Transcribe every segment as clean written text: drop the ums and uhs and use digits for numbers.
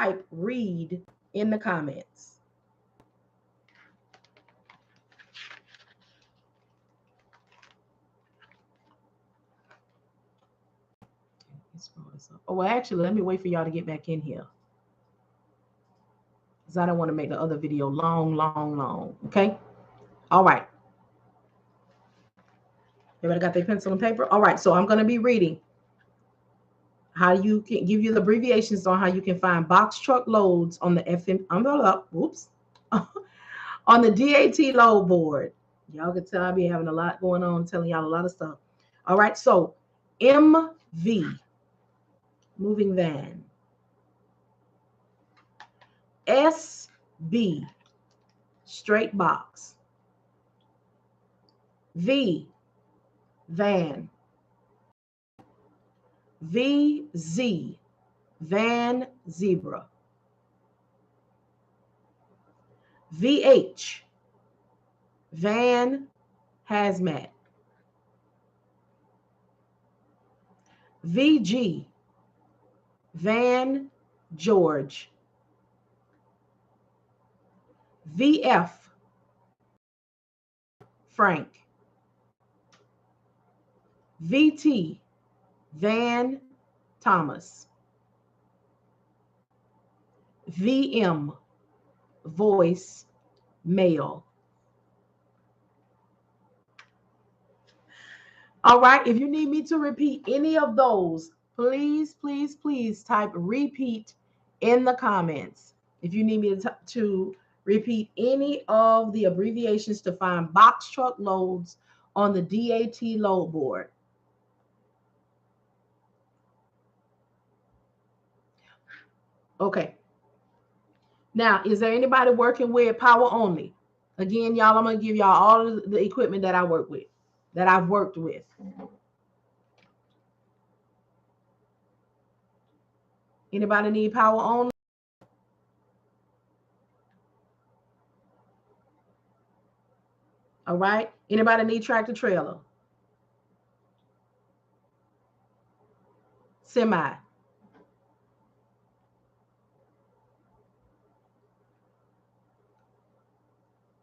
type read in the comments. Oh, well, actually, let me wait for y'all to get back in here, because I don't want to make the other video long. Okay? All right. Everybody got their pencil and paper? All right, so I'm going to be reading how you can give you the abbreviations on how you can find box truck loads on the on the DAT load board. Y'all can tell I be having a lot going on, telling y'all a lot of stuff. All right, so MV, moving van. SB, straight box. V, van. VZ, van zebra. VH, van hazmat. VG, van George. VF, Frank. VT, Van Thomas. VM, voice male. All right, if you need me to repeat any of those, please type repeat in the comments. If you need me to repeat any of the abbreviations to find box truck loads on the DAT load board. Okay. Now, is there anybody working with power only? Again, y'all, I'm going to give y'all all of the equipment that I work with, that I've worked with. Anybody need power only? All right. Anybody need tractor trailer? Semi.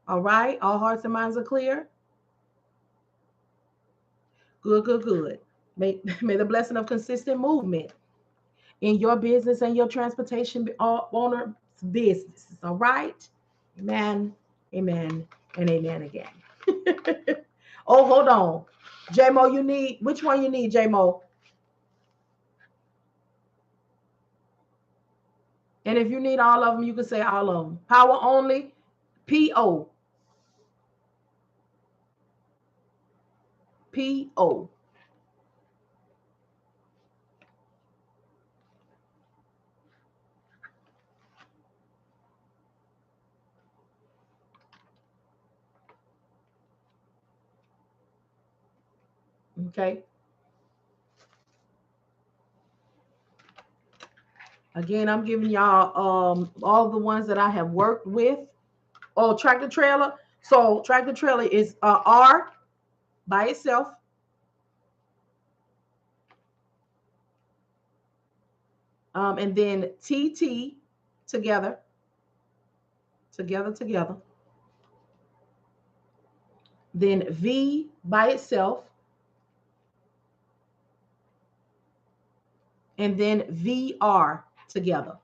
All right. All hearts and minds are clear. Good. May the blessing of consistent movement in your business and your transportation owner's business. All right. Amen, and amen again. Oh, hold on. J-Mo, you need, which one you need, J-Mo? And if you need all of them, you can say all of them. Power only, P-O. P-O. Okay. Again, I'm giving y'all all the ones that I have worked with. Oh, tractor trailer. So tractor trailer is R by itself. And then TT together. Then V by itself. And then VR together.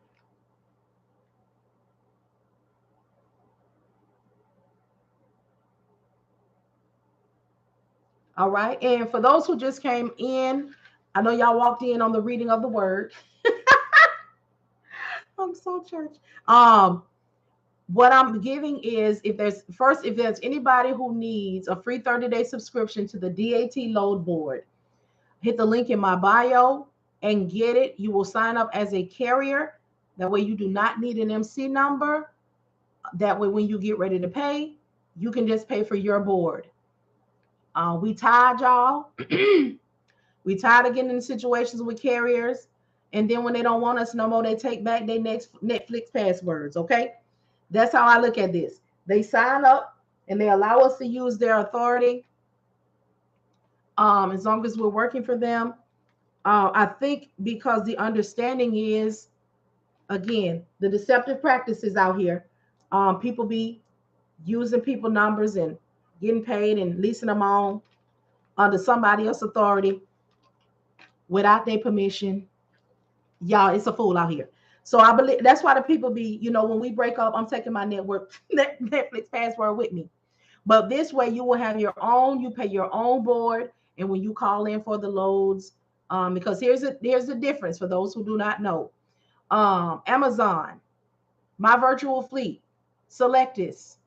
All right. And for those who just came in, I know y'all walked in on the reading of the word. I'm so church. What I'm giving is, if there's anybody who needs a free 30-day subscription to the DAT load board, hit the link in my bio and get it. You will sign up as a carrier. That way you do not need an MC number. That way when you get ready to pay, you can just pay for your board. We tired, y'all. We tired of getting in situations with carriers, and then when they don't want us no more, they take back their next Netflix passwords. Okay, that's how I look at this. They sign up and they allow us to use their authority. As long as we're working for them. I think because the understanding is Again, the deceptive practices out here. People be using people numbers and getting paid and leasing them on under somebody else's authority without their permission. Y'all, it's a fool out here. So I believe that's why the people be, when we break up, I'm taking my Netflix password with me. But this way you will have your own, you pay your own board, and when you call in for the loads, because here's the difference for those who do not know. Amazon, My Virtual Fleet, Selectus,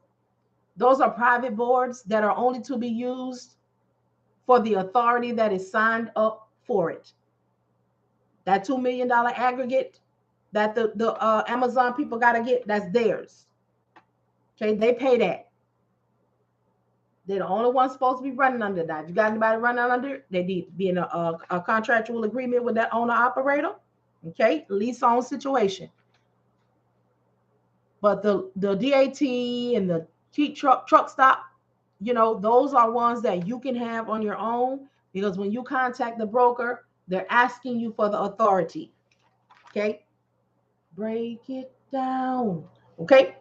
those are private boards that are only to be used for the authority that is signed up for it. That $2 million aggregate that the Amazon people got to get, that's theirs. Okay, they pay that. They're the only ones supposed to be running under that. If you got anybody running under, they need to be in a contractual agreement with that owner operator. Okay, lease on situation. But the DAT and the cheap truck stop, those are ones that you can have on your own, because when you contact the broker, they're asking you for the authority. Okay, break it down. Okay,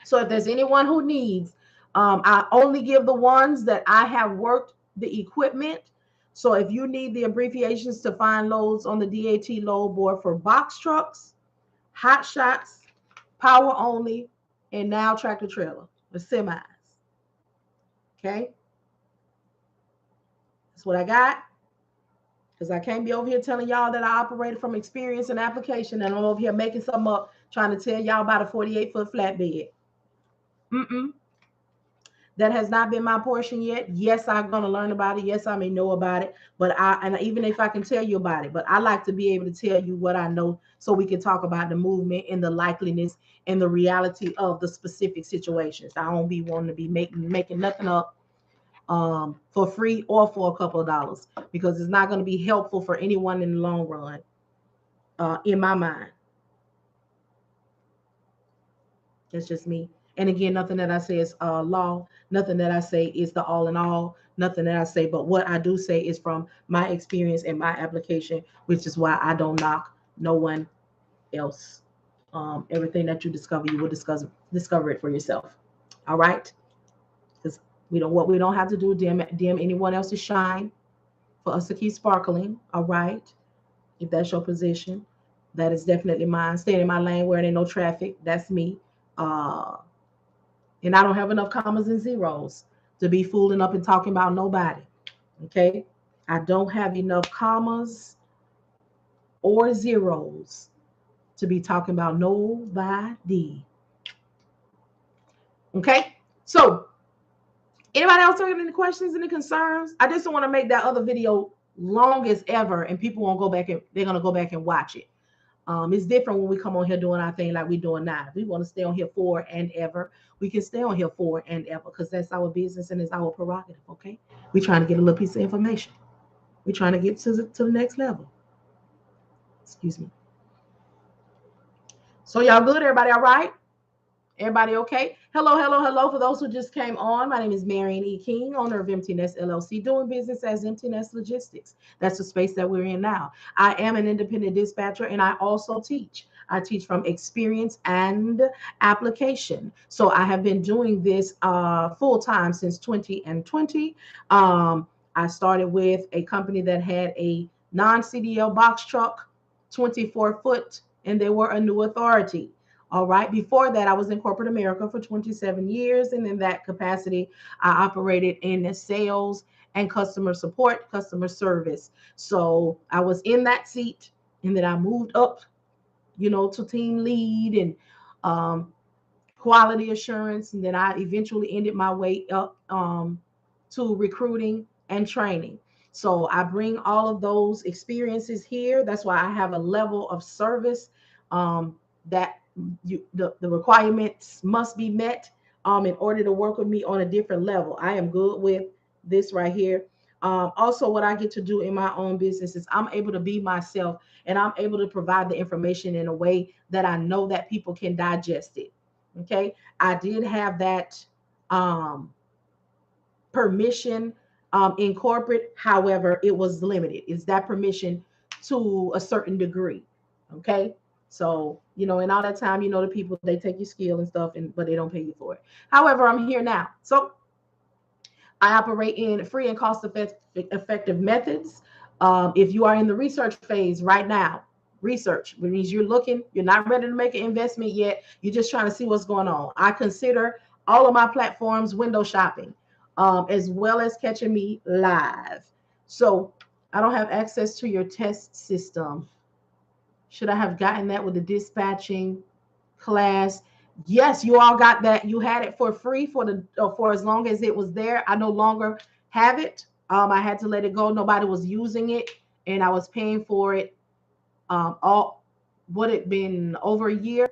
so if there's anyone who needs, I only give the ones that I have worked the equipment. So if you need the abbreviations to find loads on the DAT load board for box trucks, hot shots, power only, and now tractor trailer, the semis. Okay, that's what I got. Because I can't be over here telling y'all that I operated from experience and application, and I'm over here making something up, trying to tell y'all about a 48-foot flatbed. That has not been my portion yet. Yes, I'm going to learn about it. Yes, I may know about it, and even if I can tell you about it, but I like to be able to tell you what I know so we can talk about the movement and the likeliness and the reality of the specific situations. I don't be wanting to be making nothing up for free or for a couple of dollars, because it's not going to be helpful for anyone in the long run, in my mind. That's just me. And again, nothing that I say is law. Nothing that I say is the all in all. Nothing that I say, but what I do say is from my experience and my application, which is why I don't knock no one else. Everything that you discover, you will discover it for yourself. All right? Because we don't have to do dim anyone else's shine for us to keep sparkling. All right? If that's your position, that is definitely mine. Staying in my lane where there ain't no traffic, that's me. And I don't have enough commas and zeros to be fooling up and talking about nobody. Okay? I don't have enough commas or zeros to be talking about nobody. Okay? So, anybody else have any questions, any concerns? I just don't want to make that other video long as ever, and people won't go back and they're going to go back and watch it. It's different when we come on here doing our thing like we're doing now. If we want to stay on here for and ever, we can stay on here for and ever, because that's our business and it's our prerogative. Okay, we're trying to get a little piece of information. We're trying to get to the next level. Excuse me. So y'all good? Everybody all right? Everybody okay? Hello. For those who just came on, my name is Marian E. King, owner of Empty Nest LLC, doing business as Empty Nest Logistics. That's the space that we're in now. I am an independent dispatcher, and I also teach. I teach from experience and application. So I have been doing this full time since 2020. I started with a company that had a non-CDL box truck, 24-foot, and they were a new authority. All right. Before that, I was in corporate America for 27 years. And in that capacity, I operated in sales and customer support, customer service. So I was in that seat, and then I moved up, to team lead and quality assurance. And then I eventually ended my way up to recruiting and training. So I bring all of those experiences here. That's why I have a level of service that the requirements must be met in order to work with me on a different level. I am good with this right here. Also, what I get to do in my own business is I'm able to be myself, and I'm able to provide the information in a way that I know that people can digest it. Okay, I did have that permission in corporate. However, it was limited. It's that permission to a certain degree. Okay. So, in all that time, the people, they take your skill and stuff, but they don't pay you for it. However, I'm here now. So I operate in free and cost effective methods. If you are in the research phase right now, research, which means you're not ready to make an investment yet. You're just trying to see what's going on. I consider all of my platforms window shopping, as well as catching me live. So I don't have access to your test system. Should I have gotten that with the dispatching class? Yes, you all got that. You had it for free for as long as it was there. I no longer have it. I had to let it go. Nobody was using it, and I was paying for it. All what it been over a year,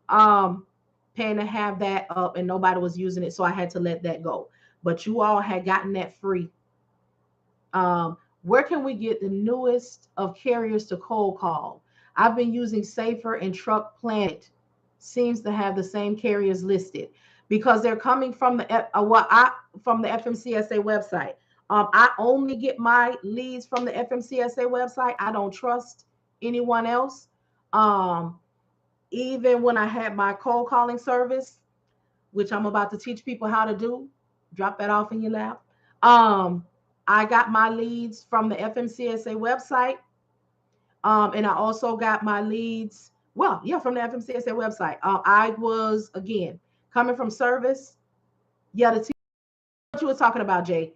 paying to have that up, and nobody was using it, so I had to let that go. But you all had gotten that free. Where can we get the newest of carriers to cold call? I've been using Safer and Truck Planet. Seems to have the same carriers listed because they're coming from from the FMCSA website. I only get my leads from the FMCSA website. I don't trust anyone else. Even when I had my cold calling service, which I'm about to teach people how to do, drop that off in your lap. I got my leads from the FMCSA website. And I also got my leads, from the FMCSA website. I was, again, coming from service. Yeah, what you were talking about, Jay.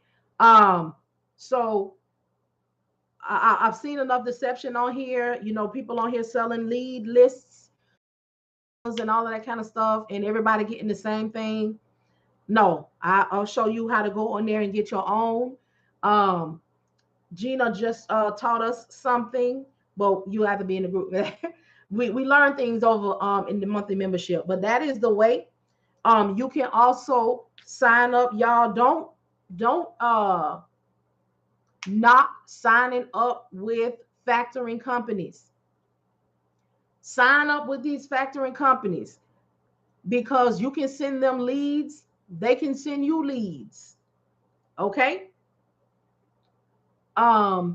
So I've seen enough deception on here. People on here selling lead lists and all of that kind of stuff, and everybody getting the same thing. No, I'll show you how to go on there and get your own. Gina just taught us something, but you have to be in the group. we learn things over in the monthly membership, but that is the way. You can also sign up, y'all. Don't not signing up with factoring companies. Sign up with these factoring companies because you can send them leads, they can send you leads. Okay? I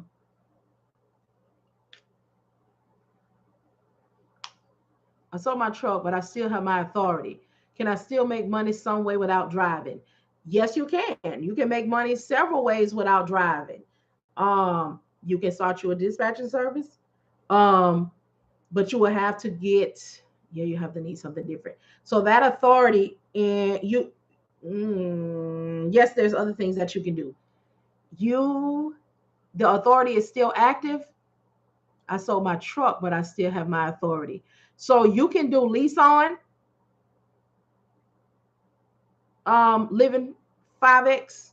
sold my truck, but I still have my authority. Can I still make money some way without driving? Yes, you can. You can make money several ways without driving. You can start you a dispatching service. But you will have to you have to need something different. So that authority, and yes, there's other things that you can do. The authority is still active. I sold my truck, but I still have my authority. So you can do lease on, living 5X,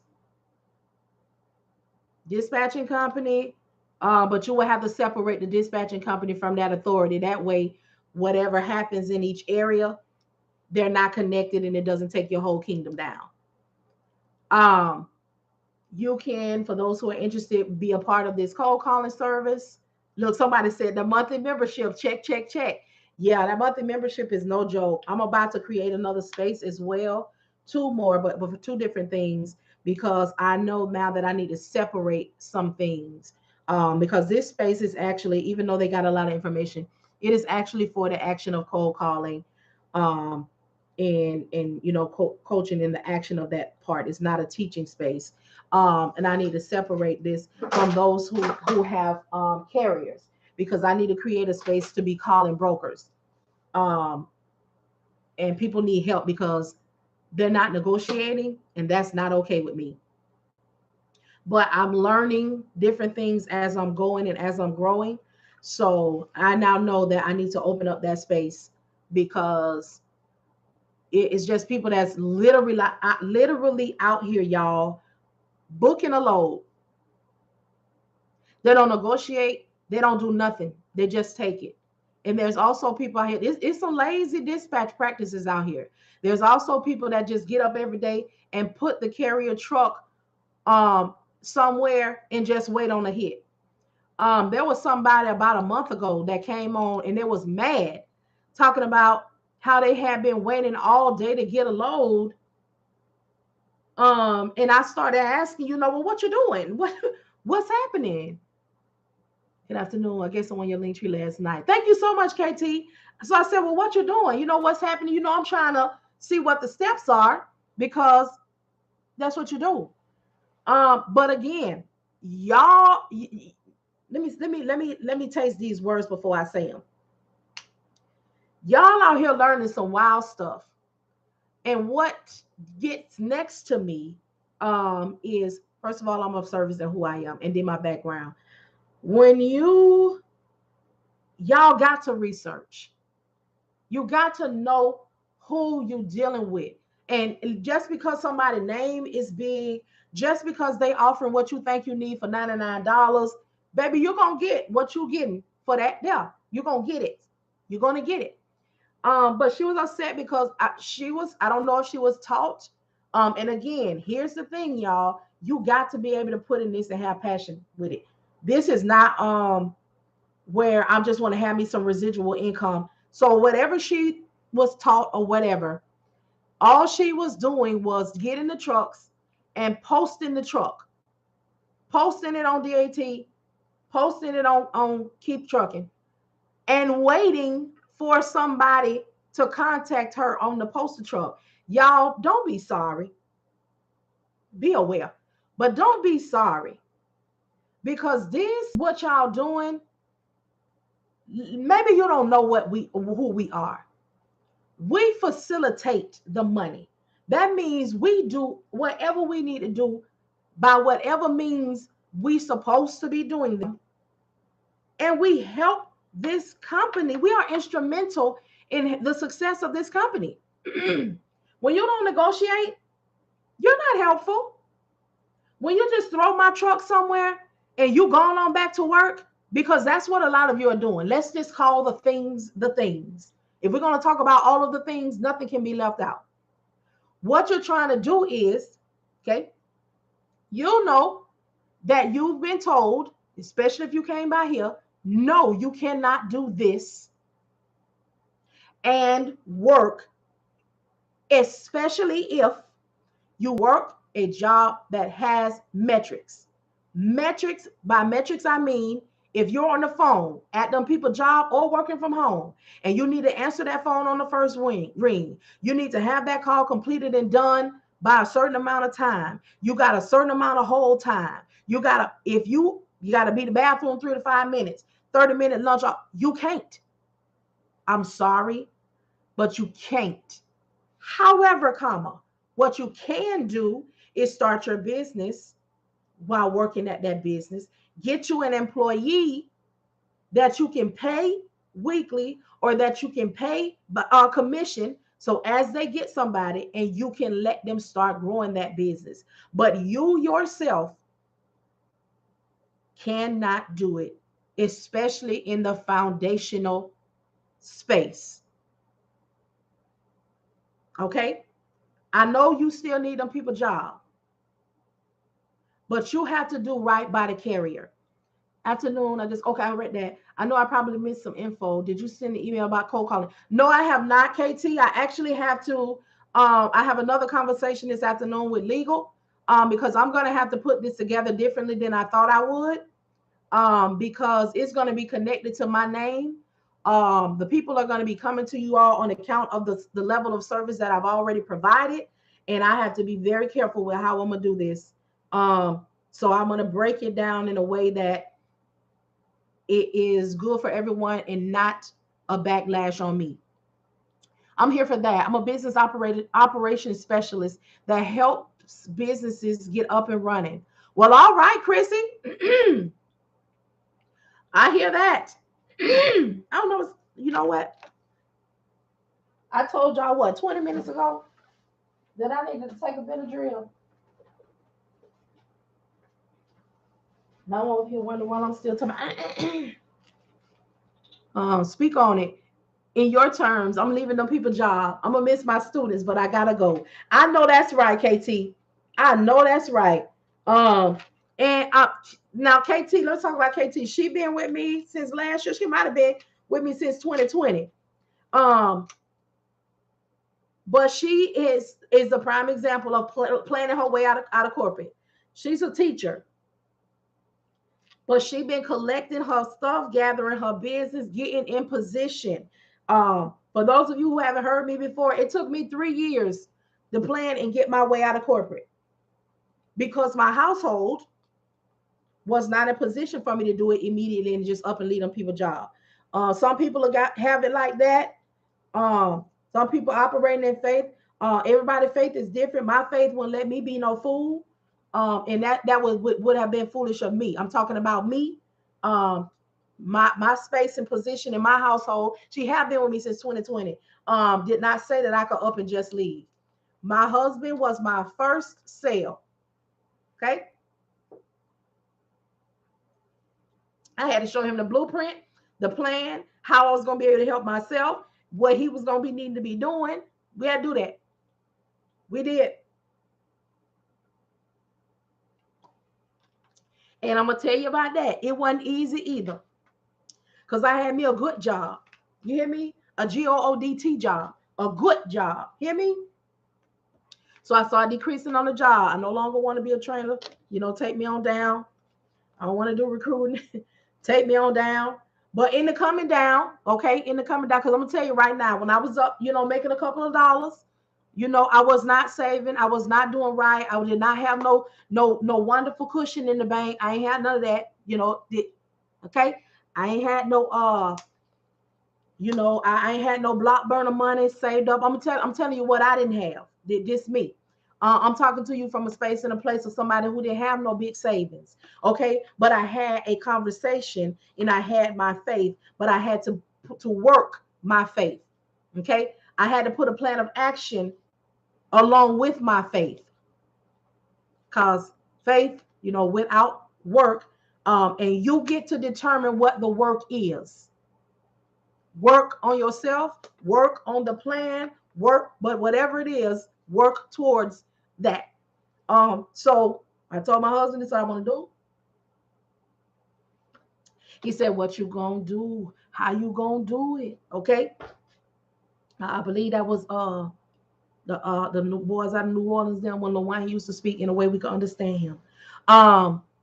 dispatching company, but you will have to separate the dispatching company from that authority. That way, whatever happens in each area, they're not connected and it doesn't take your whole kingdom down. You can, for those who are interested, be a part of this cold calling service. Look, somebody said the monthly membership, check, check, check. Yeah, that monthly membership is no joke. I'm about to create another space as well, two more, but for two different things, because I know now that I need to separate some things. Because this space is actually, even though they got a lot of information, it is actually for the action of cold calling, and coaching in the action of that part. It's not a teaching space. And I need to separate this from those who have carriers, because I need to create a space to be calling brokers. And people need help because they're not negotiating, and that's not okay with me. But I'm learning different things as I'm going and as I'm growing. So I now know that I need to open up that space, because it's just people that's literally out here, y'all, booking a load. They don't negotiate. They don't do nothing. They just take it. And there's also people out here. It's some lazy dispatch practices out here. There's also people that just get up every day and put the carrier truck somewhere and just wait on a hit. There was somebody about a month ago that came on and they was mad, talking about how they had been waiting all day to get a load. And I started asking, well, what you doing? What's happening? Good afternoon. I guess I'm on your link tree last night. Thank you so much, KT. So I said, well, what you doing? You know what's happening? You know, I'm trying to see what the steps are because that's what you do. But again, y'all, let me taste these words before I say them. Y'all out here learning some wild stuff. And what gets next to me is first of all, I'm of service and who I am, and then my background. When y'all got to research, you got to know who you're dealing with. And just because somebody's name is big, just because they offering what you think you need for $99, baby, you're gonna get what you're getting for that. Yeah, you're gonna get it. You're gonna get it. But she was upset because I don't know if she was taught. And again, here's the thing, y'all. You got to be able to put in this and have passion with it. This is not where I just want to have me some residual income. So whatever she was taught or whatever, all she was doing was getting the trucks and posting the truck, posting it on DAT, posting it on Keep Trucking, and waiting for somebody to contact her on the postal truck. Y'all, don't be sorry. Be aware, but don't be sorry because this what y'all doing. Maybe you don't know who we are. We facilitate the money. That means we do whatever we need to do by whatever means we supposed to be doing them, and we help this company. We are instrumental in the success of this company. When you don't negotiate, you're not helpful. When you just throw my truck somewhere and you going on back to work, because that's what a lot of you are doing. Let's just call the things the things. If we're going to talk about all of the things, nothing can be left out. What you're trying to do is, okay, you know that you've been told, especially if you came by here, no, you cannot do this and work, especially if you work a job that has metrics. Metrics, by metrics, I mean if you're on the phone at them people job or working from home and you need to answer that phone on the first ring, you need to have that call completed and done by a certain amount of time. You got a certain amount of hold time. You gotta, if you gotta be in the bathroom 3 to 5 minutes, 30-minute lunch, you can't. I'm sorry, but you can't. However, what you can do is start your business while working at that business. Get you an employee that you can pay weekly or that you can pay by commission. So as they get somebody and you can let them start growing that business. But you yourself cannot do it, especially in the foundational space. Okay? I know you still need them people job, but you have to do right by the carrier. Afternoon, I read that. I know I probably missed some info. Did you send the email about cold calling? No, I have not, KT. I actually have to, I have another conversation this afternoon with legal, because I'm going to have to put this together differently than I thought I would, because it's going to be connected to my name. The people are going to be coming to you all on account of the level of service that I've already provided. And I have to be very careful with how I'm going to do this. So I'm going to break it down in a way that it is good for everyone and not a backlash on me. I'm here for that. I'm a business operations specialist that helps businesses get up and running. Well, all right, Chrissy. I hear that. I don't know. You know what? I told y'all 20 minutes ago that I needed to take a Benadryl. Now I'm here wondering why I'm still talking. Speak on it in your terms. I'm leaving them people job. I'm gonna miss my students, but I gotta go. I know that's right, KT. I know that's right. And now KT, let's talk about KT. She been with me since last year. She might have been with me since 2020. But she is the prime example of planning her way out of corporate. She's a teacher. But she been collecting her stuff, gathering her business, getting in position. For those of you who haven't heard me before, it took me 3 years to plan and get my way out of corporate because my household was not in position for me to do it immediately and just up and lead on people's job. Some people have it like that. Some people operating in faith. Everybody's faith is different. My faith wouldn't let me be no fool. And that would have been foolish of me. I'm talking about me. My space and position in my household. She have been with me since 2020. Did not say that I could up and just leave. My husband was my first sale. Okay. I had to show him the blueprint, the plan, how I was going to be able to help myself, what he was going to be needing to be doing. We had to do that. We did. And I'm going to tell you about that. It wasn't easy either. Because I had me a good job. You hear me? A GOODT job. A good job. Hear me? So I started decreasing on the job. I no longer want to be a trainer. Take me on down. I don't want to do recruiting. Take me on down. But in the coming down, okay, because I'm going to tell you right now, when I was up, making a couple of dollars, I was not saving. I was not doing right. I did not have no wonderful cushion in the bank. I ain't had none of that, okay. I ain't had no, I ain't had no block burner money saved up. I'm telling you what I didn't have. This me. I'm talking to you from a space and a place of somebody who didn't have no big savings. Okay. But I had a conversation and I had my faith, but I had to work my faith. Okay. I had to put a plan of action along with my faith. Because faith, without work, and you get to determine what the work is. Work on yourself, work on the plan, but whatever it is, work towards that. So I told my husband, this is what I want to do. He said, what you gonna do? How you gonna do it? Okay. I believe that was the boys out of New Orleans, then when LaWayne used to speak in a way we could understand him.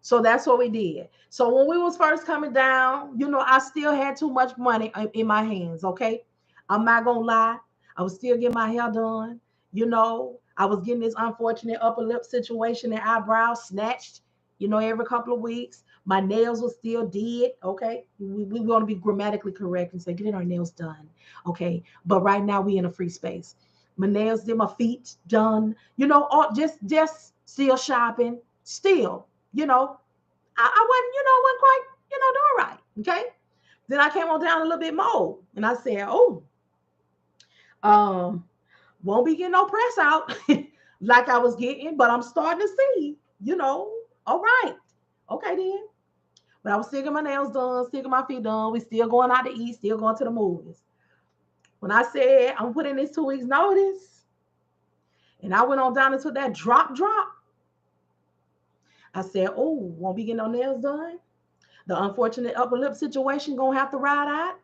So that's what we did. So when we was first coming down, I still had too much money in my hands. Okay. I'm not gonna lie. I was still getting my hair done. I was getting this unfortunate upper lip situation and eyebrows snatched, every couple of weeks. My nails were still dead. Okay. We want to be grammatically correct and say, getting our nails done. Okay. But right now we in a free space. My nails did, my feet done, just still shopping, still, I wasn't quite, doing right. Okay. Then I came on down a little bit more and I said, won't be getting no press out like I was getting, but I'm starting to see, all right. Okay then. But I was still getting my nails done, still getting my feet done. We still going out to eat, still going to the movies. When I said I'm putting this 2 weeks notice, and I went on down into that drop. I said, won't be getting no nails done. The unfortunate upper lip situation gonna have to ride out.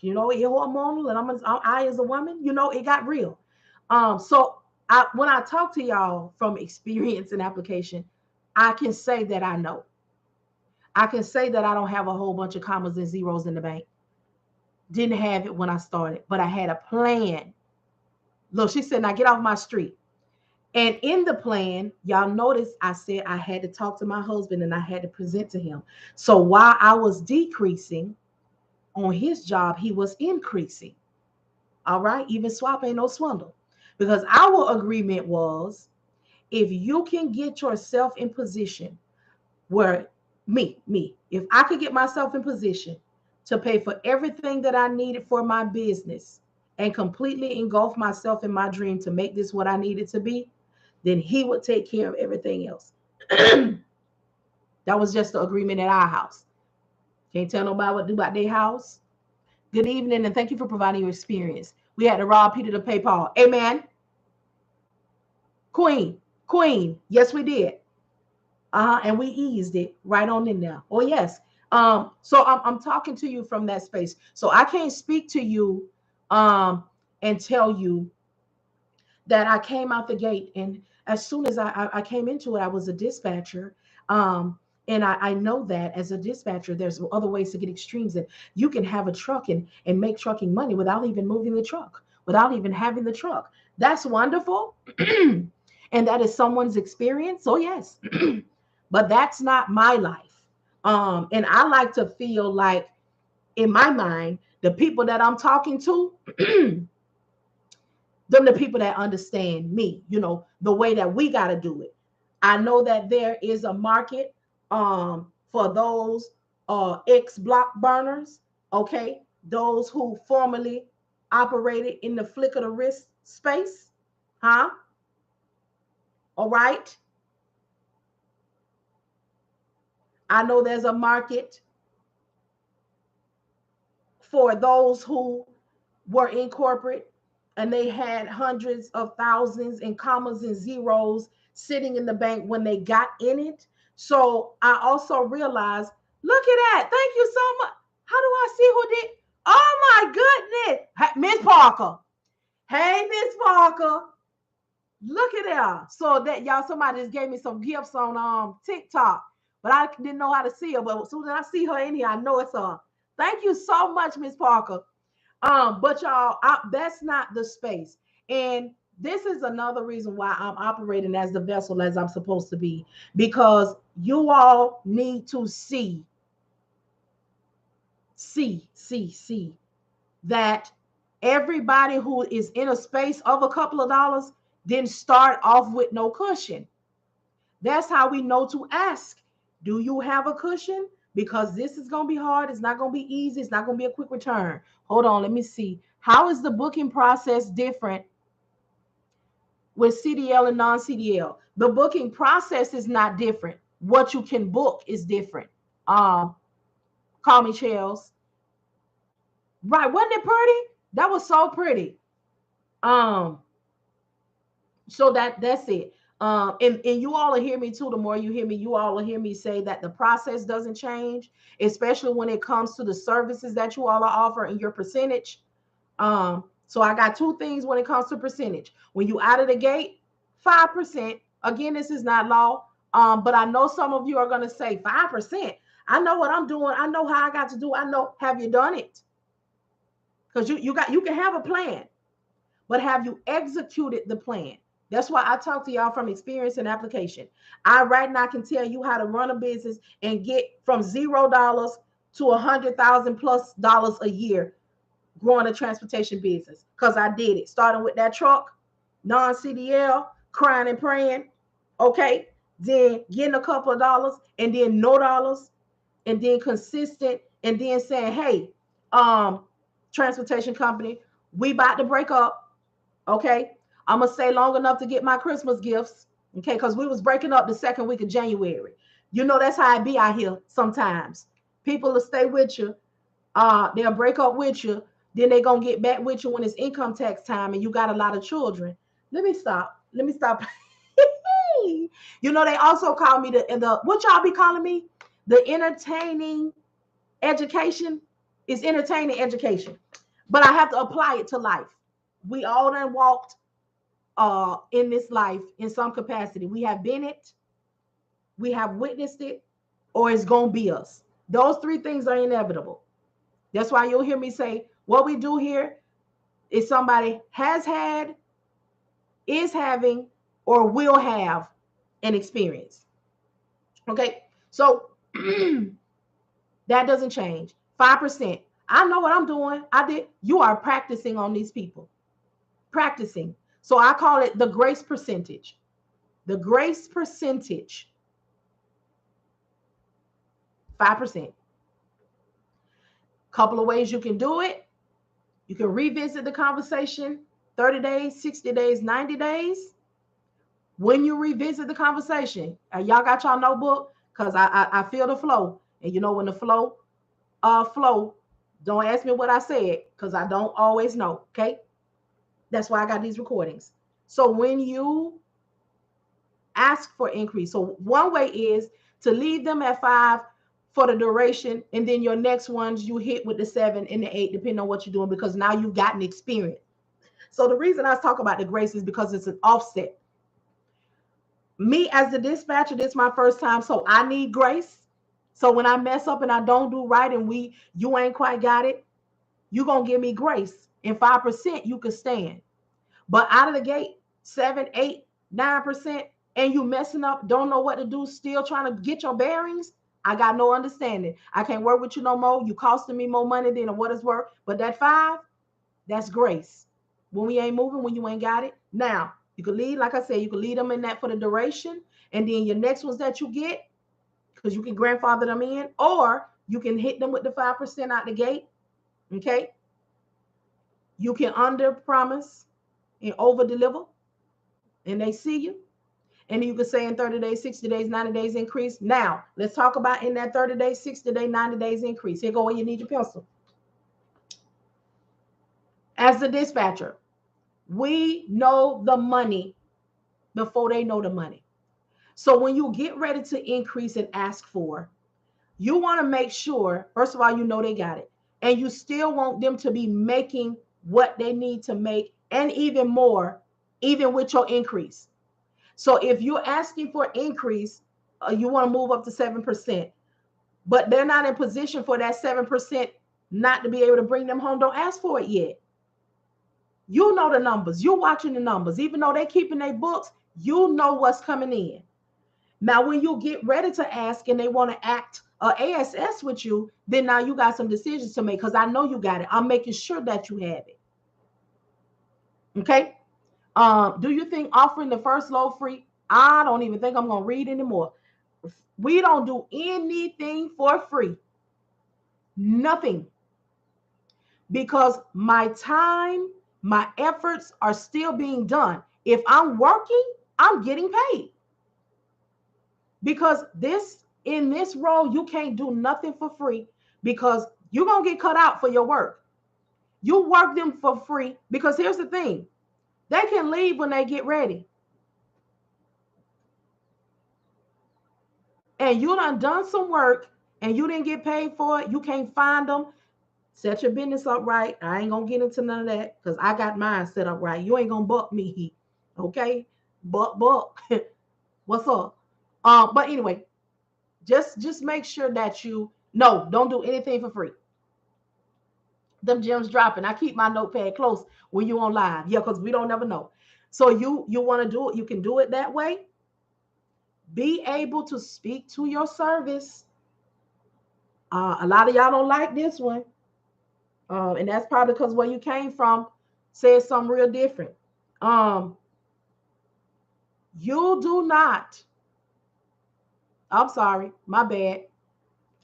It hormonal, and I as a woman, it got real. So when I talk to y'all from experience and application, I can say that I know. I can say that I don't have a whole bunch of commas and zeros in the bank. Didn't have it when I started, but I had a plan. Look, she said, now get off my street. And in the plan, y'all notice I said I had to talk to my husband and I had to present to him. So while I was decreasing on his job, he was increasing. All right. Even swap ain't no swindle. Because our agreement was, if you can get yourself in position where if I could get myself in position to pay for everything that I needed for my business and completely engulf myself in my dream to make this what I needed to be, then he would take care of everything else. That was just the agreement at our house. Can't tell nobody what to do about their house. Good evening, and thank you for providing your experience. We had to rob Peter to pay Paul. Amen. Queen. Yes, we did. And we eased it right on in there. Oh, yes. So I'm talking to you from that space. So I can't speak to you and tell you that I came out the gate, and as soon as I came into it, I was a dispatcher. And I know that as a dispatcher, there's other ways to get extremes. And you can have a truck and make trucking money without even moving the truck, without even having the truck. That's wonderful. And that is someone's experience. So yes, but that's not my life. And I like to feel like in my mind, the people that I'm talking to, them the people that understand me, the way that we got to do it. I know that there is a market for those ex-block burners, okay? Those who formerly operated in the flick of the wrist space, huh? All right. I know there's a market for those who were in corporate and they had hundreds of thousands and commas and zeros sitting in the bank when they got in it. So I also realized, look at that. Thank you so much. How do I see who did? Oh my goodness. Miss Parker. Hey, Miss Parker. Look at that. So that y'all, somebody just gave me some gifts on TikTok, but I didn't know how to see her. But as soon as I see her in here, I know it's her. Thank you so much, Miss Parker. But y'all, that's not the space. And this is another reason why I'm operating as the vessel as I'm supposed to be, because you all need to see that everybody who is in a space of a couple of dollars didn't start off with no cushion. That's how we know to ask, do you have a cushion? Because this is going to be hard. It's not going to be easy. It's not going to be a quick return. Hold on. Let me see. How is the booking process different with CDL and non-CDL? The booking process is not different. What you can book is different. Call me Chels. Right. Wasn't it pretty? That was so pretty. So that's it. And you all will hear me too. The more you hear me, you all will hear me say that the process doesn't change, especially when it comes to the services that you all are offering your percentage. So I got two things when it comes to percentage. When you out of the gate, 5%. Again, this is not law. But I know some of you are going to say 5%. I know what I'm doing. I know how I got to do. I know. Have you done it? Because you can have a plan, but have you executed the plan? That's why I talk to y'all from experience and application. I right now can tell you how to run a business and get from $0 to $100,000+ a year growing a transportation business, because I did it. Starting with that truck, non-CDL, crying and praying, okay? Then getting a couple of dollars, and then no dollars, and then consistent, and then saying, hey, transportation company, we about to break up, okay? I'm gonna stay long enough to get my Christmas gifts, okay? Because we was breaking up the second week of January. That's how it be out here sometimes. People will stay with you, they'll break up with you, then they're gonna get back with you when it's income tax time and you got a lot of children. Let me stop. They also call me the what y'all be calling me? The entertaining education. Is entertaining education, but I have to apply it to life. We all done walked in this life in some capacity. We have been it, we have witnessed it, or it's gonna be us. Those three things are inevitable. That's why you'll hear me say what we do here is somebody has had, is having, or will have an experience. Okay, so that doesn't change. 5%. I know what I'm doing. I did. You are practicing on these people. Practicing. So I call it the grace percentage. The grace percentage. 5%. Couple of ways you can do it. You can revisit the conversation 30 days, 60 days, 90 days. When you revisit the conversation, y'all got y'all notebook? Because I feel the flow. And when the flow, don't ask me what I said, because I don't always know, okay? That's why I got these recordings. So when you ask for increase, so one way is to leave them at 5 for the duration, and then your next ones you hit with the 7 and the 8, depending on what you're doing, because now you've gotten experience. So the reason I talk about the grace is because it's an offset. Me as the dispatcher, this is my first time, so I need grace. So when I mess up and I don't do right and you ain't quite got it, you gonna give me grace. And 5% you could stand. But out of the gate, 7, 8, 9%, and you messing up, don't know what to do, still trying to get your bearings. I got no understanding. I can't work with you no more. You costing me more money than what it's worth. But that 5, that's grace. When we ain't moving, when you ain't got it. Now, you can lead, like I said, you can lead them in that for the duration. And then your next ones that you get, because you can grandfather them in, or you can hit them with the 5% out the gate. Okay. You can under promise and over deliver, and they see you. And you can say in 30 days, 60 days, 90 days increase. Now, let's talk about in that 30 days, 60 days, 90 days increase. Here go where you need your pencil. As the dispatcher, we know the money before they know the money. So when you get ready to increase and ask for, you want to make sure, first of all, you know they got it. And you still want them to be making what they need to make and even more, even with your increase. So if you're asking for increase, you want to move up to 7%, but they're not in position for that 7% not to be able to bring them home. Don't ask for it yet. You know the numbers. You're watching the numbers. Even though they're keeping their books, you know what's coming in. Now, when you get ready to ask and they want to act ASS with you, then now you got some decisions to make because I know you got it. I'm making sure that you have it. Okay. Do you think offering the first load free? I don't even think I'm going to read anymore. We don't do anything for free. Nothing. Because my time, my efforts are still being done. If I'm working, I'm getting paid. Because in this role, you can't do nothing for free because you're going to get cut out for your work. You work them for free because here's the thing. They can leave when they get ready. And you done some work and you didn't get paid for it. You can't find them. Set your business up right. I ain't going to get into none of that because I got mine set up right. You ain't going to buck me. Okay? Buck. What's up? But anyway, just make sure that don't do anything for free. Them gems dropping. I keep my notepad close when you on live. Yeah, because we don't never know. So you want to do it. You can do it that way. Be able to speak to your service. A lot of y'all don't like this one. And that's probably because where you came from says something real different. You do not. I'm sorry. My bad.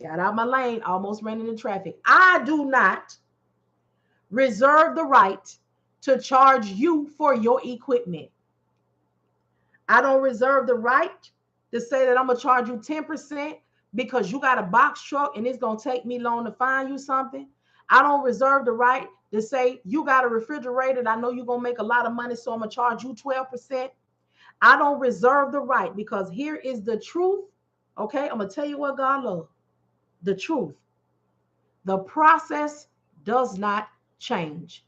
Got out my lane. Almost ran into traffic. I do not reserve the right to charge you for your equipment. I don't reserve the right to say that I'm going to charge you 10% because you got a box truck and it's going to take me long to find you something. I don't reserve the right to say you got a refrigerator and I know you're going to make a lot of money, so I'm going to charge you 12%. I don't reserve the right because here is the truth. Okay, I'm going to tell you what God loves. The truth. The process does not change.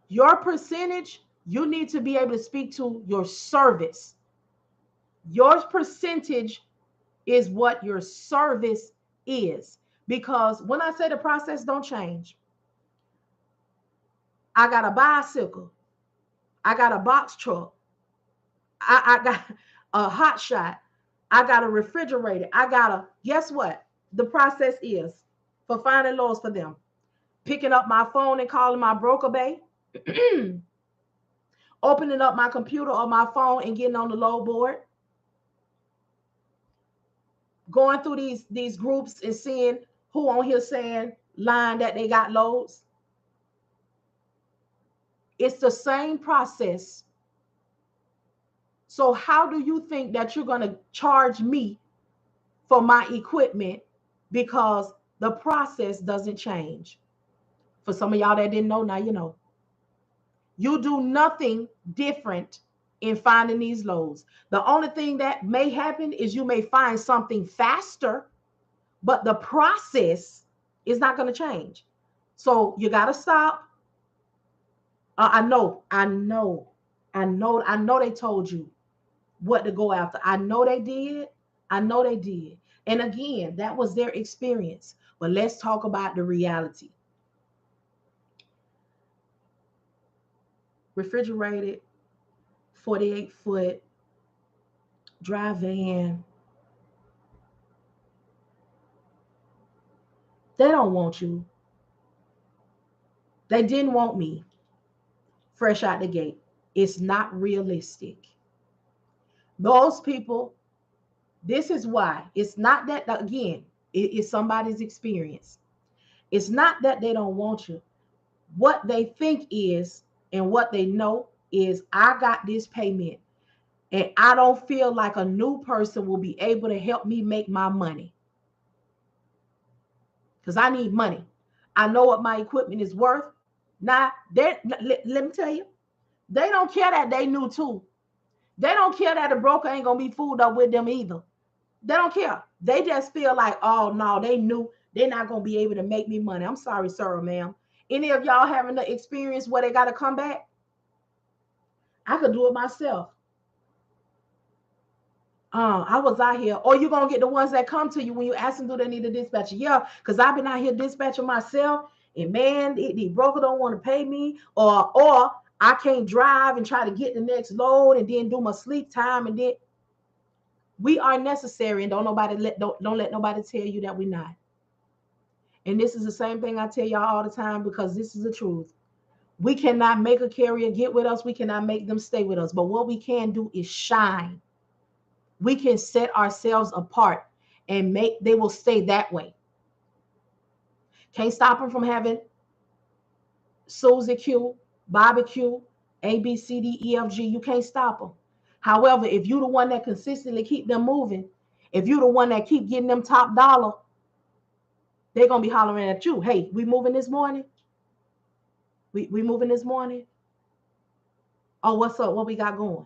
Your percentage, you need to be able to speak to your service. Your percentage is what your service is. Because when I say the process don't change, I got a bicycle. I got a box truck. I got a hot shot. I got a refrigerator. Guess what? The process is for finding loads for them. Picking up my phone and calling my broker bay. Opening up my computer or my phone and getting on the load board. Going through these groups and seeing who on here saying line that they got loads. It's the same process. So how do you think that you're going to charge me for my equipment because the process doesn't change? For some of y'all that didn't know, now you know. You do nothing different in finding these loads. The only thing that may happen is you may find something faster, but the process is not going to change. So you got to stop. I know they told you what to go after. I know they did. I know they did. And again, that was their experience. But let's talk about the reality. Refrigerated, 48-foot, dry van. They don't want you. They didn't want me fresh out the gate. It's not realistic. Those people, this is why. It's not that, again, it's somebody's experience. It's not that they don't want you. What they think is, and what they know is, I got this payment, and I don't feel like a new person will be able to help me make my money. Because I need money. I know what my equipment is worth. Now, let me tell you, they don't care that they new too. They don't care that the broker ain't going to be fooled up with them either. They don't care. They just feel like, oh, no, they knew they're not going to be able to make me money. I'm sorry, sir or ma'am. Any of y'all having the experience where they got to come back? I could do it myself. I was out here. Or you're going to get the ones that come to you when you ask them, do they need a dispatcher? Yeah, because I've been out here dispatching myself. And man, the broker don't want to pay me. Or I can't drive and try to get the next load and then do my sleep time. And then we are necessary. And don't let nobody tell you that we're not. And this is the same thing I tell y'all all the time, because this is the truth. We cannot make a carrier get with us. We cannot make them stay with us. But what we can do is shine. We can set ourselves apart and they will stay that way. Can't stop them from having Susie Q, Bobby Q, A, B, C, D, E, F, G. You can't stop them. However, if you're the one that consistently keep them moving, if you're the one that keep getting them top dollar, they're going to be hollering at you. Hey, we moving this morning? We moving this morning? Oh, what's up? What we got going?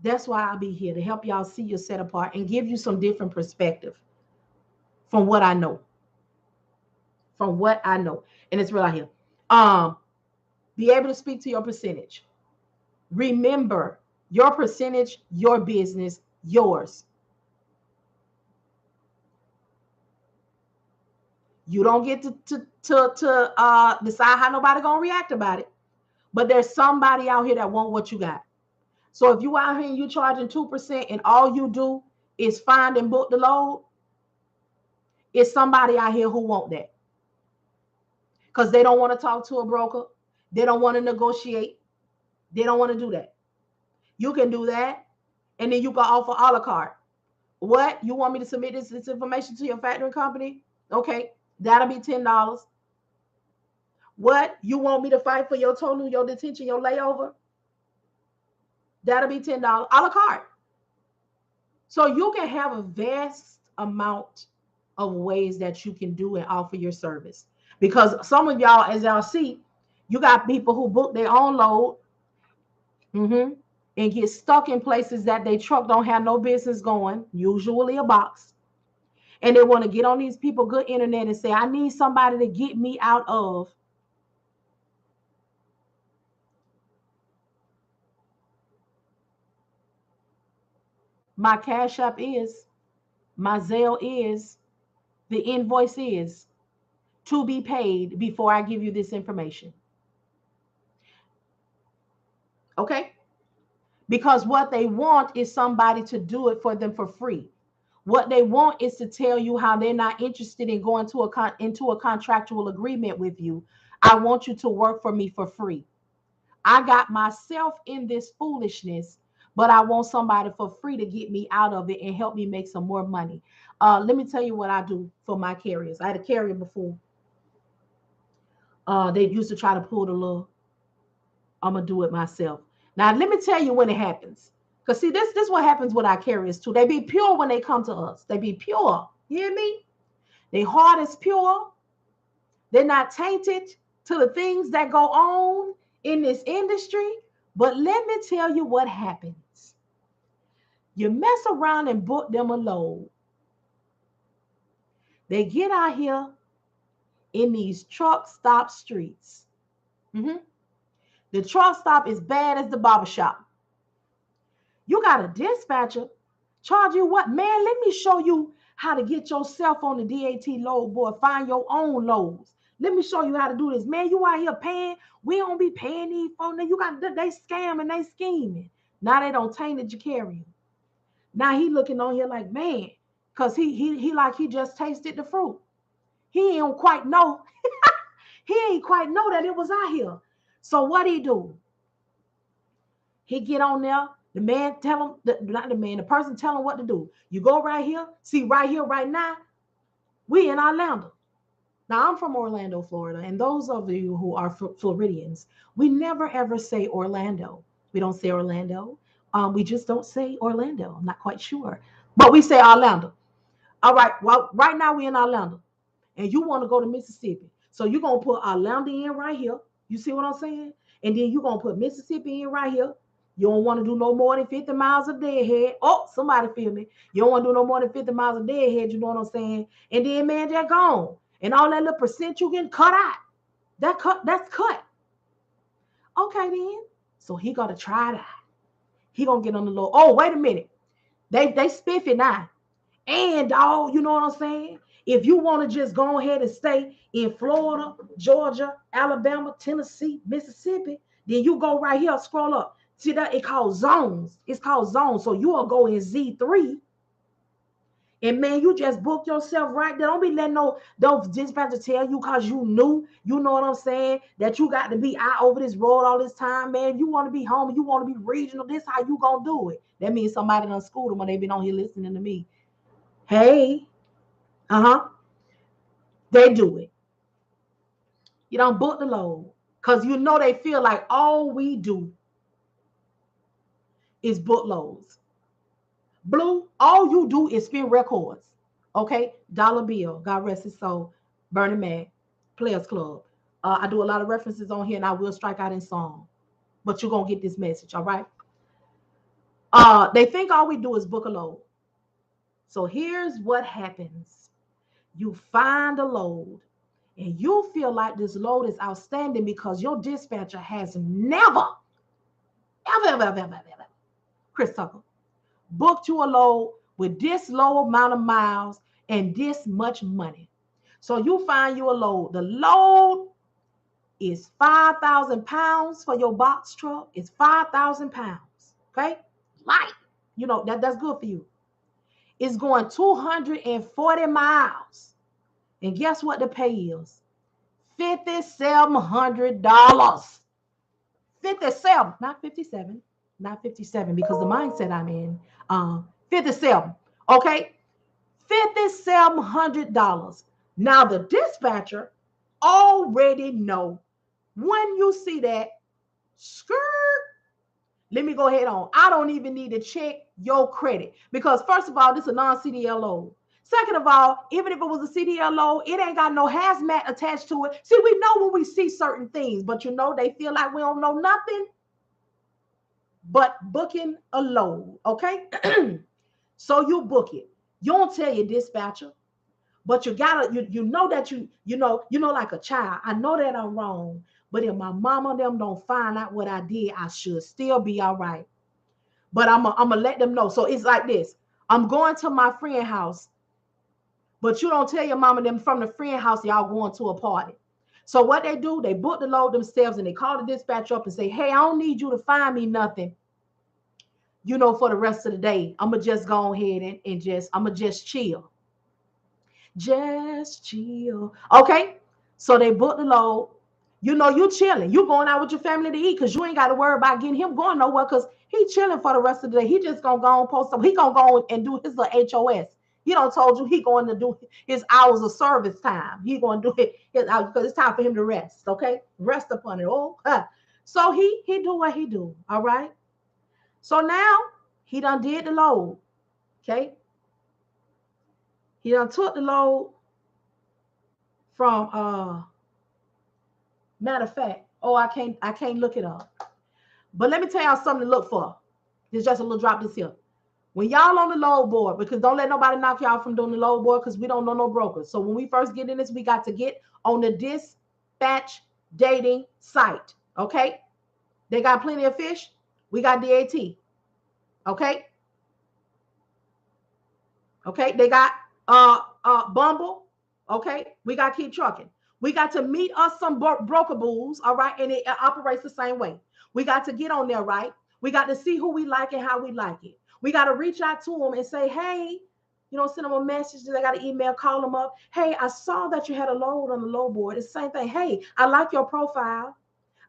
That's why I'll be here, to help y'all see you set apart and give you some different perspective from what I know. From what I know. And it's real out here. Be able to speak to your percentage. Remember, your percentage, your business, yours. You don't get to decide how nobody gonna react about it. But there's somebody out here that want what you got. So if you out here and you charging 2% and all you do is find and book the load, it's somebody out here who want that. Because they don't want to talk to a broker. They don't want to negotiate. They don't want to do that. You can do that. And then you can offer a la carte. What? You want me to submit this information to your factoring company? Okay. That'll be $10. What? You want me to fight for your total, your detention, your layover? That'll be $10. A la carte. So you can have a vast amount of ways that you can do and offer your service. Because some of y'all, as y'all see, you got people who book their own load and get stuck in places that their truck don't have no business going, usually a box. And they want to get on these people good internet and say, I need somebody to get me out of. My Cash App is, my Zelle is, the invoice is, to be paid before I give you this information. Okay? Because what they want is somebody to do it for them for free. What they want is to tell you how they're not interested in going into a contractual agreement with you. I want you to work for me for free. I got myself in this foolishness, but I want somebody for free to get me out of it and help me make some more money. Let me tell you what I do for my carriers. I had a carrier before. They used to try to pull the little, I'm going to do it myself. Now, let me tell you when it happens. Because see, this is what happens with our carriers too. They be pure when they come to us. They be pure. You hear me? Their heart is pure. They're not tainted to the things that go on in this industry. But let me tell you what happens. You mess around and book them a load. They get out here in these truck stop streets. The truck stop is bad as the barbershop. You got a dispatcher charge you what? Man, let me show you how to get yourself on the DAT load board. Find your own loads. Let me show you how to do this. Man, you out here paying. We don't be paying these folks. You got they scamming, they scheming. Now they don't tainted your carrier. Now he looking on here like, man, because he like he just tasted the fruit. He ain't quite know. He ain't quite know that it was out here. So what he do? He get on there. The man tell him, not the man, the person tell him what to do. You go right here. See right here, right now, we in Orlando. Now I'm from Orlando, Florida, and those of you who are Floridians, we never ever say Orlando. We don't say Orlando. We just don't say Orlando. I'm not quite sure, but we say Orlando. All right. Well, right now we in Orlando, and you want to go to Mississippi, so you're gonna put Orlando in right here. You see what I'm saying? And then you're gonna put Mississippi in right here. You don't want to do no more than 50 miles a deadhead. Oh, somebody feel me. You don't want to do no more than 50 miles a deadhead. You know what I'm saying? And then, man, they're gone. And all that little percent you getting cut out. That's cut. Okay, then. So he got to try that. He going to get on the low. Oh, wait a minute. They spiffy now. And, dog, you know what I'm saying? If you want to just go ahead and stay in Florida, Georgia, Alabama, Tennessee, Mississippi, then you go right here, scroll up. See that? It called zones. It's called zones. So you will go in Z3. And man, you just book yourself right there. Don't be letting those dispatchers tell you because you knew, you know what I'm saying, that you got to be out over this road all this time, man. You want to be home, you want to be regional. This how you gonna do it. That means somebody done schooled them when they been on here listening to me. Hey, they do it. You don't book the load because you know they feel like all we do is book loads. Blue, all you do is spin records. Okay, Dollar Bill, God rest his soul, Bernie Mac, Players Club. I do a lot of references on here, and I will strike out in song, but you're gonna get this message, all right? They think all we do is book a load. So here's what happens: you find a load, and you feel like this load is outstanding because your dispatcher has never, ever, Chris Tucker, booked you a load with this low amount of miles and this much money. So you find you a load. The load is 5,000 pounds for your box truck. It's 5,000 pounds. Okay? Light. You know, that's good for you. It's going 240 miles. And guess what the pay is? $5,700. 57, not 57, not 57, because the mindset I'm in, 57. Okay, $5,700. Now the dispatcher already know when you see that skirt. Let me go ahead on. I don't even need to check your credit because first of all, this is a non-CDL load. Second of all, even if it was a CDL load, it ain't got no hazmat attached to it. See, we know when we see certain things, but you know, they feel like we don't know nothing but booking a load, okay? So you book it. You don't tell your dispatcher, but you gotta, you know that you know, like a child. I know that I'm wrong, but if my mama and them don't find out what I did, I should still be all right. But I'm gonna let them know. So it's like this: I'm going to my friend house, but you don't tell your mama them from the friend house y'all going to a party. So what they do, they book the load themselves and they call the dispatcher up and say, hey, I don't need you to find me nothing, you know, for the rest of the day. I'm gonna just go ahead and just chill. Just chill. Okay. So they book the load. You know, you chilling. You going out with your family to eat because you ain't got to worry about getting him going nowhere because he chilling for the rest of the day. He just gonna go and post up. He gonna go and do his little HOS. He don't told you he going to do his hours of service time. He going to do it because it's time for him to rest. Okay, rest upon it. Oh, so he do what he do. All right. So now he done did the load. Okay. He done took the load from matter of fact, I can't look it up. But let me tell y'all something to look for. There's just a little drop this here. When y'all on the load board, because don't let nobody knock y'all from doing the load board because we don't know no brokers. So when we first get in this, we got to get on the dispatch dating site. Okay? They got plenty of fish. We got DAT. Okay. Okay. They got Bumble. Okay. We got to keep trucking. We got to meet us some broker bulls. All right. And it operates the same way. We got to get on there, right? We got to see who we like and how we like it. We got to reach out to them and say, hey, send them a message. They got an email, call them up. Hey, I saw that you had a load on the load board. It's the same thing. Hey, I like your profile.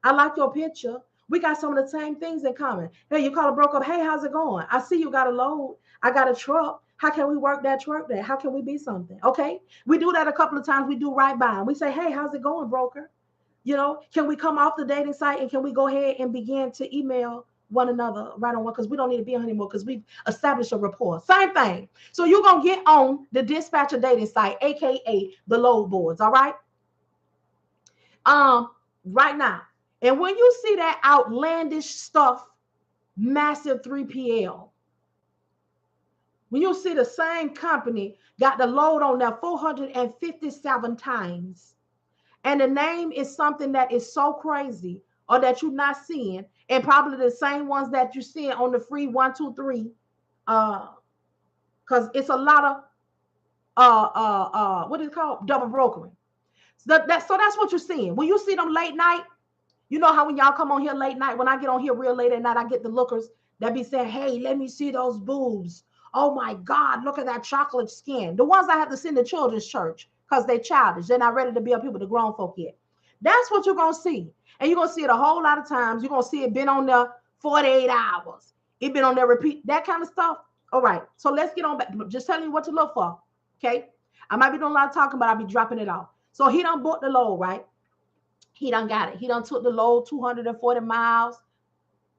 I like your picture. We got some of the same things in common. Hey, you call a broker up. Hey, how's it going? I see you got a load. I got a truck. How can we work that truck there? How can we be something? Okay. We do that a couple of times. We do right by. We say, hey, how's it going, broker? Can we come off the dating site and can we go ahead and begin to email one another right on one? Because we don't need to be on anymore because we've established a rapport. Same thing. So you're going to get on the dispatcher dating site, aka the load boards. All right. Right now. And when you see that outlandish stuff, massive 3PL, when you see the same company got the load on there 457 times, and the name is something that is so crazy or that you're not seeing, and probably the same ones that you're seeing on the free 123, because it's a lot of what is it called? Double brokering. So that's what you're seeing. When you see them late night, you know how when y'all come on here late night, when I get on here real late at night, I get the lookers that be saying, hey, let me see those boobs. Oh my God, look at that chocolate skin. The ones I have to send to children's church because they're childish. They're not ready to be up here with the grown folk yet. That's what you're going to see. And you're going to see it a whole lot of times. You're going to see it been on there 48 hours. It been on there repeat, that kind of stuff. All right. So let's get on back. Just telling you what to look for. Okay. I might be doing a lot of talking, but I'll be dropping it off. So he done booked the load, right? He done got it. He done took the load 240 miles,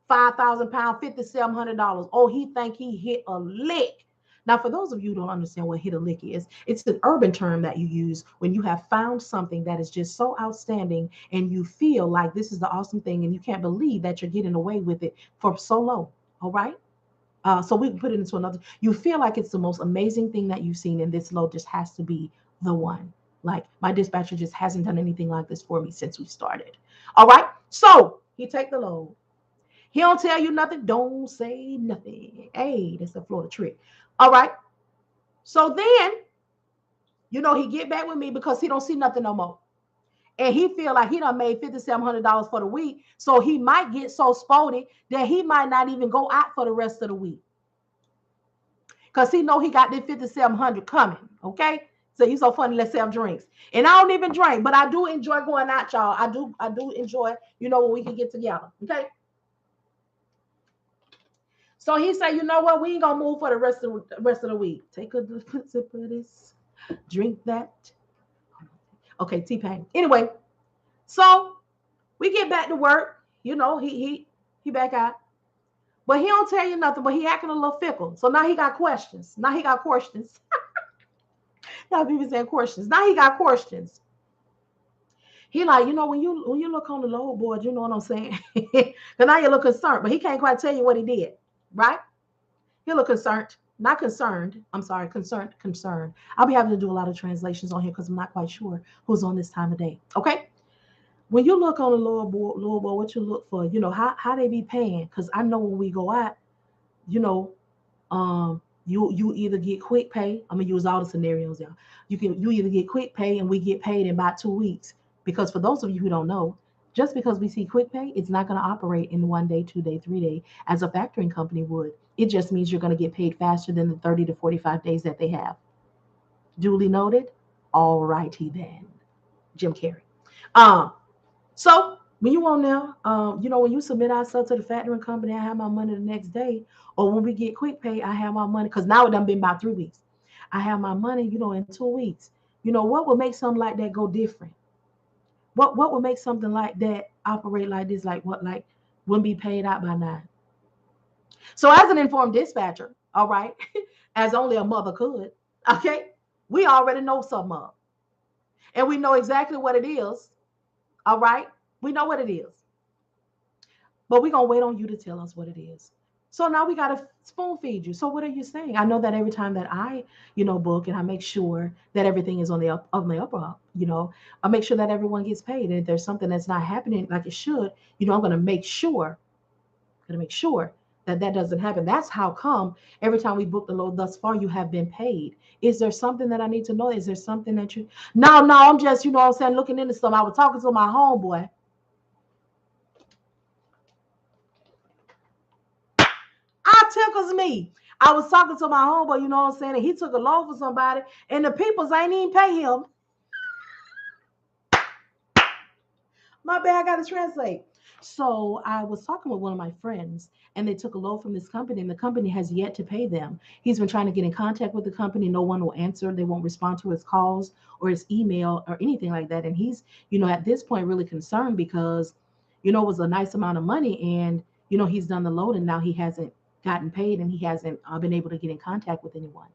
5,000 pounds, $5,700. Oh, he think he hit a lick. Now, for those of you who don't understand what hit a lick is, it's an urban term that you use when you have found something that is just so outstanding and you feel like this is the awesome thing and you can't believe that you're getting away with it for so low. All right. So we can put it into another. You feel like it's the most amazing thing that you've seen, and this load just has to be the one. Like my dispatcher just hasn't done anything like this for me since we started. All right. So he take the load. He don't tell you nothing. Don't say nothing. Hey, that's a Florida trick. All right. So then, he get back with me because he don't see nothing no more. And he feel like he done made $5,700 for the week. So he might get so spotty that he might not even go out for the rest of the week. Because he know he got this 5,700 coming. Okay. So he's so funny. Let's have drinks. And I don't even drink, but I do enjoy going out, y'all. I do enjoy, when we can get together. Okay. So he said, you know what? We ain't gonna move for the rest of the week. Take a sip of this, drink that. Okay, T-Pain. Anyway, so we get back to work. He back out. But he don't tell you nothing, but he acting a little fickle. So now he got questions. Now people saying questions. Now he got questions. He like, when you look on the load board, you know what I'm saying? Because now you look concerned, but he can't quite tell you what he did, right? He look concerned. Not concerned. I'm sorry, concerned. I'll be having to do a lot of translations on here because I'm not quite sure who's on this time of day. Okay. When you look on the lower board, what you look for, how they be paying. Because I know when we go out, you either get quick pay. I'm gonna use all the scenarios, y'all. You either get quick pay and we get paid in about 2 weeks. Because for those of you who don't know, just because we see quick pay, it's not going to operate in 1 day, 2 day, 3 day as a factoring company would. It just means you're going to get paid faster than the 30 to 45 days that they have. Duly noted. All righty then. Jim Carrey. So when you on there, when you submit ourselves to the factoring company, I have my money the next day. Or when we get quick pay, I have my money. Because now it done been about 3 weeks. I have my money, in 2 weeks. What would make something like that go different? What would make something like that operate like this? Like what? Like wouldn't be paid out by 9. So as an informed dispatcher, all right, as only a mother could, okay, we already know something of. And we know exactly what it is. All right. We know what it is. But we're going to wait on you to tell us what it is. So now we got to spoon feed you. So what are you saying? I know that every time that I, book and I make sure that everything is on the upper up, I make sure that everyone gets paid. And if there's something that's not happening like it should, I'm going to make sure that doesn't happen. That's how come every time we book the load thus far, you have been paid. Is there something that I need to know? Is there something that you, no, I'm just, you know what I'm saying, looking into something. I was talking to my homeboy. Tickles me. I was talking to my homeboy, you know what I'm saying, and he took a loan for somebody, and the peoples ain't even pay him. My bad, I got to translate. So I was talking with one of my friends, and they took a loan from this company, and the company has yet to pay them. He's been trying to get in contact with the company. No one will answer. They won't respond to his calls or his email or anything like that. And he's, you know, at this point really concerned because, you know, it was a nice amount of money, and, you know, he's done the load, and now he hasn't gotten paid, and he hasn't been able to get in contact with anyone.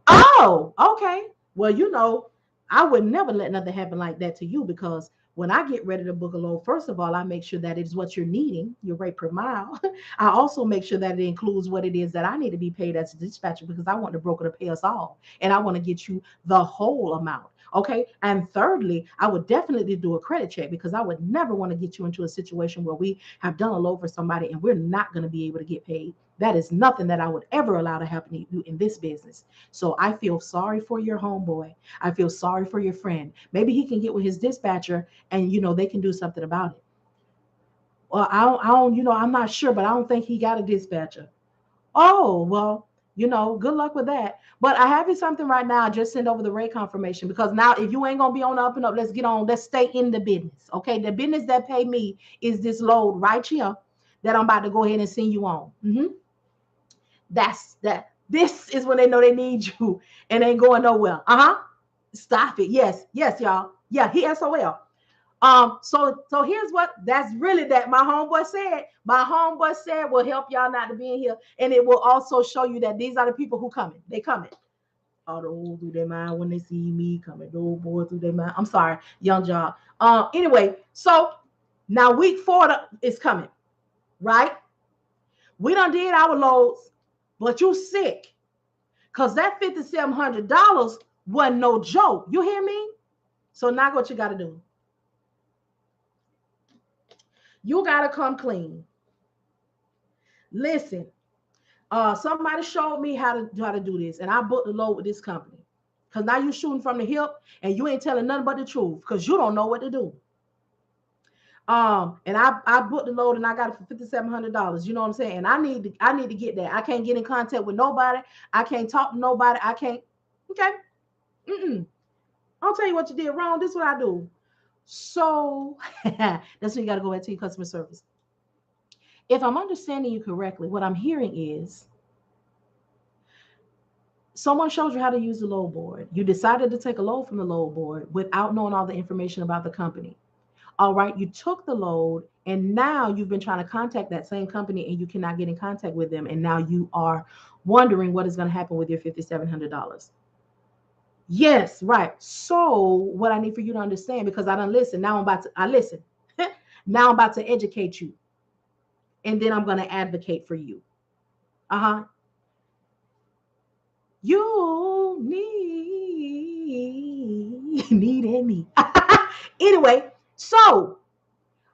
Oh, okay. Well, you know, I would never let nothing happen like that to you, because when I get ready to book a load, first of all, I make sure that it is what you're needing, your rate per mile. I also make sure that it includes what it is that I need to be paid as a dispatcher, because I want the broker to pay us all. And I want to get you the whole amount. Okay. And thirdly, I would definitely do a credit check, because I would never want to get you into a situation where we have done a load for somebody and we're not going to be able to get paid. That is nothing that I would ever allow to happen to you in this business. So I feel sorry for your homeboy. I feel sorry for your friend. Maybe he can get with his dispatcher, and, you know, they can do something about it. Well, I don't, you know, I'm not sure, but I don't think he got a dispatcher. Oh, well, you know, good luck with that. But I have you something right now. Just send over the rate confirmation, because now if you ain't gonna be on the up and up, let's get on. Let's stay in the business. Okay. The business that pay me is this load right here that I'm about to go ahead and send you on. That's that. This is when they know they need you and ain't going nowhere. Stop it. Yes, y'all. Yeah, he SOL. So here's what that's really that my homeboy said. My homeboy said will help y'all not to be in here, and it will also show you that these are the people who coming. They coming. All the old through their mind when they see me coming. The old boy through their mind. I'm sorry, young John. Anyway, so now week 4 is coming, right? We done did our loads, but you sick. Because that $5,700 wasn't no joke. You hear me? So now what you got to do? You got to come clean. Listen, somebody showed me how to do this, and I booked the load with this company. Because now you're shooting from the hip, and you ain't telling nothing but the truth, because you don't know what to do. And I booked the load, and I got it for $5,700. You know what I'm saying? And I need to get that. I can't get in contact with nobody. I can't talk to nobody. I can't. Okay. I'll tell you what you did wrong. This is what I do. So that's when you got to go back to your customer service. If I'm understanding you correctly, what I'm hearing is someone showed you how to use the load board. You decided to take a load from the load board without knowing all the information about the company. All right, you took the load, and now you've been trying to contact that same company, and you cannot get in contact with them. And now you are wondering what is going to happen with your $5,700. Yes, right. So what I need for you to understand, because I don't listen. Now I listen. Now I'm about to educate you. And then I'm going to advocate for you. You need me. Anyway, so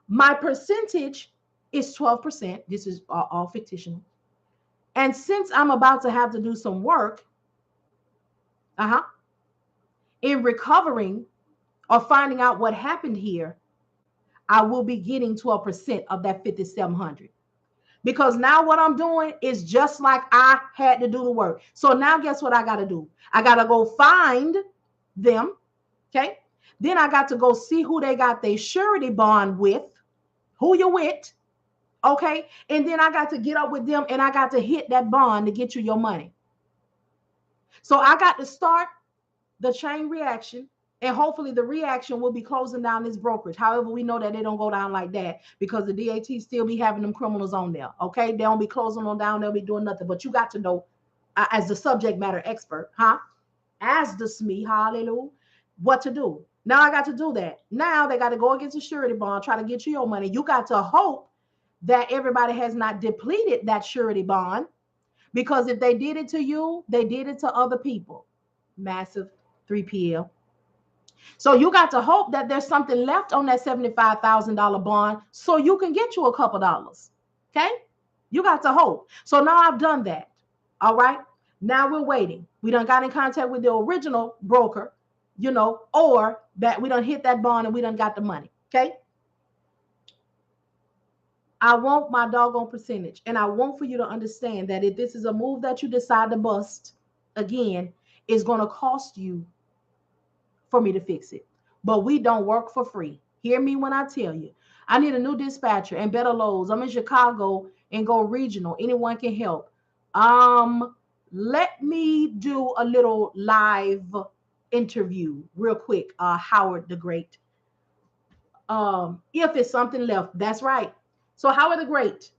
my percentage is 12%. This is all fictional. And since I'm about to have to do some work, in recovering or finding out what happened here, I will be getting 12% of that 5,700. Because now what I'm doing is just like I had to do the work. So now guess what I got to do? I got to go find them. Okay. Then I got to go see who they got their surety bond with, who you with. Okay. And then I got to get up with them, and I got to hit that bond to get you your money. So I got to start the chain reaction, and hopefully the reaction will be closing down this brokerage. However, we know that they don't go down like that, because the DAT still be having them criminals on there. Okay. They don't be closing them down. They'll be doing nothing, but you got to know, as the subject matter expert, as the SME, hallelujah, what to do. Now I got to do that. Now they got to go against the surety bond, try to get you your money. You got to hope that everybody has not depleted that surety bond, because if they did it to you, they did it to other people. Massive 3PL. So you got to hope that there's something left on that $75,000 bond, so you can get you a couple dollars. Okay. You got to hold. So now I've done that. All right. Now we're waiting. We done got in contact with the original broker, or that we done hit that bond and we done got the money. Okay. I want my doggone percentage. And I want for you to understand that if this is a move that you decide to bust again, it's going to cost you for me to fix it. But we don't work for free. Hear me when I tell you. I need a new dispatcher and better loads. I'm in Chicago and go regional. Anyone can help. Let me do a little live interview real quick. Howard the Great. If it's something left, that's right. So Howard the Great,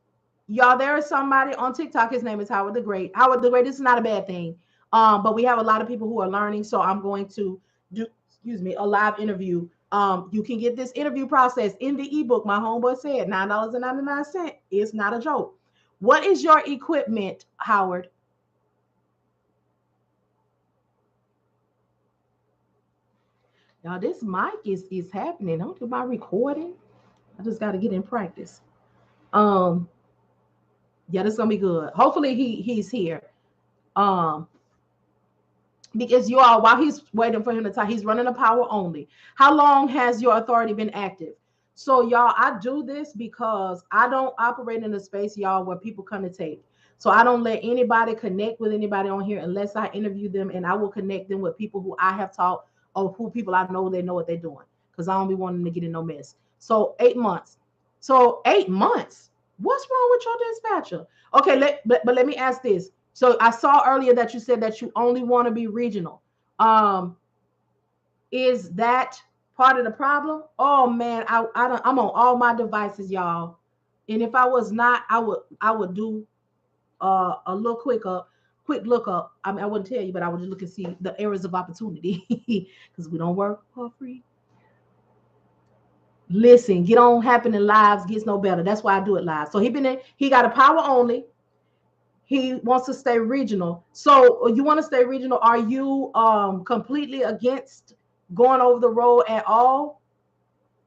y'all, there is somebody on TikTok. His name is Howard the Great. Howard the Great is not a bad thing. But we have a lot of people who are learning. So I'm going to do, a live interview. You can get this interview process in the ebook. My homeboy said $9.99. It's not a joke. What is your equipment, Howard? Now this mic is happening. Don't do my recording. I just got to get in practice. Yeah, this is gonna be good. Hopefully he's here. Because you all, while he's waiting for him to talk, he's running a power only. How long has your authority been active? So y'all, I do this because I don't operate in a space, y'all, where people come to take. So I don't let anybody connect with anybody on here unless I interview them, and I will connect them with people who I have taught or who people I know they know what they're doing, because I don't be wanting to get in no mess. So 8 months. So 8 months. What's wrong with your dispatcher? Okay, but let me ask this. So I saw earlier that you said that you only want to be regional. Is that part of the problem? Oh man, I'm on all my devices, y'all. And if I was not, I would do a little quick look up. I mean, I wouldn't tell you, but I would just look and see the areas of opportunity because we don't work for free. Listen, get on happening lives gets no better. That's why I do it live. So he got a power only. He wants to stay regional. So you want to stay regional. Are you completely against going over the road at all?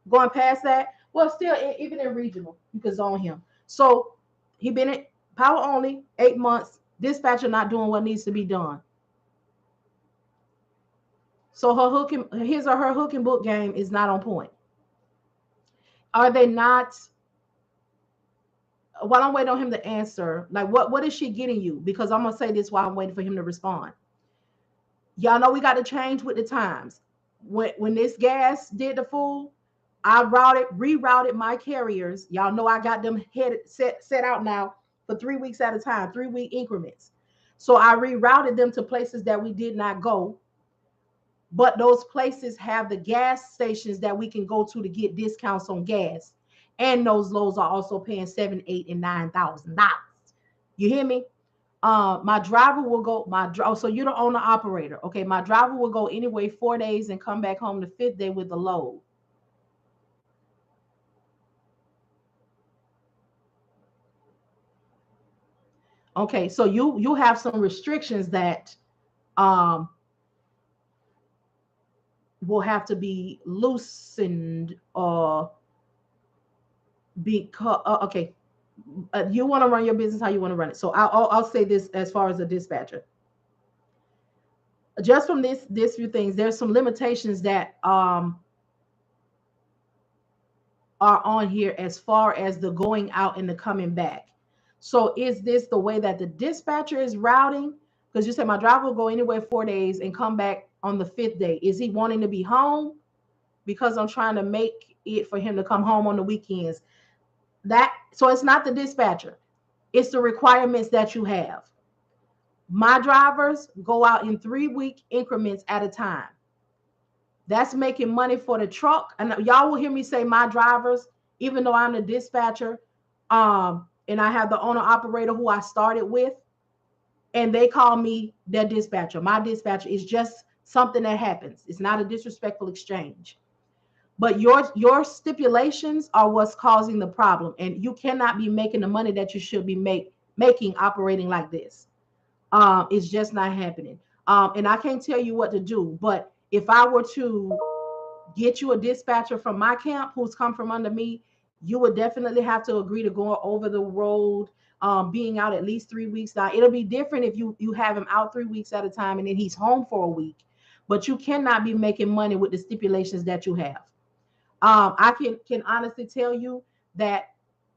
Going past that? Well, still, even in regional, you can zone him. So he been at power only 8 months. Dispatcher not doing what needs to be done. So his or her hook and book game is not on point. Are they not? While I'm waiting on him to answer, like what is she getting you? Because I'm gonna say this while I'm waiting for him to respond. Y'all know we got to change with the times. When this gas did the fool, I rerouted my carriers. Y'all know I got them set out now for 3 weeks at a time, 3-week increments. So I rerouted them to places that we did not go, but those places have the gas stations that we can go to get discounts on gas. And those lows are also paying $7,000, $8,000, and $9,000. You hear me? My driver will go. So you're the owner operator, okay? My driver will go anyway 4 days and come back home the 5th day with the load. Okay, so you have some restrictions that will have to be loosened or because okay, you want to run your business how you want to run it. So I'll say this as far as a dispatcher. Just from this few things, there's some limitations that are on here as far as the going out and the coming back. So is this the way that the dispatcher is routing? Because you said my driver will go anywhere 4 days and come back on the 5th day. Is he wanting to be home? Because I'm trying to make it for him to come home on the weekends. So it's not the dispatcher. It's the requirements that you have. My drivers go out in 3-week increments at a time. That's making money for the truck. And y'all will hear me say my drivers, even though I'm the dispatcher, and I have the owner operator who I started with, and they call me their dispatcher. My dispatcher is just something that happens. It's not a disrespectful exchange. But your stipulations are what's causing the problem. And you cannot be making the money that you should be making operating like this. It's just not happening. And I can't tell you what to do. But if I were to get you a dispatcher from my camp who's come from under me, you would definitely have to agree to go over the road being out at least 3 weeks. Now it'll be different if you have him out 3 weeks at a time and then he's home for a week, but you cannot be making money with the stipulations that you have. I can honestly tell you that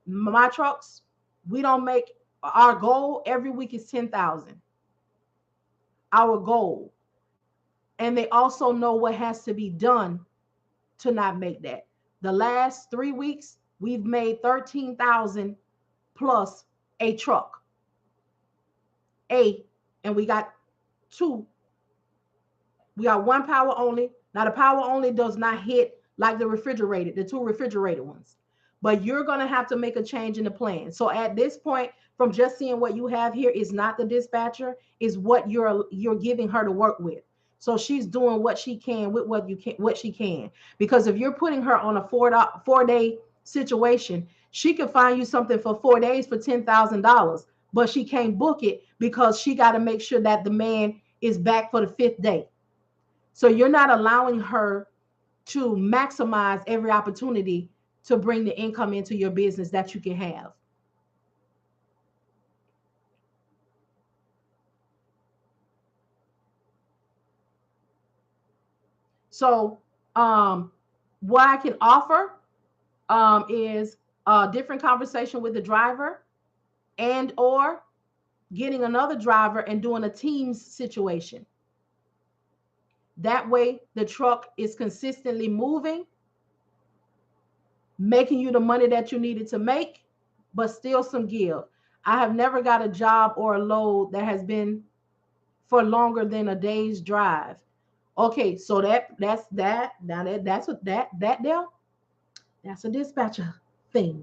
my trucks, we don't make, our goal every week is 10,000. Our goal. And they also know what has to be done to not make that. The last 3 weeks, we've made 13,000 plus a truck. And we got two. We got one power only. Now the power only does not hit like the refrigerated, the two refrigerated ones. But you're going to have to make a change in the plan. So at this point, from just seeing what you have here, is not the dispatcher, is what you're giving her to work with. So she's doing what she can with what she can. Because if you're putting her on a 4-day situation, she could find you something for 4 days for $10,000, but she can't book it because she got to make sure that the man is back for the 5th day. So you're not allowing her to maximize every opportunity to bring the income into your business that you can have. So what I can offer is a different conversation with the driver, and or getting another driver and doing a teams situation. That way the truck is consistently moving, making you the money that you needed to make, but still some give. I have never got a job or a load that has been for longer than a day's drive. Okay, so that's that. Now that's what that there. That's a dispatcher thing.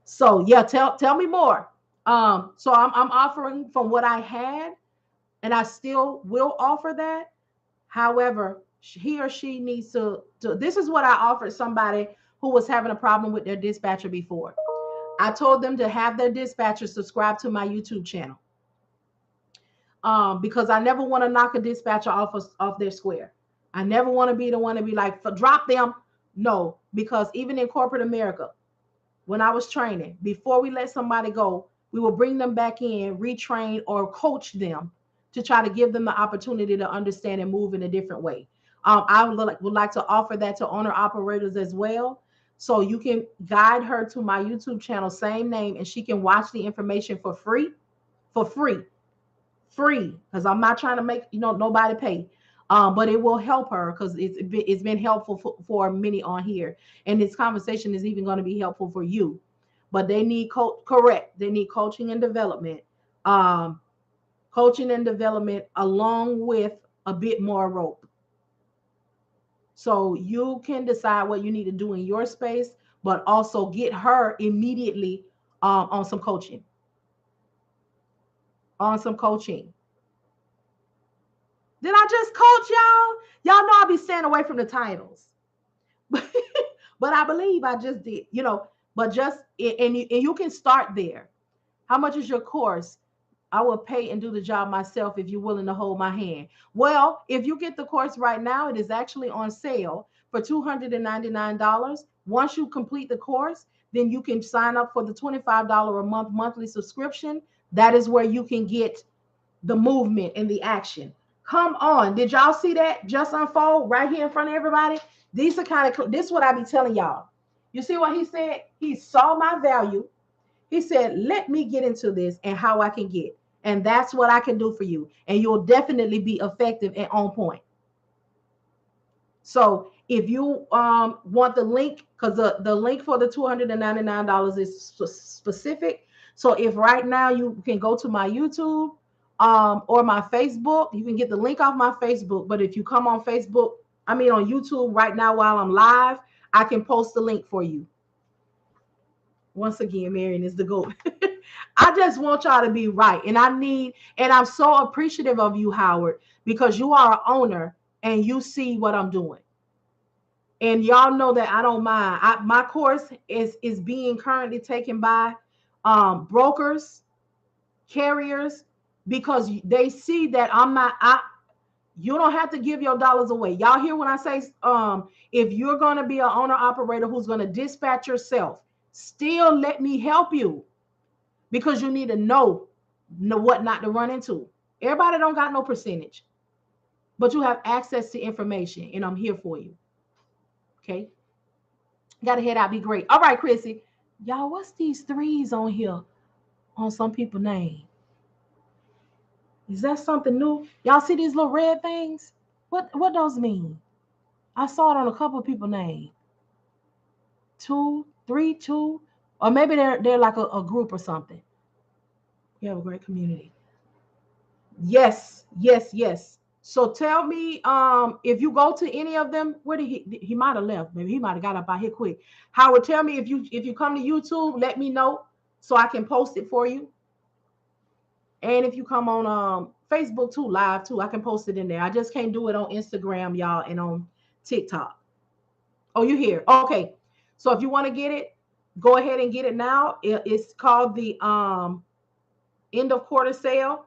So yeah, tell me more. So I'm offering from what I had, and I still will offer that. However, he or she needs to. This is what I offered somebody who was having a problem with their dispatcher before. I told them to have their dispatcher subscribe to my YouTube channel. Because I never want to knock a dispatcher off their square. I never want to be the one to be like, drop them. No, because even in corporate America, when I was training, before we let somebody go, we will bring them back in, retrain or coach them to try to give them the opportunity to understand and move in a different way. I would like to offer that to owner operators as well. So you can guide her to my YouTube channel, same name, and she can watch the information for free, because I'm not trying to make nobody pay, but it will help her because it's been helpful for many on here, and this conversation is even going to be helpful for you. But they need they need coaching and development, along with a bit more rope. So you can decide what you need to do in your space, but also get her immediately on some coaching. Did I just coach y'all? Y'all know I'll be staying away from the titles. But I believe I just did, but just, and you can start there. How much is your course? I will pay and do the job myself if you're willing to hold my hand. Well, if you get the course right now, it is actually on sale for $299. Once you complete the course, then you can sign up for the $25 a month monthly subscription. That is where you can get the movement and the action. Come on. Did y'all see that just unfold right here in front of everybody? This is what I be telling y'all. You see what he said? He saw my value. He said, let me get into this and how I can get. And that's what I can do for you. And you'll definitely be effective and on point. So if you want the link, because the link for the $299 is specific. So if right now you can go to my YouTube or my Facebook, you can get the link off my Facebook. But if you come on on YouTube right now while I'm live, I can post the link for you. Once again, Marian is the GOAT. I just want y'all to be right. And I'm so appreciative of you, Howard, because you are an owner and you see what I'm doing. And y'all know that I don't mind. My course is being currently taken by brokers, carriers, because they see that you don't have to give your dollars away. Y'all hear when I say, if you're going to be an owner operator who's going to dispatch yourself, still let me help you. because you need to know what not to run into. Everybody don't got no percentage, but you have access to information, and I'm here for you. Okay, gotta head out. Be great. All right, Chrissy. Y'all, what's these threes on here on some people's name? Is that something new? Y'all see these little red things? What those mean? I saw it on a couple of people's name. 2, 3, 2, or maybe they're like a group or something. You have a great community. Yes, yes, yes. So tell me, if you go to any of them, where did he might have left? Maybe he might have got up out here quick. Howard, tell me if you come to YouTube, let me know so I can post it for you. And if you come on Facebook too, live too, I can post it in there. I just can't do it on Instagram, y'all, and on TikTok. Oh, you here? Okay. So if you want to get it, go ahead and get it now. It's called the end of quarter sale.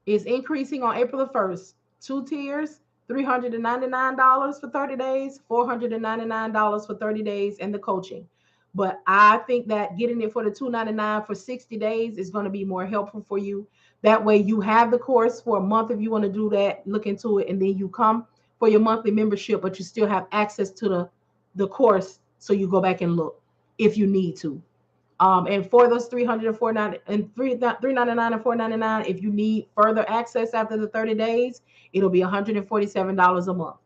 It's increasing on April the 1st. 2 tiers, $399 for 30 days, $499 for 30 days, and the coaching. But I think that getting it for the $299 for 60 days is going to be more helpful for you. That way you have the course for a month if you want to do that, look into it, and then you come for your monthly membership, but you still have access to the course, so you go back and look if you need to. And for those $300 and $499 and $399 and $499, if you need further access after the 30 days, it'll be $147 a month.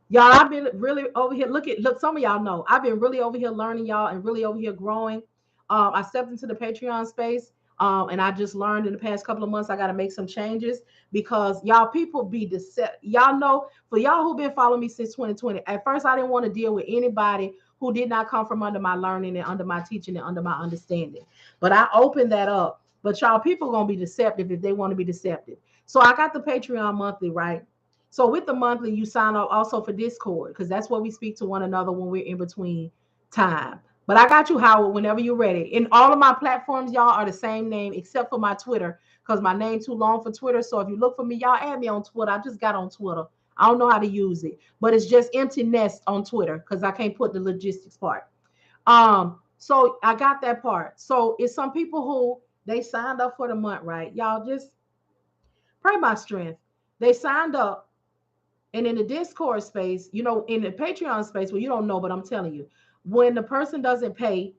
Y'all, I've been really over here. Look, some of y'all know I've been really over here learning, y'all, and really over here growing. I stepped into the Patreon space, and I just learned in the past couple of months I got to make some changes because y'all people be deceptive. Y'all know, for y'all who've been following me since 2020, at first I didn't want to deal with anybody who did not come from under my learning and under my teaching and under my understanding. But I opened that up. But y'all people gonna be deceptive if they want to be deceptive. So I got the Patreon monthly, right? So with the monthly, you sign up also for Discord because that's where we speak to one another when we're in between time. But I got you, Howard, whenever you're ready. In all of my platforms, y'all are the same name except for my Twitter because my name too long for Twitter. So if you look for me, y'all add me on Twitter. I just got on Twitter. I don't know how to use it, but it's just Empty Nest on Twitter because I can't put the logistics part. So I got that part. So it's some people who they signed up for the month, right? Y'all just pray my strength. They signed up. And in the Discord space, you know, in the Patreon space, well, you don't know, but I'm telling you, when the person doesn't pay,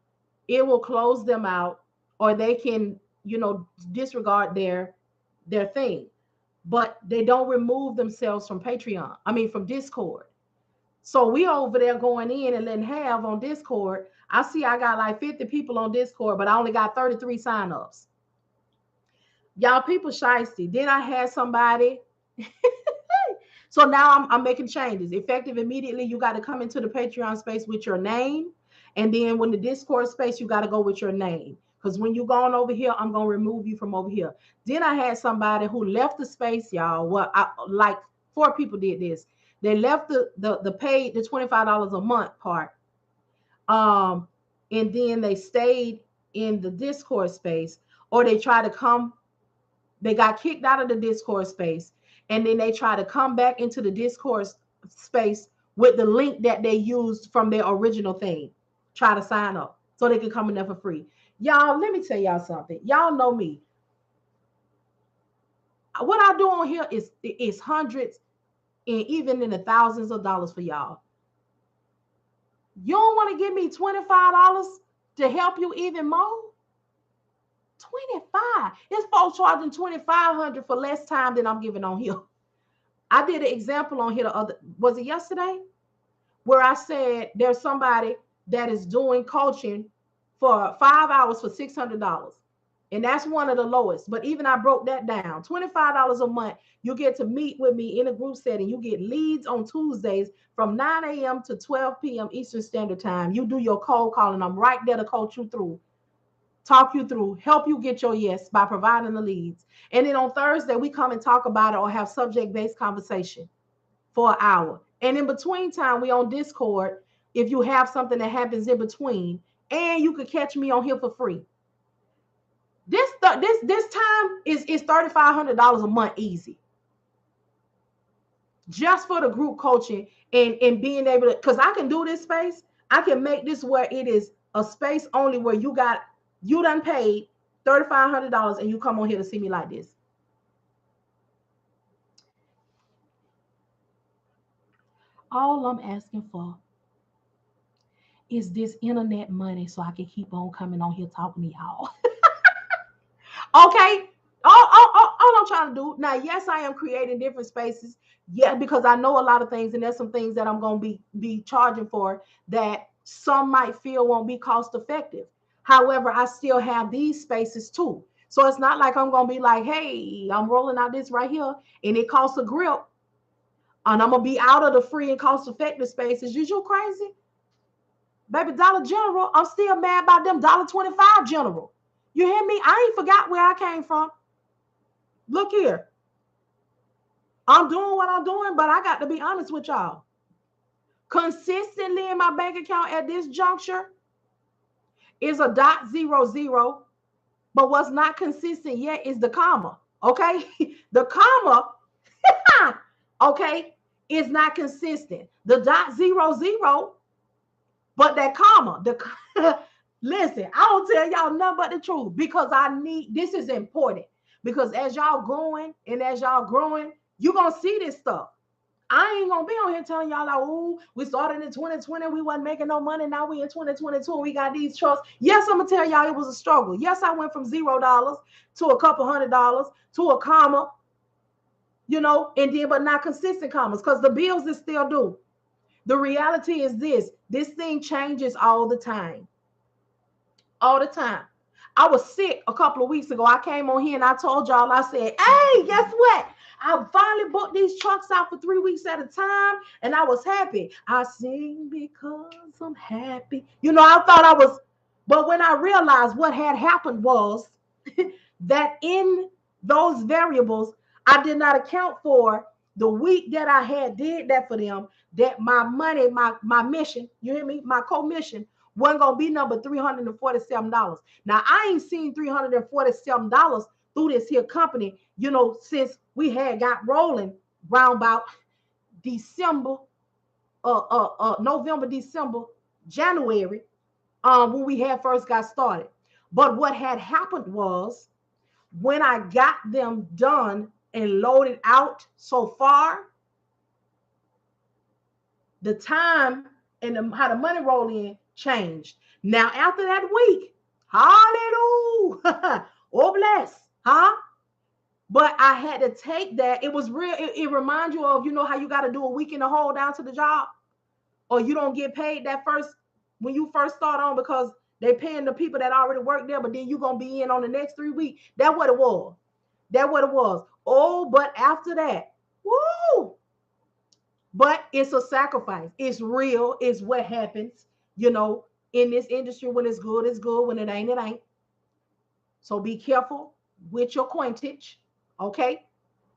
it will close them out, or they can, you know, disregard their thing. But they don't remove themselves from Patreon. I mean, from Discord. So we over there going in and then have on Discord. I see I got like 50 people on Discord, but I only got 33 signups. Y'all people shiesty. Then I had somebody. So now I'm making changes. Effective immediately, you got to come into the Patreon space with your name. And then when the Discord space, you got to go with your name. Because when you going over here, I'm going to remove you from over here. Then I had somebody who left the space, y'all. Well, like 4 people did this. They left the paid, the $25 a month part. And then they stayed in the Discord space, or they tried to come, they got kicked out of the Discord space. And then they try to come back into the Discord space with the link that they used from their original thing. Try to sign up so they can come in there for free. Y'all, let me tell y'all something. Y'all know me. What I do on here is hundreds and even in the thousands of dollars for y'all. You don't want to give me $25 to help you even more? 25. This folks charging $2,500 for less time than I'm giving on here. I did an example on here was it yesterday? Where I said there's somebody that is doing coaching for 5 hours for $600. And that's one of the lowest. But even I broke that down. $25 a month. You get to meet with me in a group setting. You get leads on Tuesdays from 9 a.m. to 12 p.m. Eastern Standard Time. You do your cold calling. I'm right there to coach you through, talk you through, help you get your yes by providing the leads. And then on Thursday, we come and talk about it or have subject-based conversation for an hour. And in between time, we on Discord if you have something that happens in between. And you could catch me on here for free. This time is $3,500 a month easy. Just for the group coaching and being able to, because I can do this space. I can make this where it is a space only where you got You done paid $3,500 and you come on here to see me like this. All I'm asking for is this internet money so I can keep on coming on here talking to y'all. Okay. All I'm trying to do now, yes, I am creating different spaces. Yeah, because I know a lot of things, and there's some things that I'm gonna be charging for that some might feel won't be cost effective. However, I still have these spaces too. So it's not like I'm gonna be like, hey, I'm rolling out this right here, and it costs a grip, and I'm gonna be out of the free and cost effective spaces. You crazy? Baby, Dollar General, I'm still mad about them $1.25 General. You hear me? I ain't forgot where I came from. Look here. I'm doing what I'm doing, but I got to be honest with y'all. Consistently in my bank account at this juncture is a .00, but what's not consistent yet is the comma. Okay? The comma, okay, is not consistent. The .00, but that comma, listen, I don't tell y'all nothing but the truth because I need this is important. Because as y'all going and as y'all growing, you're gonna see this stuff. I ain't gonna be on here telling y'all like, oh, we started in 2020, we wasn't making no money. Now we in 2022 and we got these trusts. Yes, I'm gonna tell y'all it was a struggle. Yes, I went from $0 to a couple $100 to a comma, and then but not consistent commas because the bills is still due. The reality is this thing changes all the time. All the time. I was sick a couple of weeks ago. I came on here and I told y'all, I said, hey, guess what? I finally booked these trucks out for 3 weeks at a time, and I was happy. I sing because I'm happy. I thought I was, but when I realized what had happened was that in those variables, I did not account for the week that I had did that for them, that my money, my mission, you hear me? My commission wasn't going to be number $347. Now, I ain't seen $347 through this here company, since we had got rolling round about December, November, December, January, when we had first got started. But what had happened was when I got them done and loaded out so far, the time and how the money roll in changed. Now, after that week, hallelujah, oh bless, huh? But I had to take that. It was real. It reminds you of, how you got to do a week in the hole down to the job, or you don't get paid that first when you first start on because they're paying the people that already work there, but then you're going to be in on the next 3 weeks. That's what it was. That's what it was. Oh, but after that, woo! But it's a sacrifice. It's real. It's what happens, in this industry. When it's good, it's good. When it ain't, it ain't. So be careful with your coinage, okay?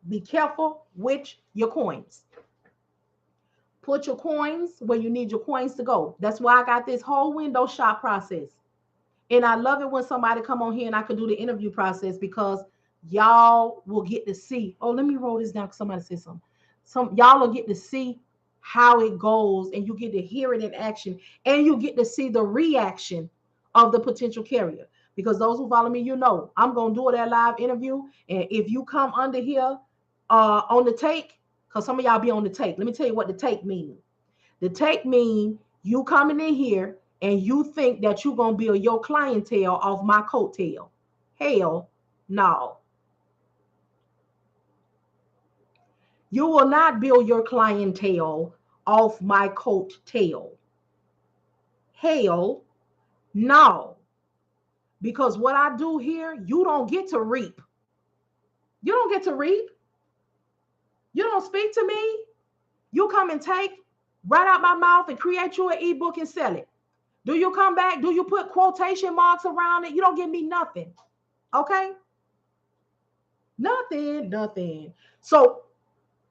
Be careful with your coins. Put your coins where you need your coins to go. That's why I got this whole window shop process. And I love it when somebody come on here and I can do the interview process because y'all will get to see. Oh, let me roll this down because somebody said something. Y'all will get to see how it goes and you get to hear it in action and you get to see the reaction of the potential carrier. Because those who follow me, I'm going to do that live interview. And if you come under here on the take, because some of y'all be on the take, let me tell you what the take means. The take means you coming in here and you think that you're going to build your clientele off my coattail. Hell no. You will not build your clientele off my coattail. Hell no. Because what I do here, you don't get to reap. You don't get to reap. You don't speak to me. You come and take right out my mouth and create you an ebook and sell it. Do you come back? Do you put quotation marks around it? You don't give me nothing. Okay? Nothing. So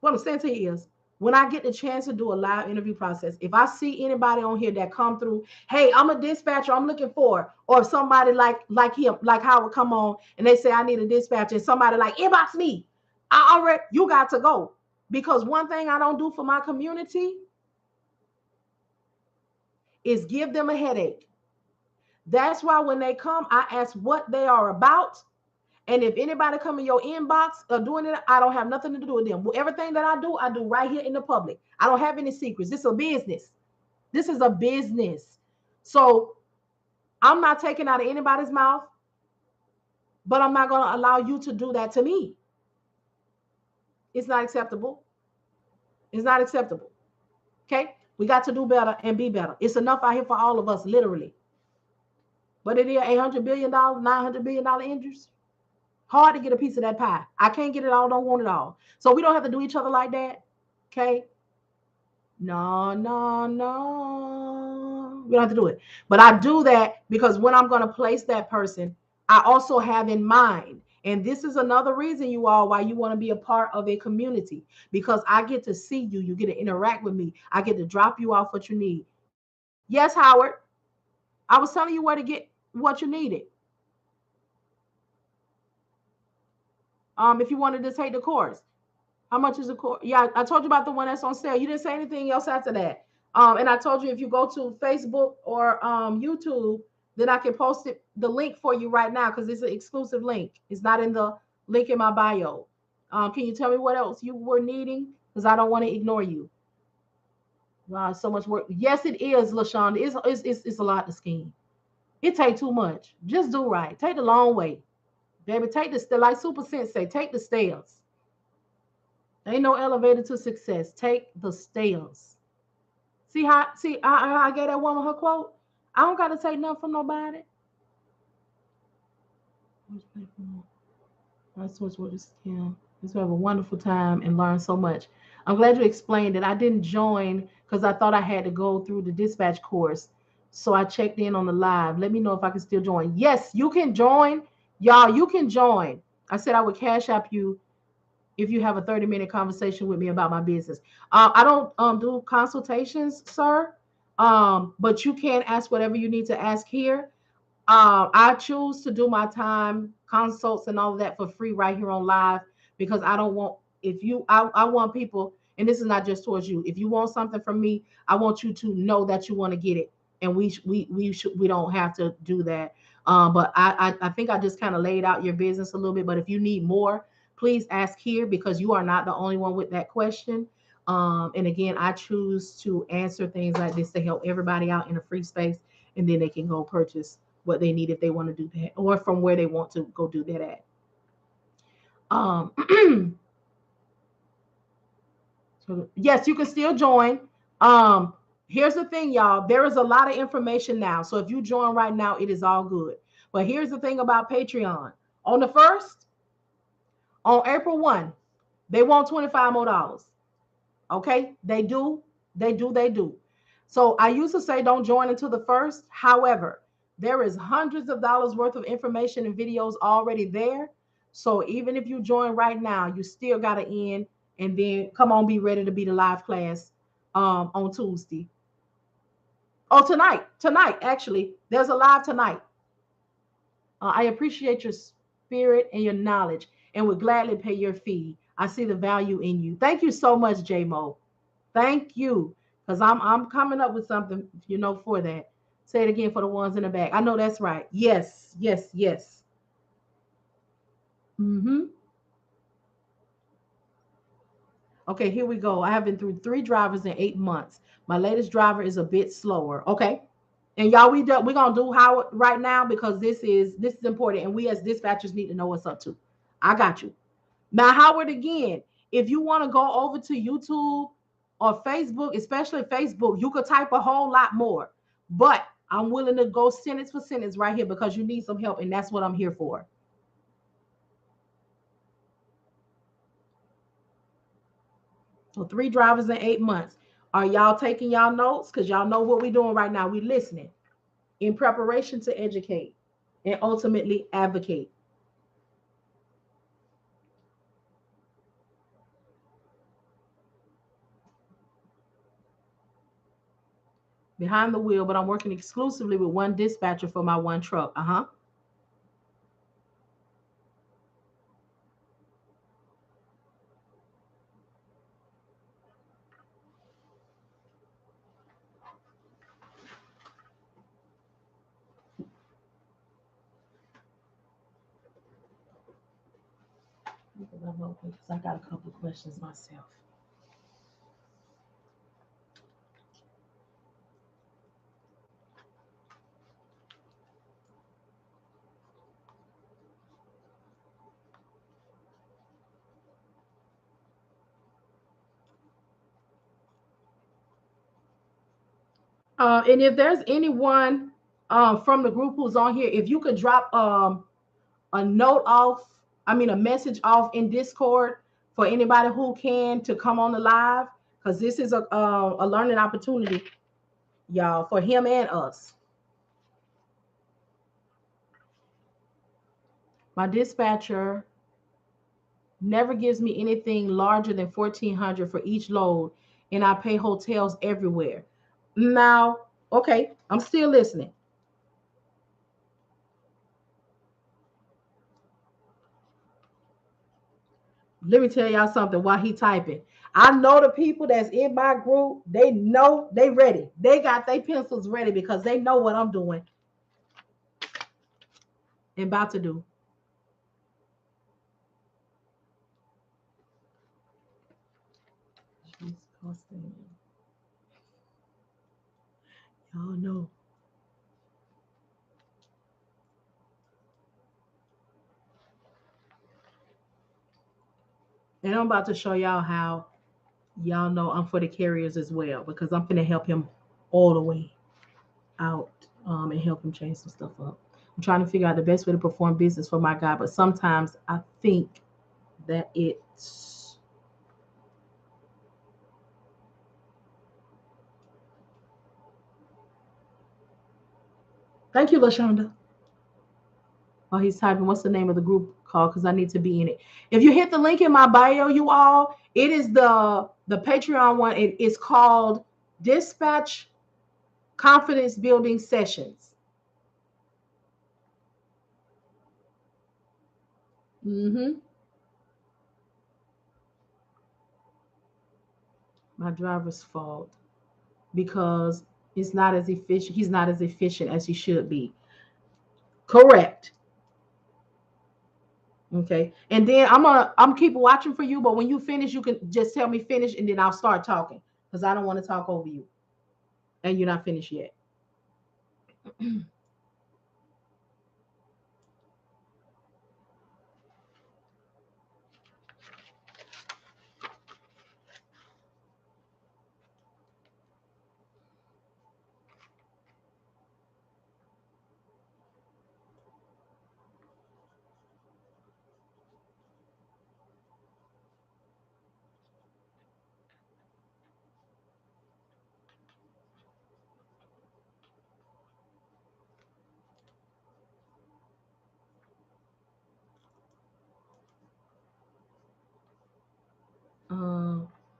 what I'm saying to you is, when I get the chance to do a live interview process, if I see anybody on here that come through, hey, I'm a dispatcher, I'm looking for, or if somebody like him, like Howard come on and they say I need a dispatcher, and somebody like inbox me, you got to go. Because one thing I don't do for my community is give them a headache. That's why when they come, I ask what they are about. And if anybody come in your inbox or doing it, I don't have nothing to do with them. Everything that I do right here in the public. I don't have any secrets. This is a business. This is a business. So I'm not taking out of anybody's mouth, but I'm not going to allow you to do that to me. It's not acceptable. It's not acceptable. Okay? We got to do better and be better. It's enough out here for all of us, literally. But it is $800 billion, $900 billion injuries. Hard to get a piece of that pie. I can't get it all, don't want it all. So we don't have to do each other like that. Okay? No, no, no. We don't have to do it. But I do that because when I'm going to place that person, I also have in mind, and this is another reason, you all, why you want to be a part of a community, because I get to see you. You get to interact with me. I get to drop you off what you need. Yes, Howard, I was telling you where to get what you needed. If you wanted to take the course. How much is the course? Yeah, I told you about the one that's on sale. You didn't say anything else after that. And I told you if you go to Facebook or YouTube, then I can post it the link for you right now because it's an exclusive link. It's not in the link in my bio. Can you tell me what else you were needing? Because I don't want to ignore you. Wow, so much work. Yes, it is, LaShonda. It's a lot to scheme. It take too much. Just do right. Take the long way. Baby, take the stairs. Like Super Sensei, take the stairs. Ain't no elevator to success. Take the stairs. See how I gave that woman her quote? I don't gotta take nothing from nobody. That's what's what is yeah. Let's have a wonderful time and learn so much. I'm glad you explained it. I didn't join because I thought I had to go through the dispatch course. So I checked in on the live. Let me know if I can still join. Yes, you can join. Y'all, you can join. I said I would cash app you if you have a 30-minute conversation with me about my business. I don't do consultations, sir, but you can ask whatever you need to ask here. I choose to do my time consults and all of that for free right here on live because I don't want if you I want people, and this is not just towards you. If you want something from me, I want you to know that you want to get it, and we don't have to do that. But I think I just kind of laid out your business a little bit. But if you need more, please ask here because you are not the only one with that question. And again, I choose to answer things like this to help everybody out in a free space, and then they can go purchase what they need if they want to do that, or from where they want to go do that at. Um, so yes, you can still join. Um, Here's the thing, y'all. There is a lot of information now. So if you join right now, it is all good. But here's the thing about Patreon. On the first, on April 1, they want $25 more. Okay, they do, they do. So I used to say don't join until the first. However, there is hundreds of dollars worth of information and videos already there. So even if you join right now, you still got to end and then come on, be ready to be the live class on Tuesday. Oh, tonight, actually, there's a live tonight. I appreciate your spirit and your knowledge and would gladly pay your fee. I see the value in you. Thank you so much, J Mo. Thank you. Because I'm coming up with something, for that. Say it again for the ones in the back. I know that's right. Yes, yes, yes. Mm-hmm. Okay, here we go. I have been through 3 drivers in 8 months. My latest driver is a bit slower. Okay. And y'all, we're gonna do Howard right now because this is important, and we as dispatchers need to know what's up to. I got you. Now, Howard, again, if you want to go over to YouTube or Facebook, especially Facebook, you could type a whole lot more. But I'm willing to go sentence for sentence right here because you need some help, and that's what I'm here for. So 3 drivers in 8 months. Are y'all taking y'all notes? Because y'all know what we're doing right now. We're listening in preparation to educate and ultimately advocate. Behind the wheel, but I'm working exclusively with one dispatcher for my one truck. Uh-huh. up with because I got a couple of questions myself. And if there's anyone from the group who's on here, if you could drop a note off, I mean, a message off in Discord for anybody who can to come on the live, because this is a learning opportunity, y'all, for him and us. My dispatcher never gives me anything larger than 1,400 for each load, and I pay hotels everywhere. Now, okay, I'm still listening. Let me tell y'all something while he typing. I know the people that's in my group, they know they ready. They got their pencils ready because they know what I'm doing and about to do. Y'all know. And I'm about to show y'all how y'all know I'm for the carriers as well, because I'm gonna help him all the way out and help him change some stuff up. I'm trying to figure out the best way to perform business for my guy, but sometimes I think that it's thank you, LaShonda. While he's typing, what's the name of the group called? Because I need to be in it. If you hit the link in my bio, you all, it is the Patreon one. It is called Dispatch Confidence Building Sessions. Mm-hmm. My driver's fault because it's not as efficient. He's not as efficient as he should be. Correct. Okay. And then I'm keep watching for you, but when you finish, you can just tell me finish and then I'll start talking because I don't want to talk over you. And you're not finished yet.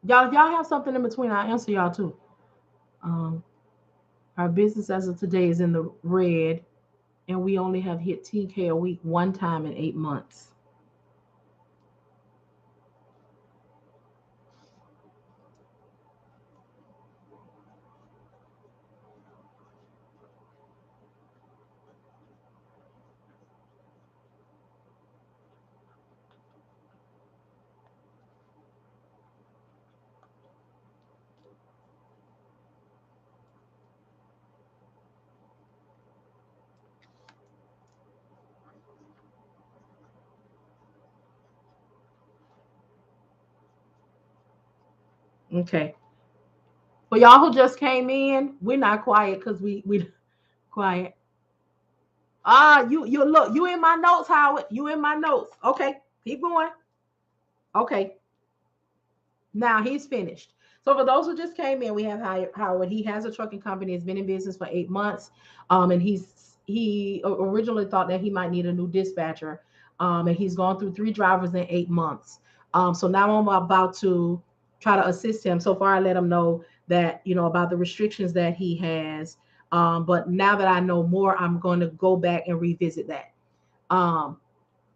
Y'all, if y'all have something in between, I'll answer y'all too. Um, our business as of today is in the red, and we only have hit 10K a week one time in 8 months. Okay. For y'all who just came in, we're not quiet because we quiet. You look, you in my notes, Howard. You in my notes. Okay, keep going. Okay, now he's finished. So for those who just came in, we have Howard. He has a trucking company. He's been in business for 8 months. And he originally thought that he might need a new dispatcher. And he's gone through 3 drivers in 8 months. So now I'm about to try to assist him. So far, I let him know that about the restrictions that he has. But now that I know more, I'm going to go back and revisit that. I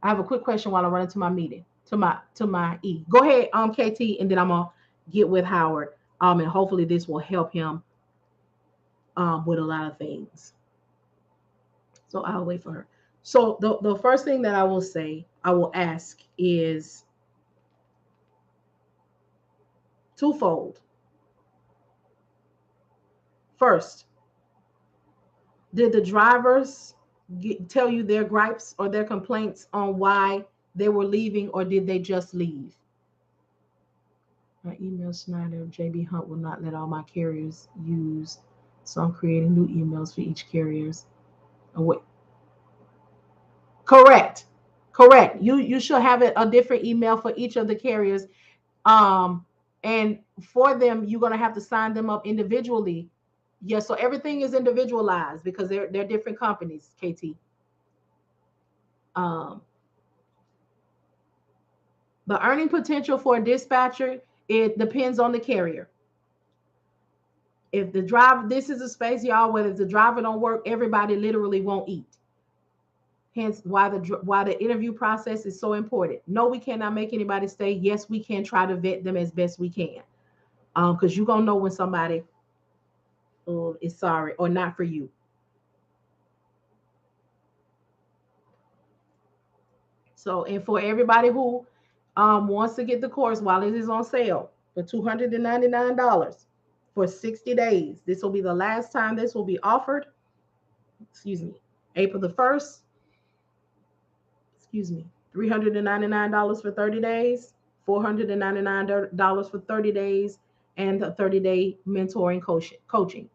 have a quick question while I run into my meeting to my E. Go ahead, KT, and then I'm gonna get with Howard. And hopefully this will help him with a lot of things. So I'll wait for her. So the first thing that I will say, I will ask is Twofold. First, did the drivers tell you their gripes or their complaints on why they were leaving, or did they just leave? My email Schneider, JB Hunt will not let all my carriers use, so I'm creating new emails for each carriers. Oh, wait. Correct. Correct. You should have a different email for each of the carriers. Um, and for them, you're gonna have to sign them up individually. Yes, so everything is individualized because they're different companies, KT. Um, the earning potential for a dispatcher, it depends on the carrier. If the driver, this is a space, y'all, where if the driver don't work, everybody literally won't eat. Hence why the interview process is so important. No, we cannot make anybody stay. Yes, we can try to vet them as best we can. Because you're gonna know when somebody is sorry or not for you. So, and for everybody who wants to get the course while it is on sale for $299 for 60 days, this will be the last time this will be offered. Excuse me, April the 1st. Excuse me, $399 for 30 days, $499 for 30 days, and the 30-day mentoring coaching.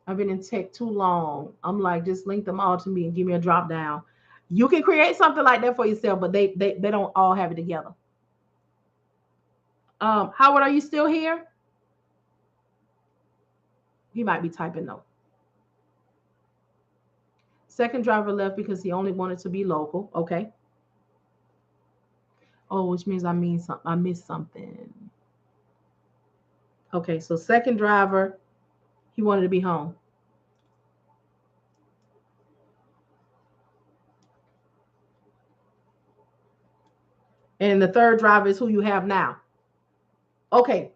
I've been in tech too long. I'm like, just link them all to me and give me a drop down. You can create something like that for yourself, but they don't all have it together. Howard, are you still here? He might be typing no. Second driver left because he only wanted to be local. Okay. Oh, which means I missed something. Okay, so second driver, he wanted to be home. And the third driver is who you have now. Okay.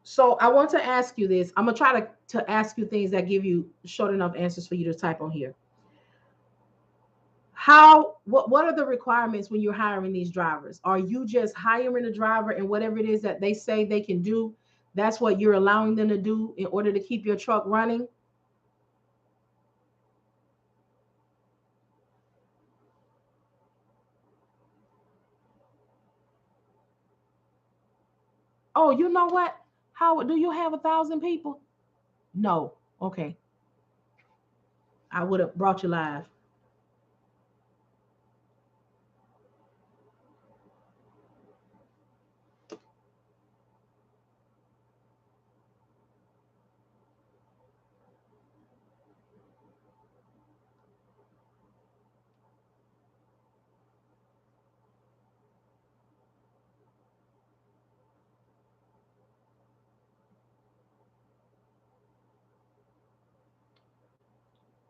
So I want to ask you this. I'm gonna try to ask you things that give you short enough answers for you to type on here. What are the requirements when you're hiring these drivers? Are you just hiring a driver and whatever it is that they say they can do, that's what you're allowing them to do in order to keep your truck running? Oh, you know what? How do you have 1,000 people? No. Okay. I would have brought you live.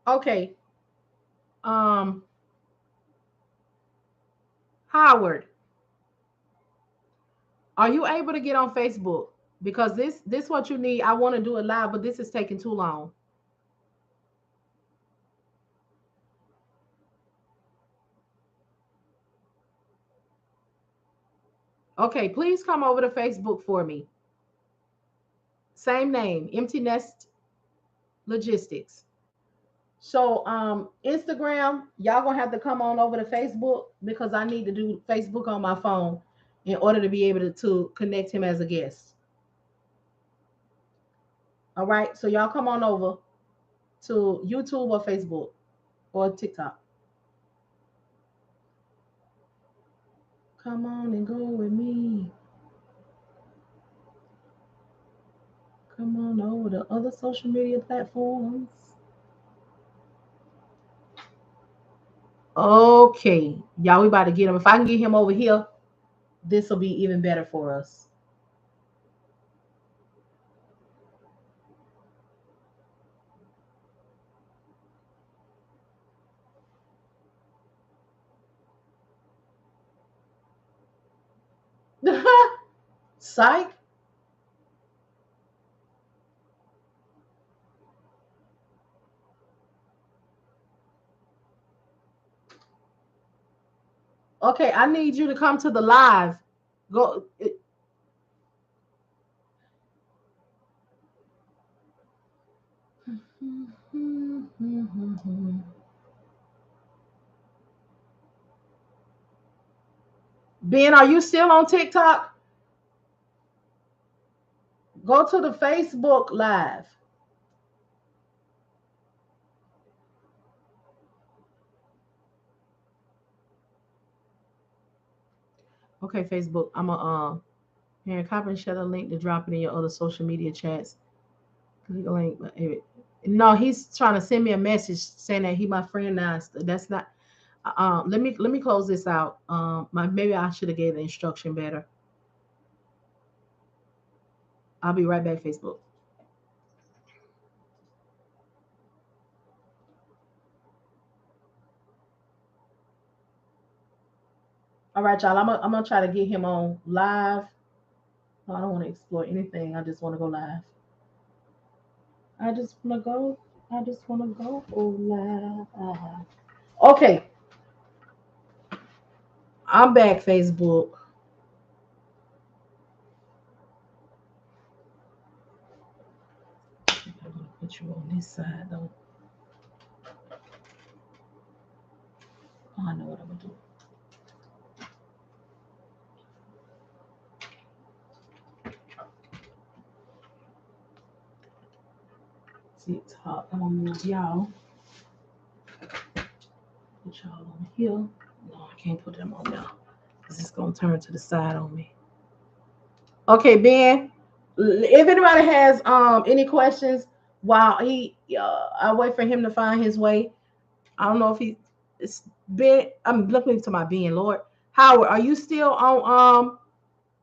Okay. Um, Howard, are you able to get on Facebook? Because this what you need. I want to do it live, but this is taking too long. Okay, please come over to Facebook for me. Same name, Empty Nest Logistics. So Instagram, y'all gonna have to come on over to Facebook because I need to do Facebook on my phone in order to be able to connect him as a guest. All right. So y'all come on over to YouTube or Facebook or TikTok. Come on and go with me. Come on over to other social media platforms. Okay. Y'all, we about to get him. If I can get him over here, this will be even better for us. Psych. Okay, I need you to come to the live. Go. Ben, are you still on TikTok? Go to the Facebook Live. Okay, Facebook. I'm a here, copy and share the link to drop it in your other social media chats. Click the link. No, he's trying to send me a message saying that he my friend now. That's not. Let me close this out. Maybe I should have gave the instruction better. I'll be right back, Facebook. All right, y'all. I'm gonna try to get him on live. No, I don't want to explore anything. I just want to go live. I just want to go. I just want to go live. Okay, I'm back, Facebook. I'm gonna put you on this side, though. Oh, I know what I'm gonna do. TikTok. I'm gonna move y'all. Put y'all on here. No, I can't put them on now because it's gonna turn to the side on me. Okay, Ben. If anybody has any questions while I wait for him to find his way. I don't know if it's Ben. I'm looking to my Ben. Lord Howard, are you still on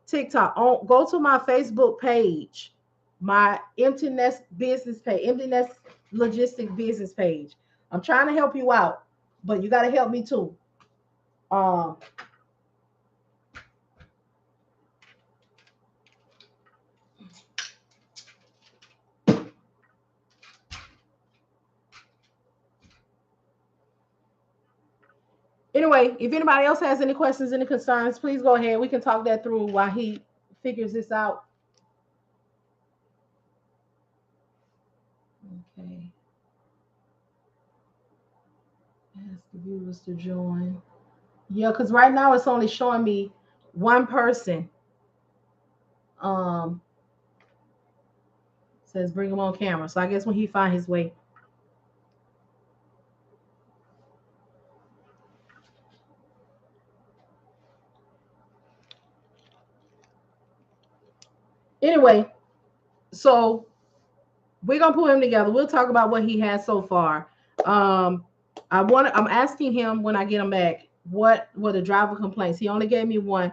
TikTok? Go to my Facebook page, my Emptiness business page, Emptiness Logistics business page. I'm trying to help you out, but you got to help me too. Um, anyway, if anybody else has any questions, any concerns, please go ahead. We can talk that through while he figures this out. Okay. Ask the viewers to join. Yeah, because right now it's only showing me one person. Um, says bring him on camera. So I guess when he find his way. Anyway, so we're gonna put him together. We'll talk about what he has so far. Um, I'm asking him when I get him back what were the driver complaints. He only gave me one,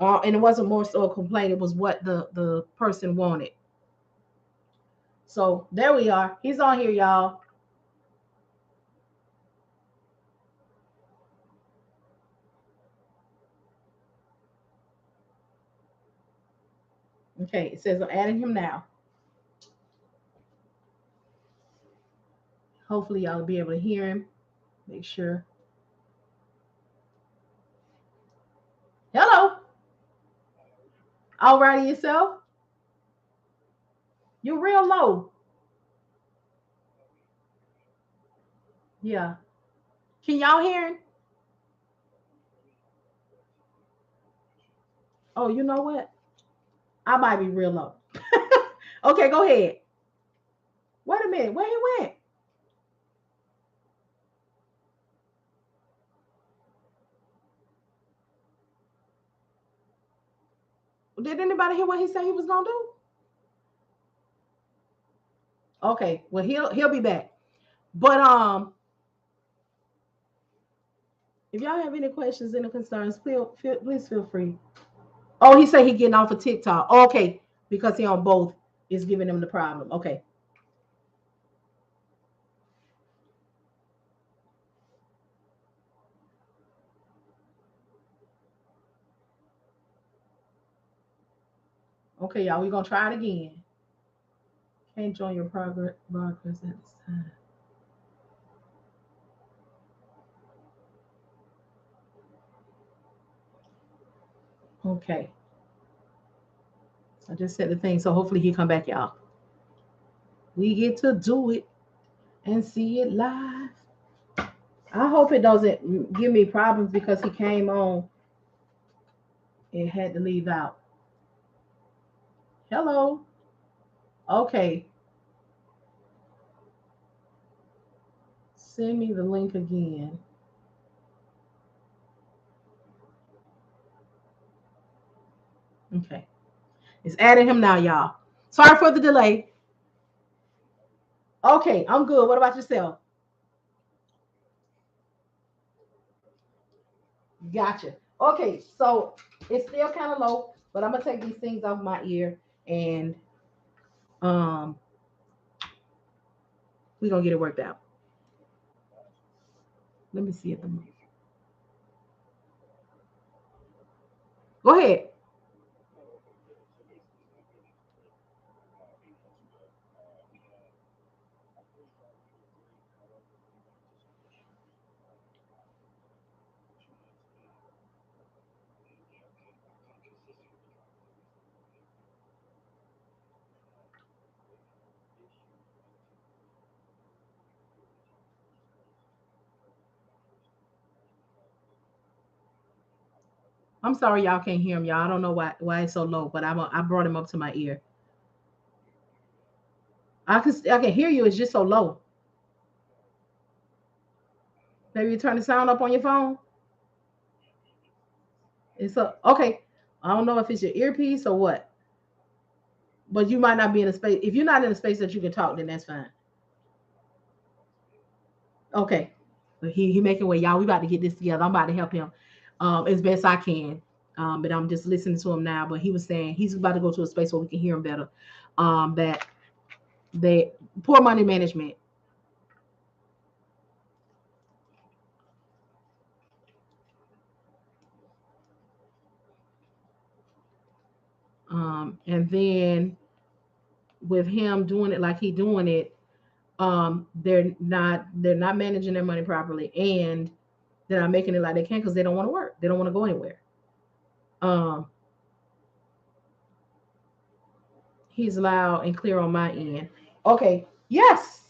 and it wasn't more so a complaint. It was what the person wanted. So there we are. He's on here, y'all. Okay, it says I'm adding him now. Hopefully, y'all will be able to hear him. Make sure. Hello. All righty yourself. You're real low. Yeah. Can y'all hear him? Oh, you know what? I might be real low. Okay, go ahead. Wait a minute. Where he went? Did anybody hear what he said he was gonna do? Okay, well he'll be back. But if y'all have any questions, any concerns, please feel free. Oh, he said he getting off of TikTok. Okay, because he on both is giving him the problem. Okay. Okay, y'all, we're gonna try it again. Can't join your progress broadcast at this time. Okay. I just said the thing, so hopefully he come back, y'all. We get to do it and see it live. I hope it doesn't give me problems because he came on. It had to leave out. Hello. Okay. Send me the link again. Okay. It's adding him now, y'all. Sorry for the delay. Okay, I'm good. What about yourself? Gotcha. Okay, so it's still kind of low, but I'm gonna take these things off my ear and um we're gonna get it worked out. Let me see at the moment. Go ahead. I'm sorry y'all can't hear him, y'all. I don't know why it's so low, but I brought him up to my ear. I can hear you. It's just so low. Maybe you turn the sound up on your phone. It's okay. I don't know if it's your earpiece or what, but you might not be in a space. If you're not in a space that you can talk, then that's fine. Okay. But he making way, y'all. We about to get this together. I'm about to help him as best I can. But I'm just listening to him now. But he was saying he's about to go to a space where we can hear him better. That they poor money management. And then with him doing it like he doing it, they're not managing their money properly, and they're not making it like they can because they don't want to work. They don't want to go anywhere. Um, he's loud and clear on my end. Okay. Yes.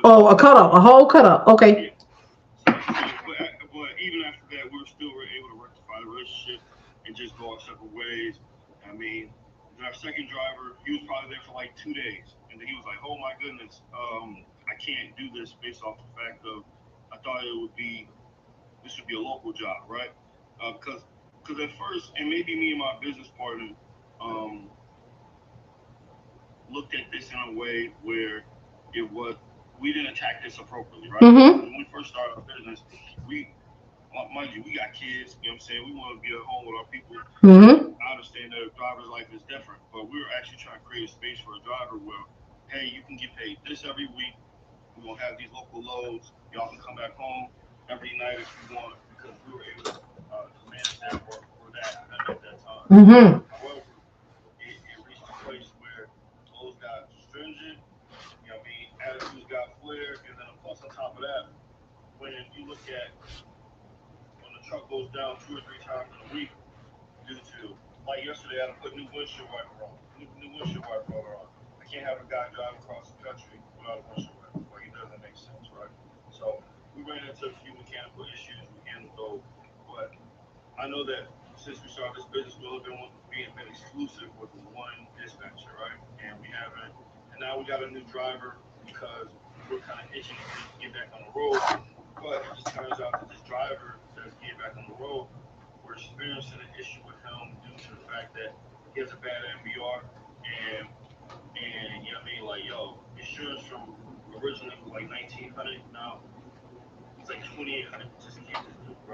Oh, a cut up, a whole cut up. Okay. Mm-hmm. Mm-hmm. Mm-hmm.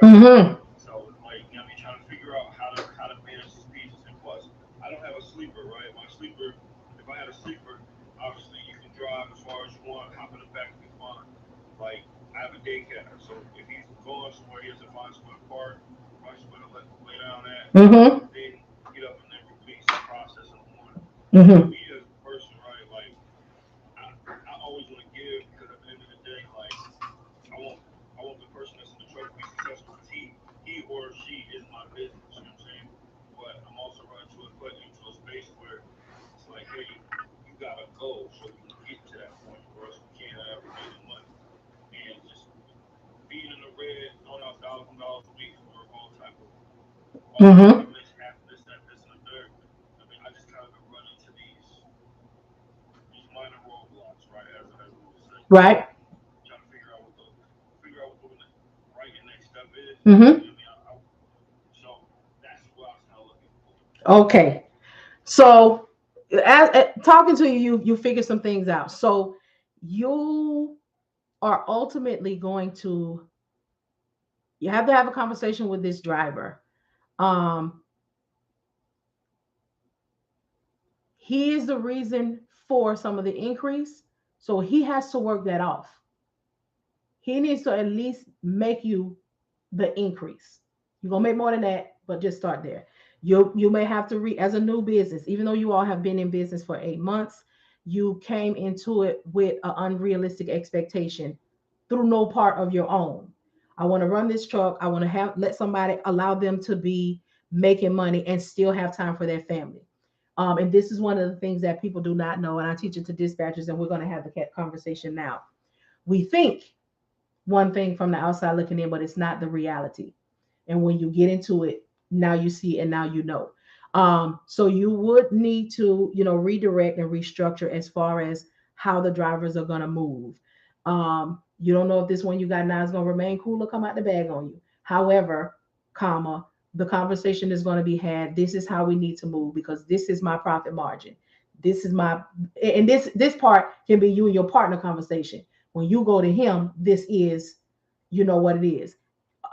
Mm-hmm. I don't have a sleeper, right? My sleeper, if I had a sleeper, obviously you can drive as far as you want, hop in the back and be fine. Like, I have a daycare, so if he's going somewhere, he has to find somewhere to park, find somewhere to lay down at, Mm-hmm. and then get up and then repeat some process in the morning. But Mm-hmm. me as a person, right, like, I, I always want to give because at the end of the day, like, I want I want the person that's in the truck to be successful because he or she is my business. You know what I'm saying? But I'm also running into a space where it's like, hey, you gotta go so we can get to that point, or else we can't have remaining money. And just being in the red, throwing out $1,000 a week for all type Mm-hmm. of mishap, this, and the third. I mean, I just kind of been running into these minor roadblocks, right? As we would say, Right. trying to figure out what the right and next step is. Mm-hmm. You know what I mean? So that's what I was kind of looking for. Okay. So, as talking to you, you figure some things out. So, you are ultimately going to you have to have a conversation with this driver. Um, he is the reason for some of the increase, so he has to work that off. He needs to at least make you the increase. You're gonna make more than that, but just start there. You may have to as a new business, even though you all have been in business for 8 months, you came into it with an unrealistic expectation through no part of your own. I want to run this truck. I want to have let somebody allow them to be making money and still have time for their family. And this is one of the things that people do not know. And I teach it to dispatchers, and we're going to have the conversation now. We think one thing from the outside looking in, but it's not the reality. And when you get into it, now you see and now you know. So you would need to, redirect and restructure as far as how the drivers are gonna move. You don't know if this one you got now is gonna remain cool or come out the bag on you. However, comma, the conversation is gonna be had. This is how we need to move because this is my profit margin. This is my and this part can be you and your partner conversation. When you go to him, this is, what it is.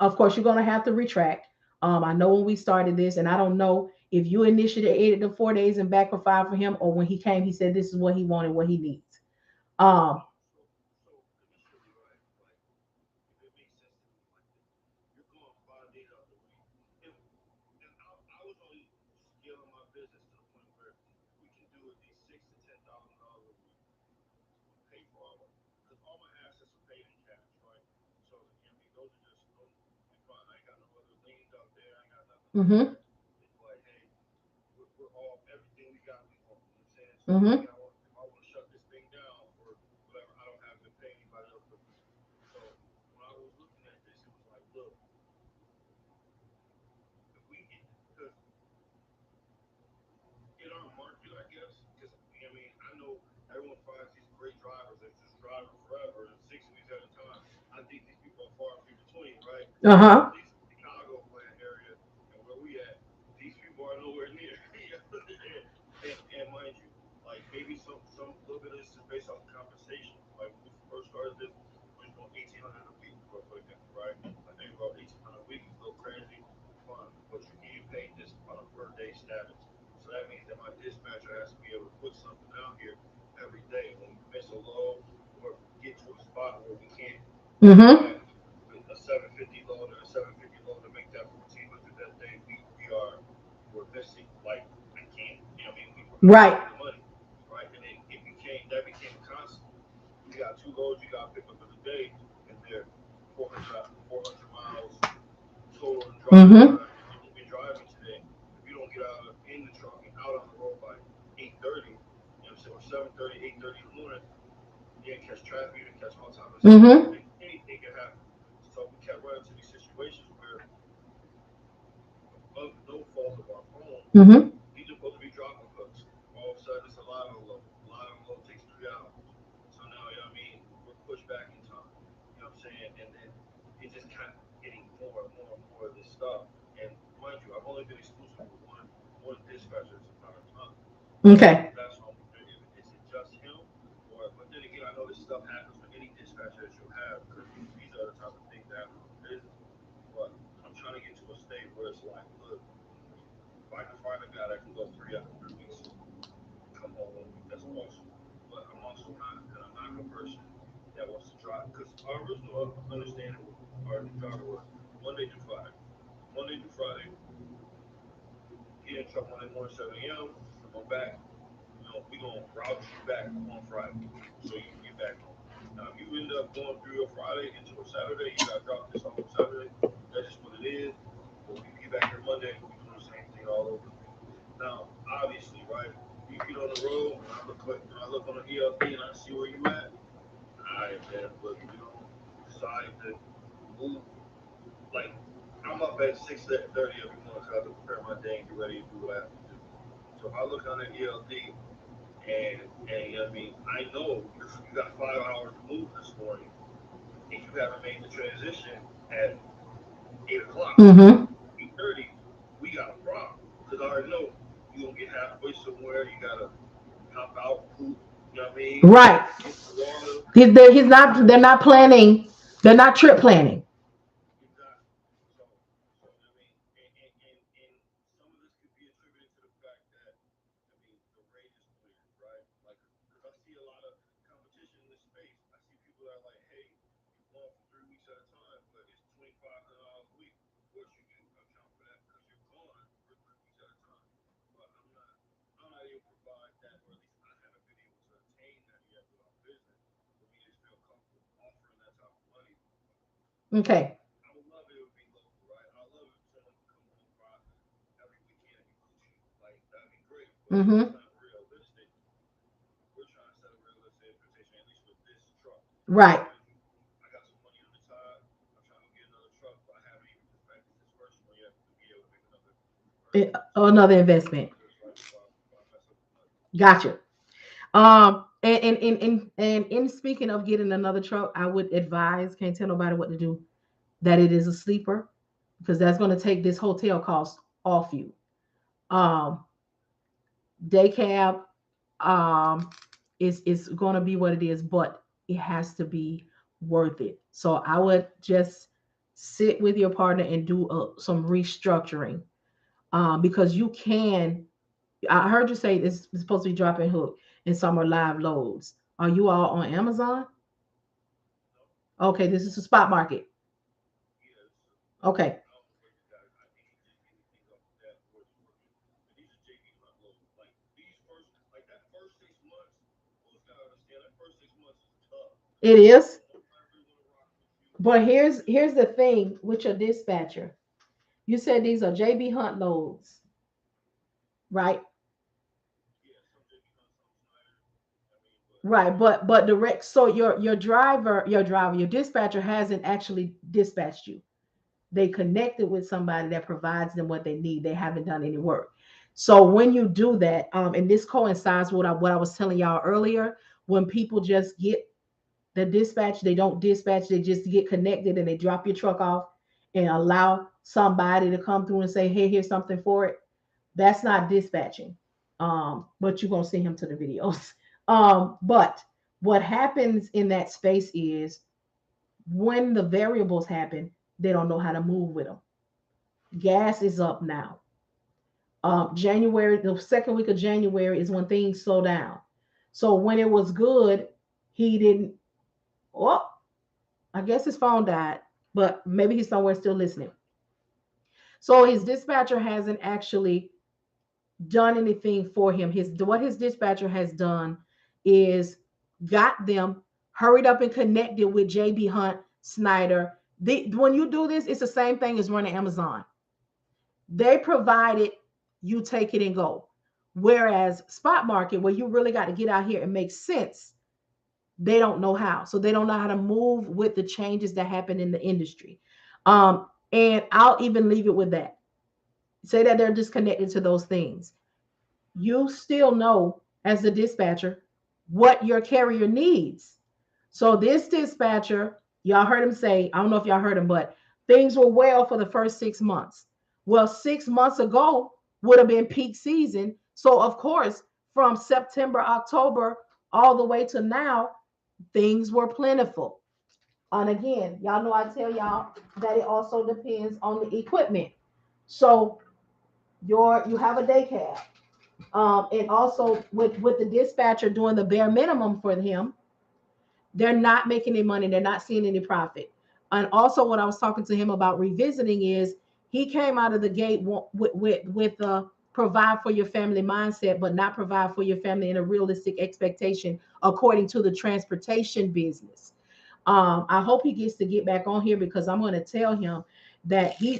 Of course, you're gonna have to retract. I know when we started this, and I don't know if you initiated the 4 days and back for five for him, or when he came, he said this is what he wanted, what he needs. Um, No, so initially, right, like if it makes sense to me, like this, you're going 5 days out the week. If and I was only scaling my business to the point where if we can do at least $6,000 to $10,000 a week, pay for because all my assets are paid in cash, right? So I mean, those are just those. We fine. I ain't got no other liens out there. I ain't got nothing like mm-hmm, that. It's like, hey, we're all everything we got, we own. You know what I'm saying? So if mm-hmm, if I want to shut this thing down or whatever, I don't have to pay anybody else but me. So when I was looking at this, it was like, look, if we get because in our market, I guess, because I mean, I know everyone finds these great drivers that just drive forever and 6 weeks at a time. I think these people are far and few between, right? But uh-huh, at least in the Chicagoland area and where we at, these people are nowhere near. And mind you, like maybe some little bit of this is based off of compensation. Like when we first started this, we was doing 1,800 a week for the guy, right? I think about 1,800 a week is a little crazy, fun, but you're getting paid this on a per day status. So that means that my dispatcher has to be able to put something out here every day. When we miss a load or if we get to a spot where we can't mm-hmm, have a 750 load or a 750 load to make that 1,400 that day, we're missing. Like I can't, you know what I mean? We're not right, making the money, right? And then that became a constant. You got two loads you got to pick up in the day, and they're 400 miles total in driving mm-hmm, time. And if you're driving today, if you don't get out in the truck and out on the road by 8:30, you know what I'm saying, or 7:30, 8:30 in the morning, you didn't catch traffic, you didn't catch all time. mm-hmm, Anything can happen. So we kept running into these situations where, of no fault of our own, mm-hmm, these are supposed to be dropping hooks. All of a sudden, it's a live unload. Live unload takes 3 hours. So now, you know what I mean, we're pushed back in time. You know what I'm saying? And then it just kept getting more and more and more of this stuff. And mind you, I've only been exclusive with one dispatcher this entire time. So okay, that's why I'm wondering if is it just him, or but then again, I know this stuff happens with any dispatcher that you'll have because these are the type of things that happen in business. But I'm trying to get to a state where it's like, look, if I can find a guy that can go 3 hours, our original understanding, our charter was Monday through Friday. Monday through Friday, get in truck Monday morning 7 a.m. Come back. We gonna route you back on Friday, so you can get back home. Now, if you end up going through your Friday into a Saturday, you gotta drop this off on Saturday. That's just what it is. But when you get back here Monday, we do the same thing all over again. Now, obviously, right? You get on the road, and I look on the ELD and I see where you at. All right, man. But you know, decide to move. Like, I'm up at 6:30 every morning, so I have to prepare my day and get ready to do what I have to do. So if I look on the ELD and you know what I mean, I know you got 5 hours to move this morning, and you haven't made the transition at 8 o'clock, Mm-hmm. 8:30, we got a problem. Because I already know you gonna get halfway somewhere, you gotta hop out, poop, you know what I mean? Right. Get the water. He's not. They're not planning. They're not trip planning. Exactly. So, I mean, and some of this could be attributed to the fact that, I mean, the rate is weird, right? Like, because I see a lot of competition in this space. I see people that are like, hey, you're going for 3 weeks at a time, but it's $2,500 a week. Of course, you can account for that because you're gone for 3 weeks at a time. But I'm not able to provide that, or at least I haven't been able to attain that yet with our business for me to feel comfortable offering that type of money. Okay. I would love it if it would be local, right? I love if someone could come home by every weekend and be Gucci. Like, that'd be great, but that's Mm-hmm. not realistic. We're trying to set a realistic expectation, at least with this truck. Right. Mind you, I got some money on the side. I'm trying to go get another truck, but I haven't even perfected this first one yet to be able to make another investment. So Another investment. just right before I mess up the money. Gotcha. And in speaking of getting another truck, I would advise, can't tell nobody what to do, that it is a sleeper because that's going to take this hotel cost off you. Um, Day cab is going to be what it is, but it has to be worth it. So I would just sit with your partner and do some restructuring because you can. I heard you say it's supposed to be drop and hook and some are live loads. Are you all on Amazon? No, Okay, this is a spot market. yeah, Okay, I don't know where you got it. I think he's just getting things off of that where it's working. But these are JB Hunt loads. Like these first, like that first 6 months, folks gotta understand that first 6 months is tough it because is. nobody really want to rock with you. But You here's know, here's the thing with your dispatcher. You said these are JB Hunt loads, right? yeah, some JB Hunt, some Snyder. I mean, but Right, yeah, but direct. So your dispatcher hasn't actually dispatched you. They connected with somebody that provides them what they need. They haven't done any work. So when you do that, and this coincides with what I was telling y'all earlier, when people just get the dispatch, they don't dispatch, they just get connected and they drop your truck off and allow somebody to come through and say, hey, here's something for it. That's not dispatching. But you're gonna send him to the videos. But what happens in that space is when the variables happen, they don't know how to move with them. Gas is up now. January, the second week of January is when things slow down. So when it was good, he didn't. Oh, I guess his phone died, but maybe he's somewhere still listening. So his dispatcher hasn't actually done anything for him. His dispatcher has done is got them hurried up and connected with JB Hunt, Snyder. When you do this, it's the same thing as running Amazon. They provided, you take it and go. Whereas spot market, where you really got to get out here and make sense, they don't know how. So they don't know how to move with the changes that happen in the industry. And I'll even leave it with that. Say that they're disconnected to those things. You still know as the dispatcher what your carrier needs. So this dispatcher, y'all heard him say, I don't know if y'all heard him, but things were well for the first 6 months. Well, 6 months ago would have been peak season. So of course, from September, October, all the way to now, things were plentiful. And again, y'all know I tell y'all that it also depends on the equipment. So you have a day cab. And also with the dispatcher doing the bare minimum for him, They're not making any money. They're not seeing any profit. And also, what I was talking to him about revisiting is he came out of the gate with a provide for your family mindset, but not provide for your family in a realistic expectation according to the transportation business. I hope he gets to get back on here because I'm going to tell him that his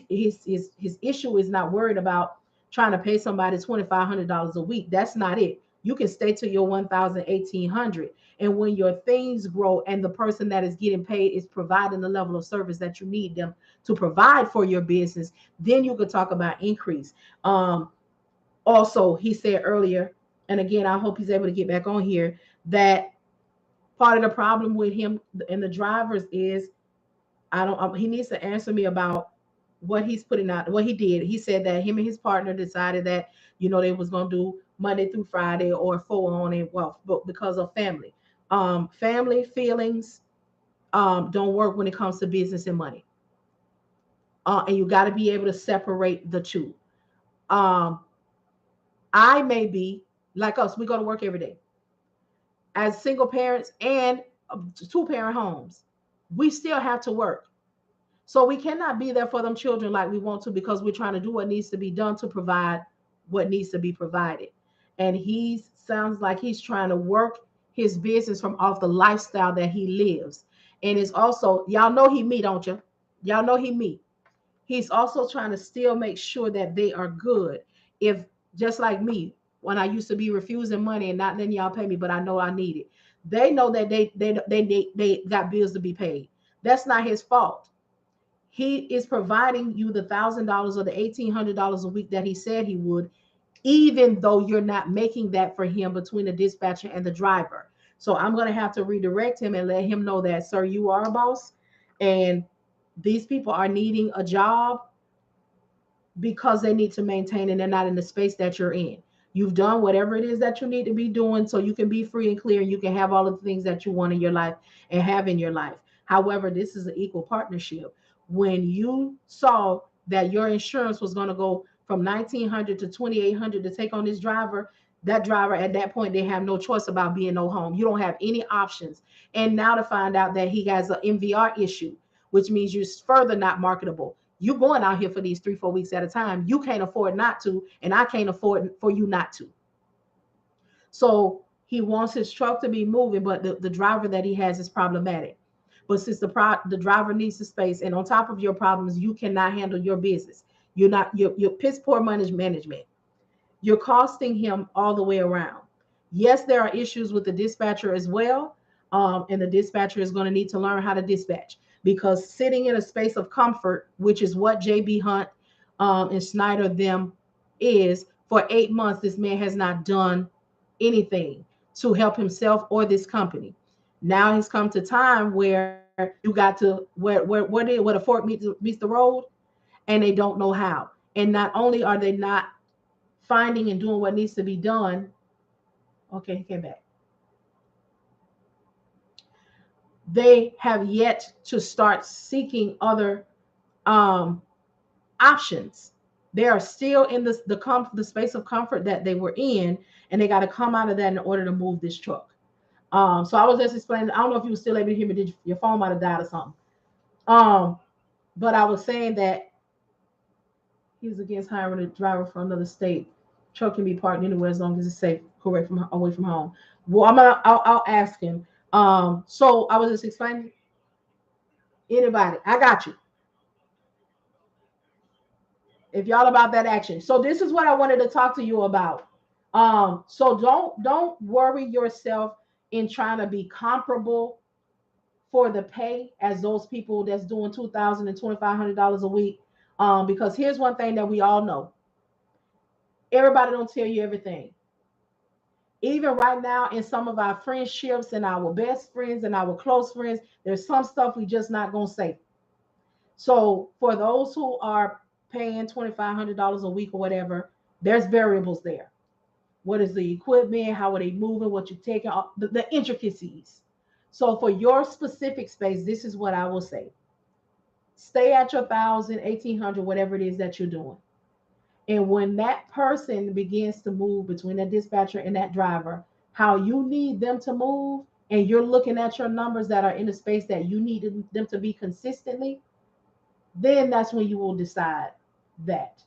issue is not worried about trying to pay somebody $2,500 a week. That's not it. You can stay to your 1,000, 1,800. And when your things grow and the person that is getting paid is providing the level of service that you need them to provide for your business, then you could talk about increase. Also, he said earlier, and again, I hope he's able to get back on here, that part of the problem with him and the drivers is I don't. He needs to answer me about what he's putting out. What he did. He said that him and his partner decided that they was gonna do Monday through Friday or 4 on and well, but because of family, family feelings don't work when it comes to business and money. And you got to be able to separate the two. Um, I may be like us. We go to work every day as single parents and 2 parent homes. We still have to work. So we cannot be there for them children like we want to because we're trying to do what needs to be done to provide what needs to be provided. And he sounds like he's trying to work his business from off the lifestyle that he lives. And it's also, y'all know he me, don't you? Y'all know he me. He's also trying to still make sure that they are good. If just like me, when I used to be refusing money and not letting y'all pay me, but I know I need it. They know that they got bills to be paid. That's not his fault. He is providing you the $1,000 or the $1,800 a week that he said he would, even though you're not making that for him between the dispatcher and the driver. So I'm going to have to redirect him and let him know that, sir, you are a boss, and these people are needing a job because they need to maintain and they're not in the space that you're in. You've done whatever it is that you need to be doing so you can be free and clear and you can have all of the things that you want in your life and have in your life. However, this is an equal partnership. When you saw that your insurance was going to go from 1,900 to 2,800 to take on this driver, that driver at that point, they have no choice about being no home. You don't have any options. And now to find out that he has an MVR issue, which means you're further not marketable. You going out here for these 3-4 weeks at a time. You can't afford not to, and I can't afford for you not to. So he wants his truck to be moving, but the driver that he has is problematic. But since the driver needs the space, and on top of your problems, you cannot handle your business. You're piss poor management. You're costing him all the way around. Yes, there are issues with the dispatcher as well. And the dispatcher is going to need to learn how to dispatch because sitting in a space of comfort, which is what JB Hunt and Snyder them is, for 8 months, this man has not done anything to help himself or this company. Now he's come to time where you got to where a fork meets the road, and they don't know how. And not only are they not finding and doing what needs to be done. Okay, he came back. They have yet to start seeking other um, options. They are still in the space of comfort that they were in, and they got to come out of that in order to move this truck. So I was just explaining. I don't know if you were still able to hear me. Your phone might have died or something? Um, but I was saying that he's against hiring a driver from another state. Truck can be parked anywhere as long as it's safe, correct from away from home. Well, I'll ask him. So I was just explaining. Anybody, I got you. If y'all about that action. So this is what I wanted to talk to you about. So don't worry yourself in trying to be comparable for the pay as those people that's doing $2,000 and $2,500 a week. Because here's one thing that we all know: everybody don't tell you everything. Even right now, in some of our friendships and our best friends and our close friends, there's some stuff we just not gonna say. So for those who are paying $2,500 a week or whatever, there's variables there. What is the equipment? How are they moving? What you taking? The intricacies. So for your specific space, this is what I will say: stay at your 1,000, 1,800, whatever it is that you're doing. And when that person begins to move between that dispatcher and that driver, how you need them to move, and you're looking at your numbers that are in the space that you need them to be consistently, then that's when you will decide that.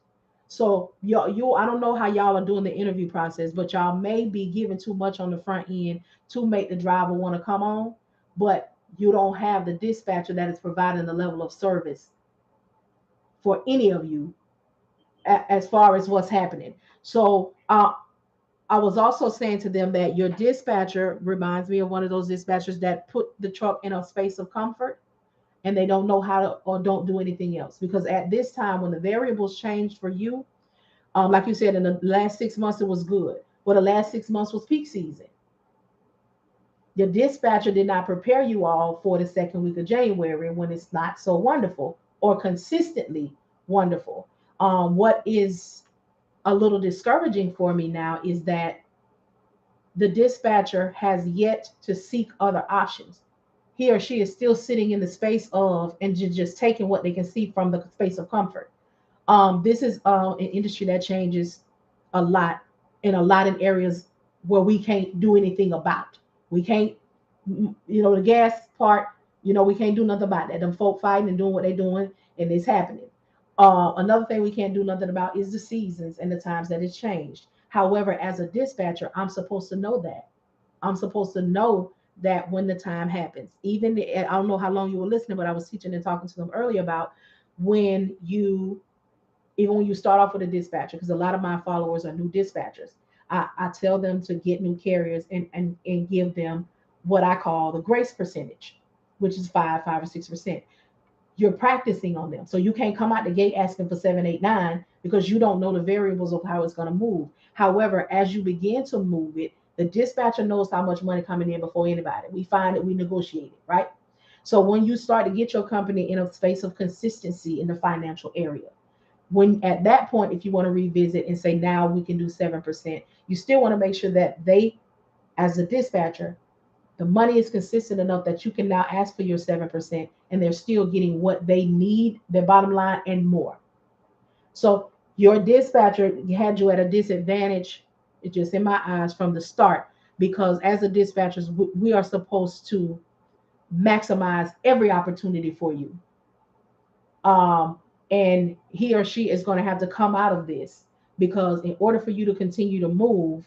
So you I don't know how y'all are doing the interview process, but y'all may be giving too much on the front end to make the driver want to come on, but you don't have the dispatcher that is providing the level of service for any of you as far as what's happening. So I was also saying to them that your dispatcher reminds me of one of those dispatchers that put the truck in a space of comfort and they don't know how to or don't do anything else. Because at this time, when the variables changed for you, like you said, in the last 6 months, it was good. Well, the last 6 months was peak season. Your dispatcher did not prepare you all for the second week of January when it's not so wonderful or consistently wonderful. What is a little discouraging for me now is that the dispatcher has yet to seek other options. He or she is still sitting in the space of and just taking what they can see from the space of comfort. This is an industry that changes a lot in areas where we can't do anything about. We can't, the gas part, we can't do nothing about that. Them folk fighting and doing what they're doing, and it's happening. Another thing we can't do nothing about is the seasons and the times that it's changed. However, as a dispatcher, I'm supposed to know that. I'm supposed to know that when the time happens. I don't know how long you were listening, but I was teaching and talking to them earlier about when you even when you start off with a dispatcher, because a lot of my followers are new dispatchers. I tell them to get new carriers and give them what I call the grace percentage, which is 5 or 6%. You're practicing on them. So you can't come out the gate asking for 7, 8, 9 because you don't know the variables of how it's going to move. However, as you begin to move it, the dispatcher knows how much money coming in before anybody. We find it, we negotiate it, right? So when you start to get your company in a space of consistency in the financial area, when at that point, if you want to revisit and say now we can do 7%, you still want to make sure that they, as a dispatcher, the money is consistent enough that you can now ask for your 7% and they're still getting what they need, their bottom line and more. So your dispatcher had you at a disadvantage, it's just in my eyes, from the start, because as a dispatchers, we are supposed to maximize every opportunity for you. Um, and he or she is going to have to come out of this because in order for you to continue to move,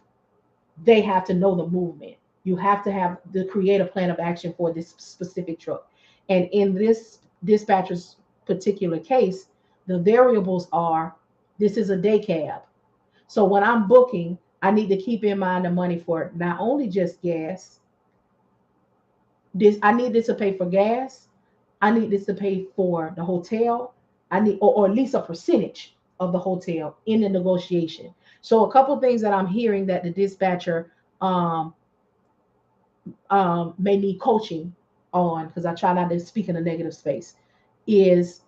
they have to know the movement. You have to have the create a plan of action for this specific truck. And in this dispatcher's particular case, the variables are this is a day cab. So when I'm booking, I need to keep in mind the money for not only just gas. This I need this to pay for gas. I need this to pay for the hotel. I need or at least a percentage of the hotel in the negotiation. So a couple of things that I'm hearing that the dispatcher um, may need coaching on, because I try not to speak in a negative space, is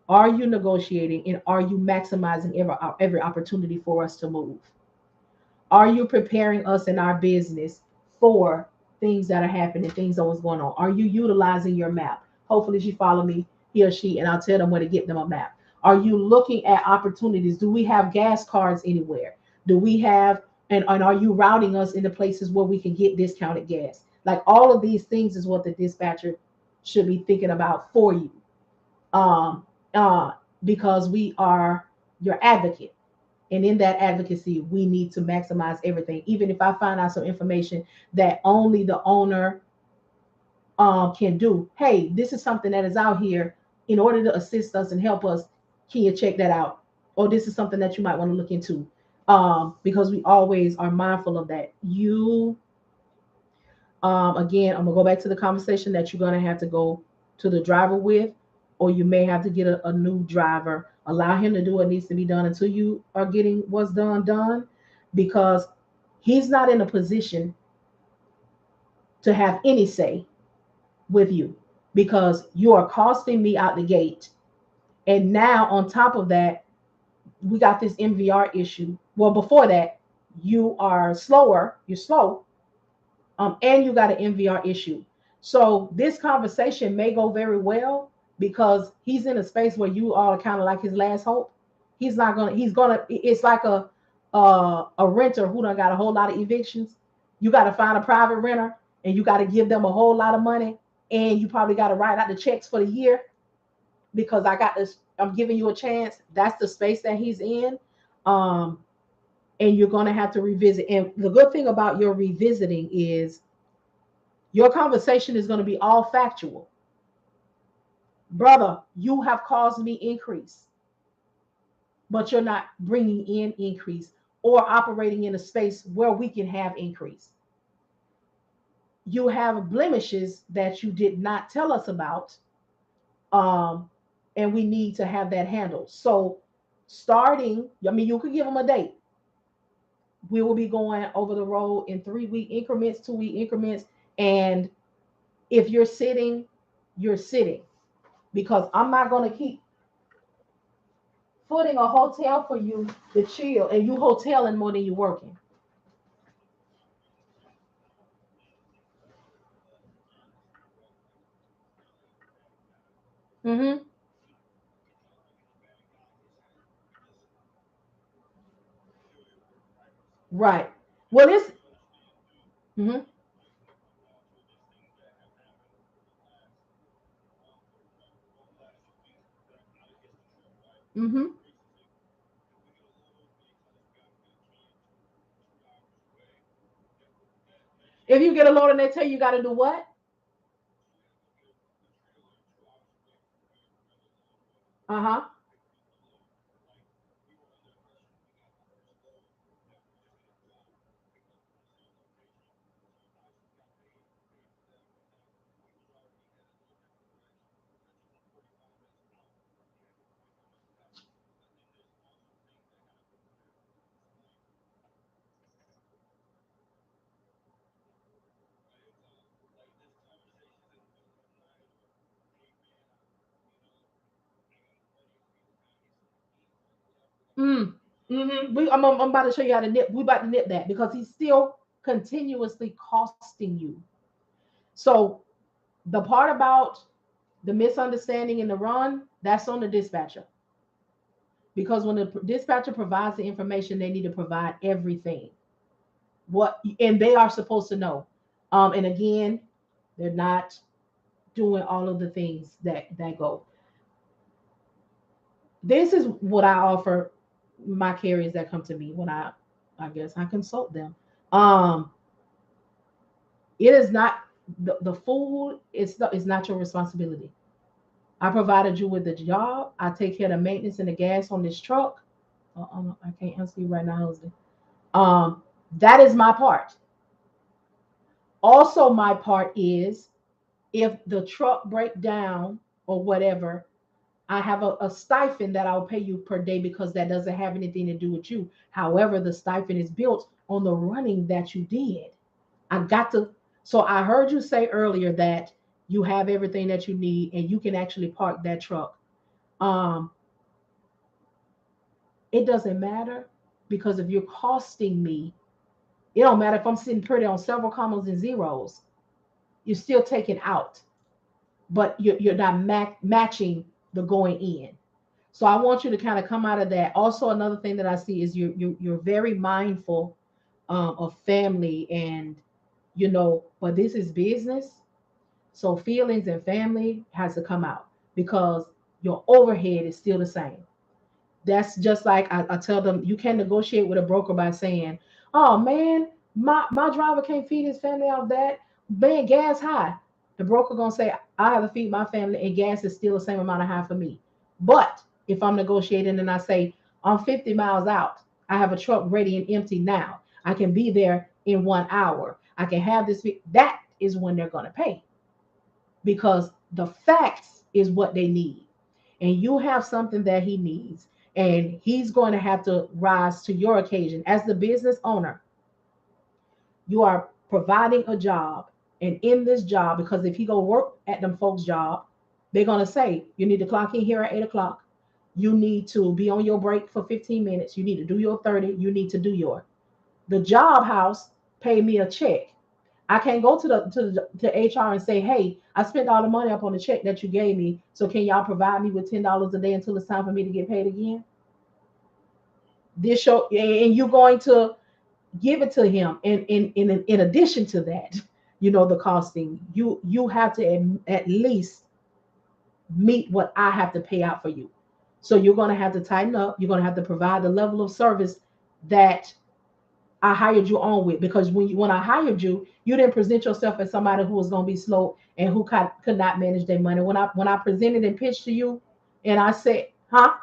are you negotiating and are you maximizing every opportunity for us to move? Are you preparing us in our business for things that are happening, things that was going on? Are you utilizing your map? Hopefully she follow me, he or she, and I'll tell them where to get them a map. Are you looking at opportunities? Do we have gas cards anywhere? Do we have and are you routing us into places where we can get discounted gas? Like all of these things is what the dispatcher should be thinking about for you. Um, uh, because we are your advocate. And in that advocacy, we need to maximize everything. Even if I find out some information that only the owner can do, hey, this is something that is out here in order to assist us and help us. Can you check that out? Or this is something that you might want to look into. Because we always are mindful of that. Again, I'm gonna go back to the conversation that you're gonna have to go to the driver with, or you may have to get a new driver. Allow him to do what needs to be done until you are getting what's done, because he's not in a position to have any say with you because you are costing me out the gate. And now on top of that, we got this MVR issue. Well, before that, you're slow, and you got an MVR issue. So this conversation may go very well because he's in a space where you are kind of like his last hope. It's like a renter who done got a whole lot of evictions. You got to find a private renter, and you got to give them a whole lot of money, and you probably got to write out the checks for the year because I got this, I'm giving you a chance. That's the space that he's in. Um, and you're going to have to revisit. And the good thing about your revisiting is your conversation is going to be all factual. Brother, you have caused me increase, but you're not bringing in increase or operating in a space where we can have increase. You have blemishes that you did not tell us about, um, and we need to have that handled. So, starting, I mean, you could give them a date. We will be going over the road in 3 week increments, 2 week increments, and if you're sitting, you're sitting, because I'm not going to keep footing a hotel for you to chill, and you hoteling more than you working. Mm-hmm. Right. Well, it's mm-hmm. Mm-hmm. If you get a load and they tell you got to do what? Uh-huh. Mm. Mm-hmm. I'm about to show you how to nip. We about to nip that because he's still continuously costing you. So the part about the misunderstanding in the run, that's on the dispatcher. Because when the dispatcher provides the information, they need to provide everything. What and they are supposed to know. And again, they're not doing all of the things that go. This is what I offer my carriers that come to me when I guess I consult them. Um, it is not the food. It's not your responsibility. I provided you with the job. I take care of the maintenance and the gas on this truck. I can't answer you right now, husband. Um, that is my part. Also, my part is if the truck break down or whatever, I have a stipend that I'll pay you per day because that doesn't have anything to do with you. However, the stipend is built on the running that you did. I got to, so I heard you say earlier that you have everything that you need and you can actually park that truck. Um, it doesn't matter because if you're costing me, it don't matter if I'm sitting pretty on several commas and zeros, you're still taking out, but you're not matching the going in. So I want you to kind of come out of that. Also, another thing that I see is you're very mindful of family, and but this is business, so feelings and family has to come out because your overhead is still the same. That's just like I tell them you can negotiate with a broker by saying, "Oh man, my driver can't feed his family off that. Man, gas high." The broker gonna say, "I have to feed my family, and gas is still the same amount of high for me." But if I'm negotiating and I say I'm 50 miles out, I have a truck ready and empty now. I can be there in 1 hour. I can have this. That is when they're gonna pay because the facts is what they need, and you have something that he needs, and he's going to have to rise to your occasion as the business owner. You are providing a job, and in this job, because if he go work at them folks job, they're going to say you need to clock in here at 8 o'clock, you need to be on your break for 15 minutes, you need to do your 30, you need to do your the job house pay me a check. I can't go to HR and say, "Hey, I spent all the money up on the check that you gave me. So can y'all provide me with $10 a day until it's time for me to get paid again?" This show, and you're going to give it to him. And in addition to that, the costing. You have to at least meet what I have to pay out for you. So you're going to have to tighten up. You're going to have to provide the level of service that I hired you on with, because when I hired you, you didn't present yourself as somebody who was going to be slow and who could not manage their money. When I presented and pitched to you, and I said, huh?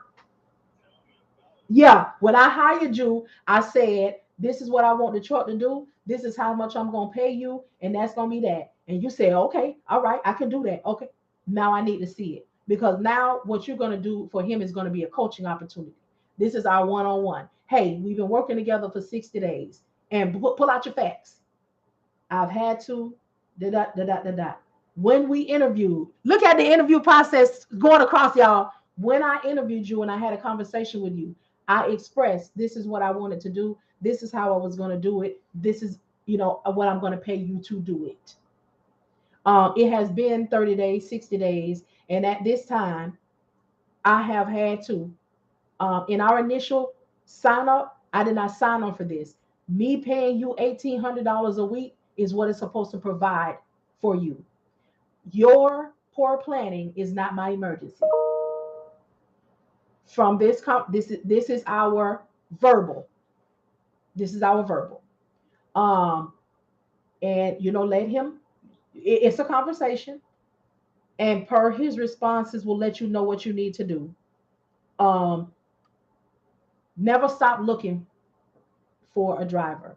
Yeah, when I hired you, I said, this is what I want the truck to do. This is how much I'm going to pay you. And that's going to be that. And you said, okay, all right, I can do that. Okay. Now I need to see it, because now what you're going to do for him is going to be a coaching opportunity. This is our one on one. Hey, we've been working together for 60 days, and pull out your facts. I've had to, da da da da da da. When we interviewed, look at the interview process going across, y'all. When I interviewed you and I had a conversation with you, I expressed this is what I wanted to do. This is how I was going to do it. This is, what I'm going to pay you to do it. It has been 30 days, 60 days, and at this time, I have had to. In our initial sign up, I did not sign on for this. Me paying you $1,800 a week is what it's supposed to provide for you. Your poor planning is not my emergency. From this is our verbal. This is our verbal. Um, and let him. It's a conversation, and per his responses, will let you know what you need to do. Um, Never stop looking for a driver,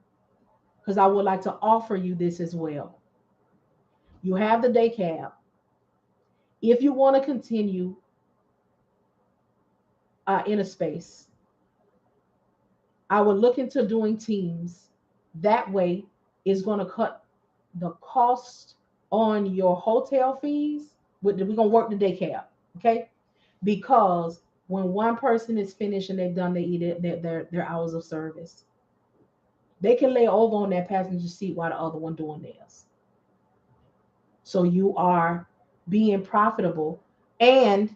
because I would like to offer you this as well. You have the day cab. If you want to continue in a space, I would look into doing teams. That way, it's going to cut the cost on your hotel fees. We're going to work the day cab, okay? Because when one person is finished and they've done their hours of service, they can lay over on that passenger seat while the other one doing theirs. So you are being profitable, and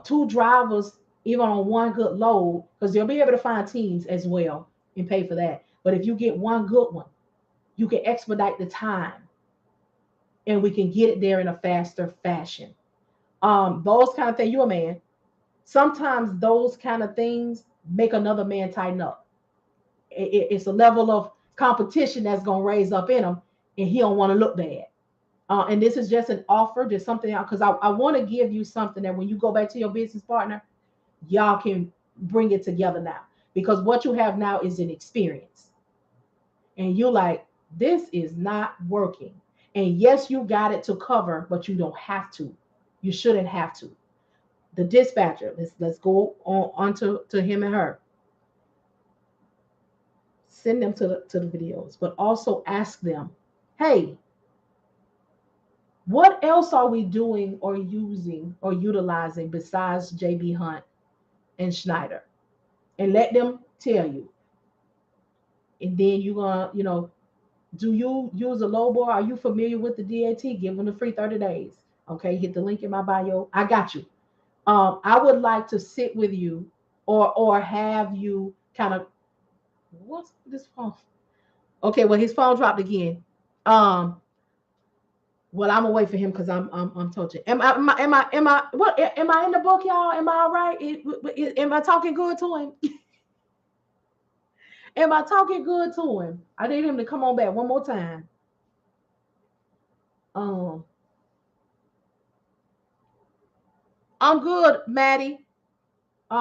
two drivers even on one good load, because they'll be able to find teams as well and pay for that. But if you get one good one, you can expedite the time, and we can get it there in a faster fashion. Those kind of things. You're a man. Sometimes those kind of things make another man tighten up. It's a level of competition that's gonna raise up in him, and he don't want to look bad. And this is just an offer, just something else, because I want to give you something that when you go back to your business partner, y'all can bring it together now. Because what you have now is an experience. And you're like, this is not working. And yes, you got it to cover, but you don't have to. You shouldn't have to. The dispatcher, let's go on to him and her. Send them to the videos, but also ask them, hey, what else are we doing or using or utilizing besides JB Hunt and Schneider? And let them tell you. And then you're gonna, do you use a low bar? Are you familiar with the DAT? Give them the free 30 days. Okay, hit the link in my bio. I got you. I would like to sit with you, or have you kind of, what's this phone? Okay, well, his phone dropped again. Well, I'm gonna wait for him, because I'm touching. What am I in the book, y'all? Am I all right? Am I talking good to him? Am I talking good to him? I need him to come on back one more time. Um, I'm good, Maddie.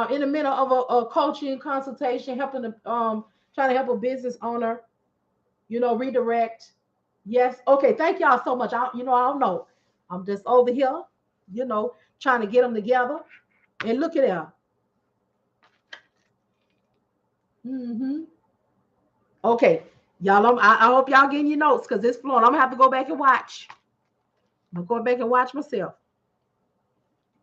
In the middle of a coaching consultation, helping trying to help a business owner, redirect. Yes. Okay. Thank y'all so much. I don't know. I'm just over here, trying to get them together. And look at that. Mm-hmm. Okay. Y'all, I hope y'all getting your notes, because it's flowing. I'm gonna have to go back and watch. I'm going back and watch myself.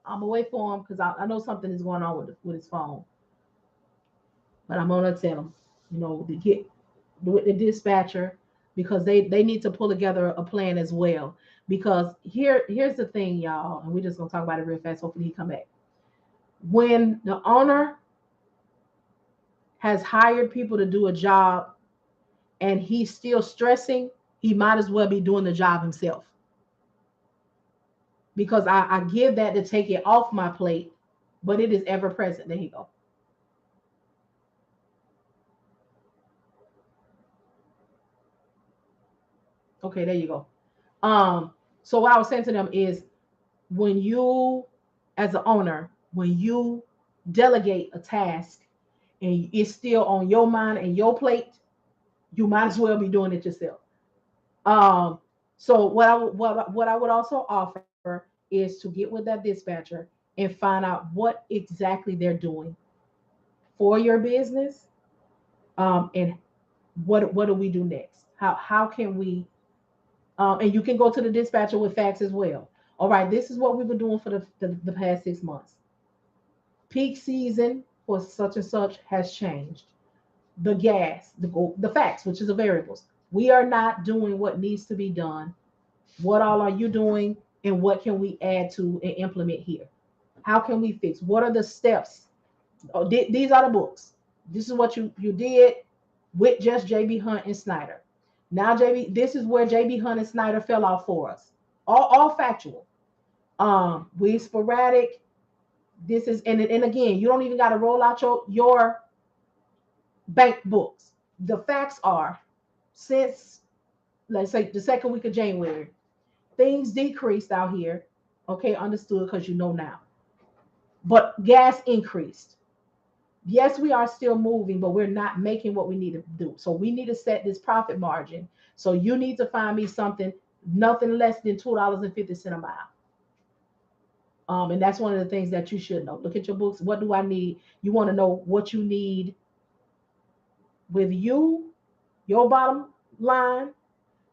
I'm gonna wait for him, because I know something is going on with his phone. But I'm gonna tell him, to get with the dispatcher, because they need to pull together a plan as well. Because here's the thing, y'all, and we're just gonna talk about it real fast. Hopefully he come back. When the owner has hired people to do a job and he's still stressing, he might as well be doing the job himself, because I give that to take it off my plate, but it is ever present. There you go. Okay, there you go. So what I was saying to them is, when you, as an owner, when you delegate a task and it's still on your mind and your plate, you might as well be doing it yourself. Um, so what I would also offer is to get with that dispatcher and find out what exactly they're doing for your business, and what do we do next? How can we? And you can go to the dispatcher with facts as well. All right, this is what we've been doing for the past 6 months. Peak season for such and such has changed. The gas, the facts, which is the variables. We are not doing what needs to be done. What all are you doing, and what can we add to and implement here? How can we fix? What are the steps? Oh, these are the books. This is what you did with just JB Hunt and Snyder. Now, JB, this is where JB Hunt and Snyder fell off for us. All factual. We sporadic. This is, and again, you don't even got to roll out your bank books. The facts are, since, let's say, the second week of January, things decreased out here. Okay, understood, because you know now. But gas increased. Yes, we are still moving, but we're not making what we need to do. So we need to set this profit margin. So you need to find me something, nothing less than $2.50 a mile. And that's one of the things that you should know. Look at your books. What do I need? You want to know what you need with your bottom line.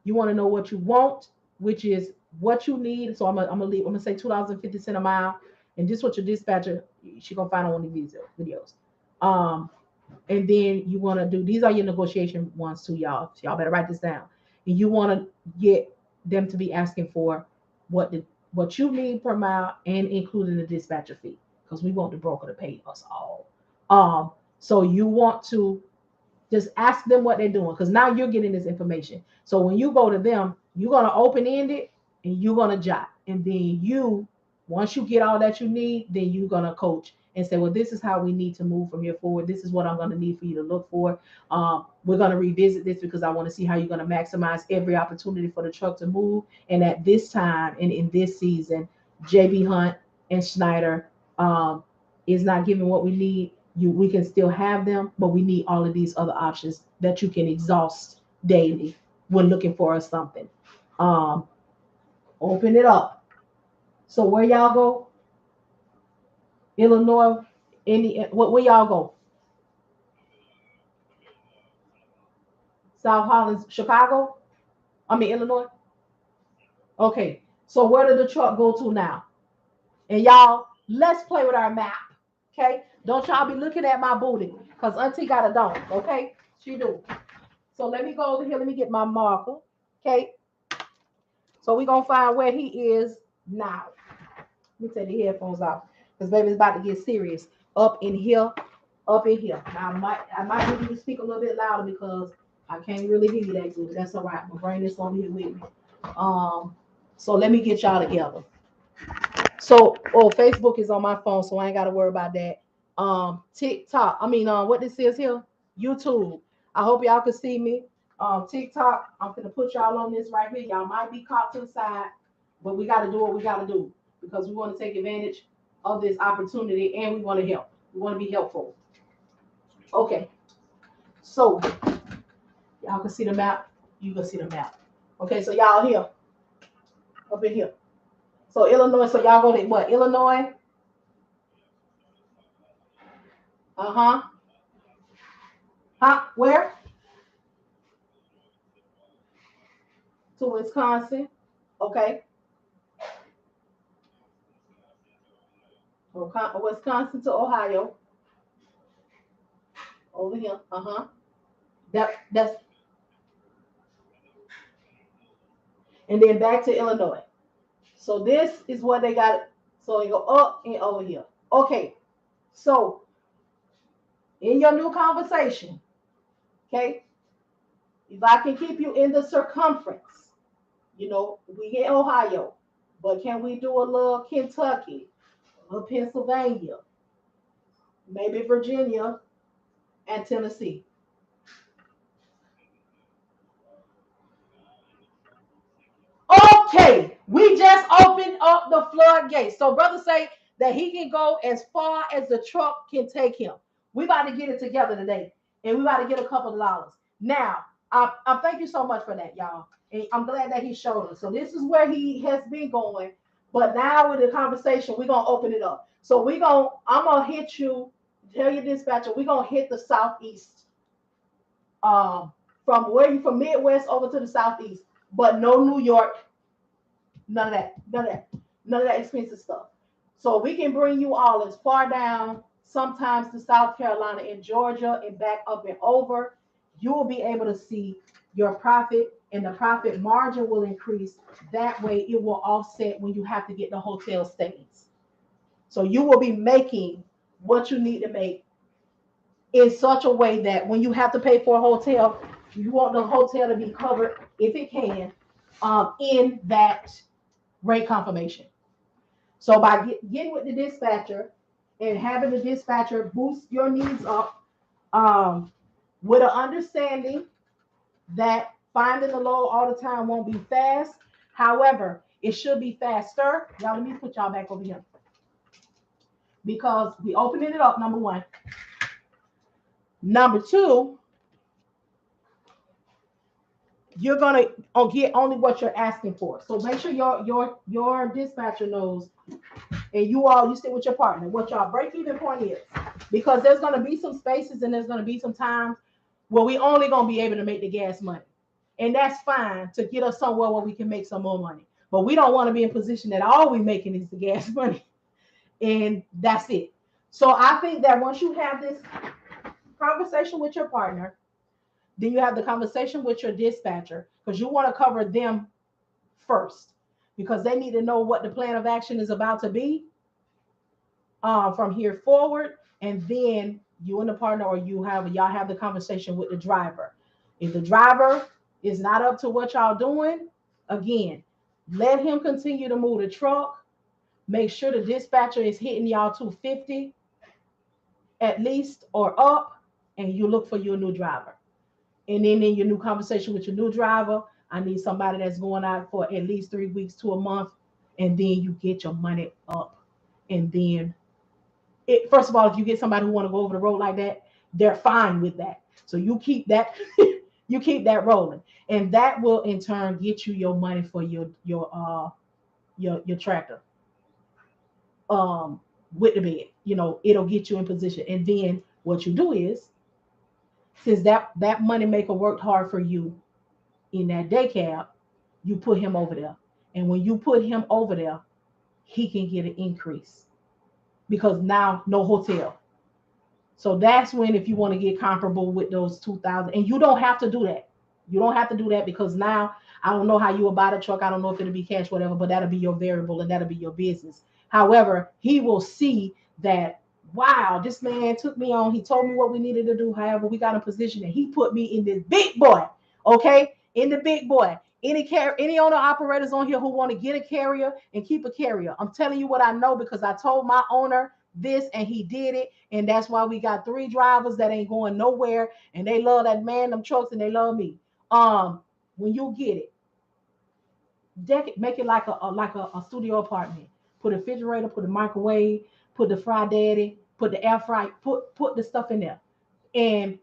You want to know what you want, which is what you need. So I'm gonna say $2.50 a mile, and this is what your dispatcher, she gonna find on one of these videos. And then you want to do, these are your negotiation ones too, y'all. So y'all better write this down. And you want to get them to be asking for what you need per mile, and including the dispatcher fee, because we want the broker to pay us all. So you want to just ask them what they're doing, because now you're getting this information. So when you go to them, you're going to open end it and you're going to jot. And then once you get all that you need, then you're going to coach and say, well, this is how we need to move from here forward. This is what I'm going to need for you to look for. We're going to revisit this, because I want to see how you're going to maximize every opportunity for the truck to move. And at this time and in this season, JB Hunt and Schneider is not giving what we need. We can still have them, but we need all of these other options that you can exhaust daily when looking for something. Open it up. So where y'all go? Illinois, where y'all go? South Holland, Chicago? Illinois? Okay. So where did the truck go to now? And y'all, let's play with our map. Okay? Don't y'all be looking at my booty, because Auntie got a dome. Okay? She do. So let me go over here. Let me get my marker. Okay? So we're going to find where he is now. Let me take the headphones off, because baby, it's about to get serious. Up in here. Now, I might need you to speak a little bit louder, because I can't really hear you that good. That's all right. I'm going to bring this over here with me. So let me get y'all together. So, Facebook is on my phone, so I ain't got to worry about that. TikTok. What this is here? YouTube. I hope y'all can see me. TikTok. I'm gonna put y'all on this right here. Y'all might be caught to the side, but we got to do what we got to do, because we want to take advantage of this opportunity, and we want to help. We want to be helpful. Okay. So y'all can see the map. You can see the map. Okay. So y'all here, up in here. So Illinois. So y'all go to what? Illinois. Uh-huh. Huh? Where? To Wisconsin. Okay. Wisconsin to Ohio. Over here. Uh-huh. That's and then back to Illinois. So this is what they got. So you go up and over here. Okay. So in your new conversation, okay, If I can keep you in the circumference, we get Ohio, but can we do a little Kentucky, a little Pennsylvania, maybe Virginia and Tennessee? Okay, we just opened up the floodgates. So brother say that he can go as far as the truck can take him. We about to get it together today, and we about to get a couple of dollars. Now, I thank you so much for that, y'all. And I'm glad that he showed us. So this is where he has been going, but now with the conversation, we're gonna open it up. So I'm gonna hit you, tell your dispatcher, we're gonna hit the southeast, um, from Midwest over to the southeast, but no New York. None of that. None of that. None of that expensive stuff. So we can bring you all as far down, sometimes to South Carolina and Georgia and back up and over. You will be able to see your profit, and the profit margin will increase. That way it will offset when you have to get the hotel stays. So you will be making what you need to make in such a way that when you have to pay for a hotel, you want the hotel to be covered, if it can, in that rate confirmation. So by getting with the dispatcher and having the dispatcher boost your needs up, with an understanding that finding the load all the time won't be fast. However, it should be faster. Y'all, let me put y'all back over here because we opening it up. Number one. Number two, you're gonna get only what you're asking for. So make sure your dispatcher knows, and you sit with your partner, what y'all break even point is, because there's gonna be some spaces and there's gonna be some times where we only gonna be able to make the gas money, and that's fine to get us somewhere where we can make some more money. But we don't want to be in a position that all we making is the gas money, and that's it. So I think that once you have this conversation with your partner, then you have the conversation with your dispatcher, because you want to cover them first, because they need to know what the plan of action is about to be, from here forward. And then you and the partner, or y'all have the conversation with the driver. If the driver is not up to what y'all doing, again, let him continue to move the truck. Make sure the dispatcher is hitting y'all 250 at least or up, and you look for your new driver. And then in your new conversation with your new driver, I need somebody that's going out for at least 3 weeks to a month, and then you get your money up. And then, first of all, if you get somebody who want to go over the road like that, they're fine with that. So you keep that, you keep that rolling, and that will in turn get you your money for your tractor. With the bed, it'll get you in position, and then what you do is, since that money maker worked hard for you in that day cab, you put him over there. And when you put him over there, he can get an increase, because now no hotel. So that's when, if you want to get comparable with those 2,000, and you don't have to do that. You don't have to do that, because now I don't know how you will buy the truck. I don't know if it'll be cash, whatever, but that'll be your variable and that'll be your business. However, he will see that, wow, this man took me on. He told me what we needed to do. However, we got a position and he put me in this big boy. Okay, in the big boy. Any owner operators on here who want to get a carrier and keep a carrier, I'm telling you what I know, because I told my owner this and he did it. And that's why we got 3 drivers that ain't going nowhere, and they love that man, them trucks, and they love me. When you get it, deck it, make it like a studio apartment. Put a refrigerator, put a microwave, put the fry daddy, put the air fry, put the stuff in there. And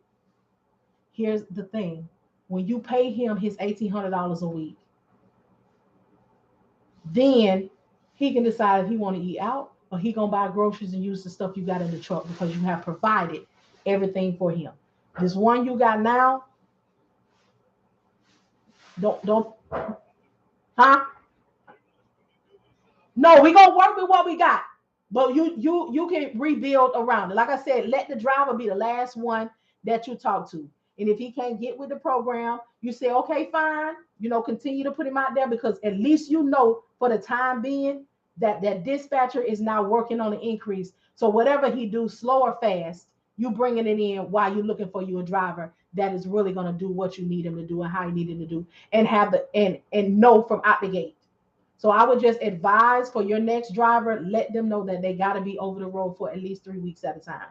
here's the thing: when you pay him his $1,800 a week, then he can decide if he want to eat out, or he gonna buy groceries and use the stuff you got in the truck, because you have provided everything for him. This one you got now, don't, huh? No, we gonna work with what we got, but you can rebuild around it. Like I said, let the driver be the last one that you talk to, and if he can't get with the program, you say, okay, fine. Continue to put him out there, because at least for the time being that dispatcher is now working on an increase. So whatever he do, slow or fast, you bringing it in while you're looking for you a driver that is really going to do what you need him to do and how you need him to do, and have the and know from out the gate. So I would just advise for your next driver, let them know that they got to be over the road for at least 3 weeks at a time.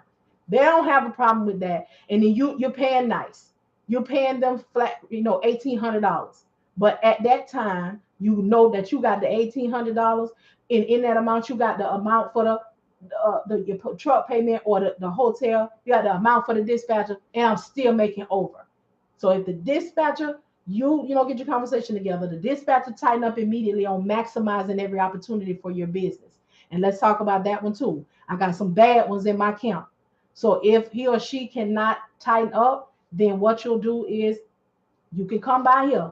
They don't have a problem with that. And then you're paying nice. You're paying them flat, $1,800. But at that time, you know that you got the $1,800, and in that amount, you got the amount for the your truck payment or the hotel. You got the amount for the dispatcher, and I'm still making over. So if the dispatcher, get your conversation together, the dispatcher tighten up immediately on maximizing every opportunity for your business. And let's talk about that one too. I got some bad ones in my camp. So if he or she cannot tighten up, then what you'll do is you can come by here.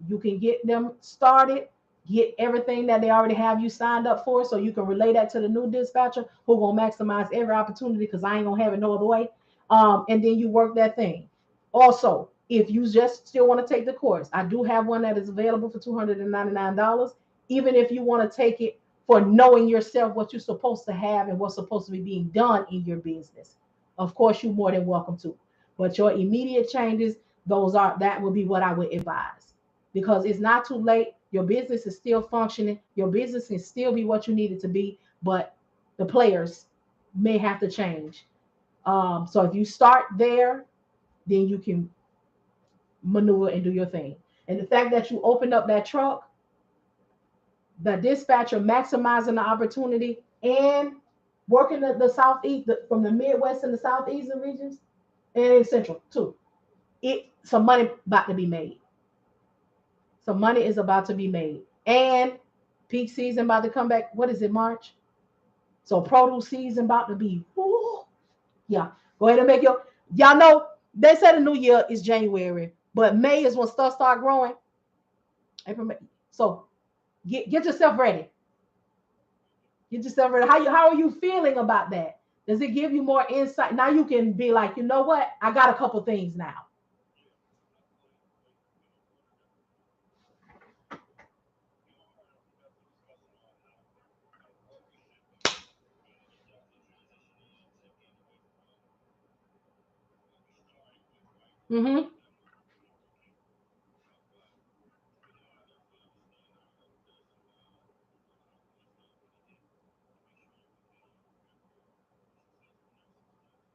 You can get them started, get everything that they already have you signed up for, so you can relay that to the new dispatcher who will maximize every opportunity, because I ain't gonna have it no other way. And then you work that thing. Also, if you just still want to take the course, I do have one that is available for $299. Even if you want to take it for knowing yourself, what you're supposed to have and what's supposed to be being done in your business, of course, you're more than welcome to. But your immediate changes, that would be what I would advise, because it's not too late. Your business is still functioning. Your business can still be what you need it to be, but the players may have to change. So if you start there, then you can maneuver and do your thing. And the fact that you opened up that truck, the dispatcher maximizing the opportunity and working the southeast, from the Midwest and the southeastern regions and central too. Some money about to be made. Some money is about to be made. And peak season about to come back. What is it, March? So produce season about to be. Whoo, yeah. Go ahead and make y'all know they said the new year is January, but May is when stuff start growing. April, May. So get yourself ready. Get yourself ready. How are you feeling about that? Does it give you more insight? Now you can be like, you know what? I got a couple things now. Mm-hmm.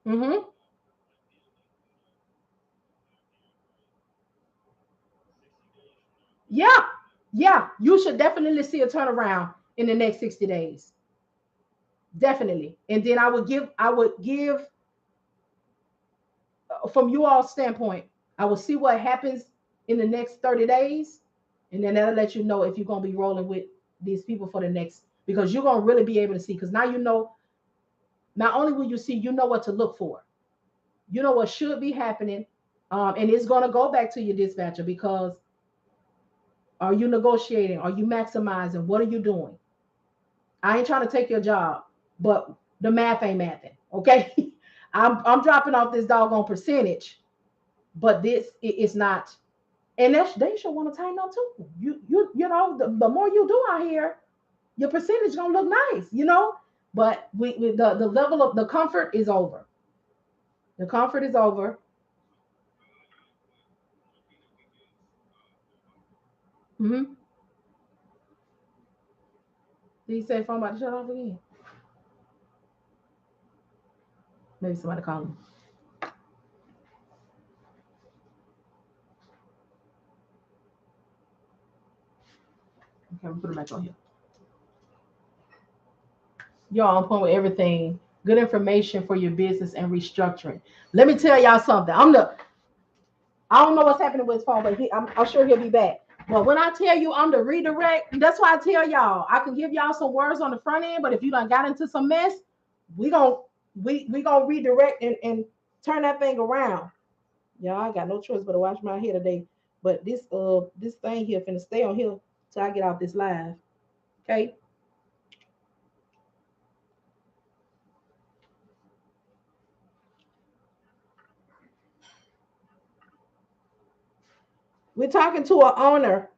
Mm-hmm. Yeah. Yeah. You should definitely see a turnaround in the next 60 days. Definitely. And then I would give from you all standpoint, I will see what happens in the next 30 days. And then that'll let you know if you're gonna be rolling with these people for the next, because you're gonna really be able to see, because now you know, not only will you see, you know what to look for. You know what should be happening. And it's gonna go back to your dispatcher, because are you negotiating? Are you maximizing? What are you doing? I ain't trying to take your job, but the math ain't mathing. Okay. I'm dropping off this doggone percentage, but this is not. And they should want to tighten up too. The more you do out here, your percentage gonna look nice. But the level of the comfort is over. The comfort is over. Mm-hmm. Did he say phone about to shut off again? Maybe somebody call him. Okay, I'm put it back on here. You're on point with everything. Good information for your business and restructuring. Let me tell y'all something. I don't know what's happening with his phone, but I'm sure he'll be back. But when I tell you I'm the redirect, that's why I tell y'all I can give y'all some words on the front end. But if you done got into some mess, we gonna we gonna redirect and turn that thing around. Y'all, I got no choice but to wash my hair today. But this thing here finna stay on here till I get off this live. Okay. We're talking to an owner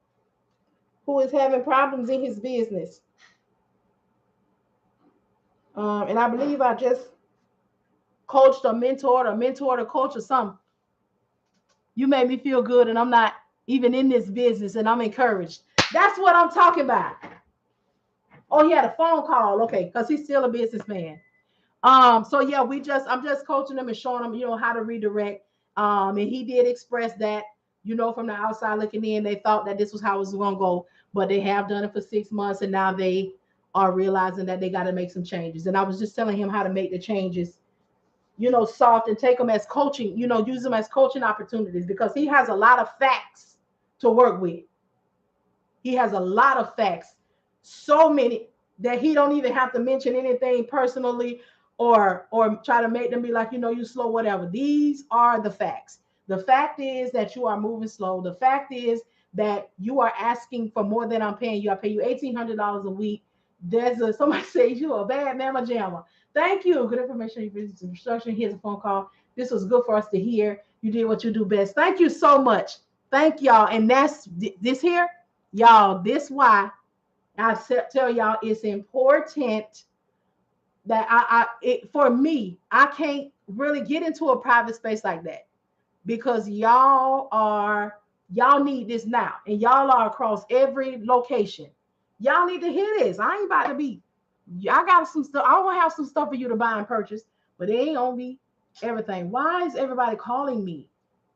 who is having problems in his business. And I believe I just coached or mentored a coach or something. You made me feel good, and I'm not even in this business, and I'm encouraged. That's what I'm talking about. Oh, he had a phone call. Okay, because he's still a businessman. So yeah, I'm just coaching them and showing them, how to redirect. And he did express that, from the outside looking in, they thought that this was how it was gonna go, but they have done it for 6 months, and now they are realizing that they got to make some changes. And I was just telling him how to make the changes, soft, and take them as coaching, use them as coaching opportunities, because he has a lot of facts to work with. He has a lot of facts, so many that he don't even have to mention anything personally, or try to make them be like, you slow, whatever. These are the facts. The fact is that you are moving slow. The fact is that you are asking for more than I'm paying you. I pay you $1,800 a week. Somebody says you a bad mama jamma. Thank you. Good information, instruction. Here's a phone call. This was good for us to hear. You did what you do best. Thank you so much. Thank y'all. And that's this here. Y'all, this why I tell y'all it's important that for me, I can't really get into a private space like that, because y'all need this now, and y'all are across every location. Y'all need to hear this. I ain't about to be. I got some stuff. I want to have some stuff for you to buy and purchase, but it ain't gonna be everything. Why is everybody calling me?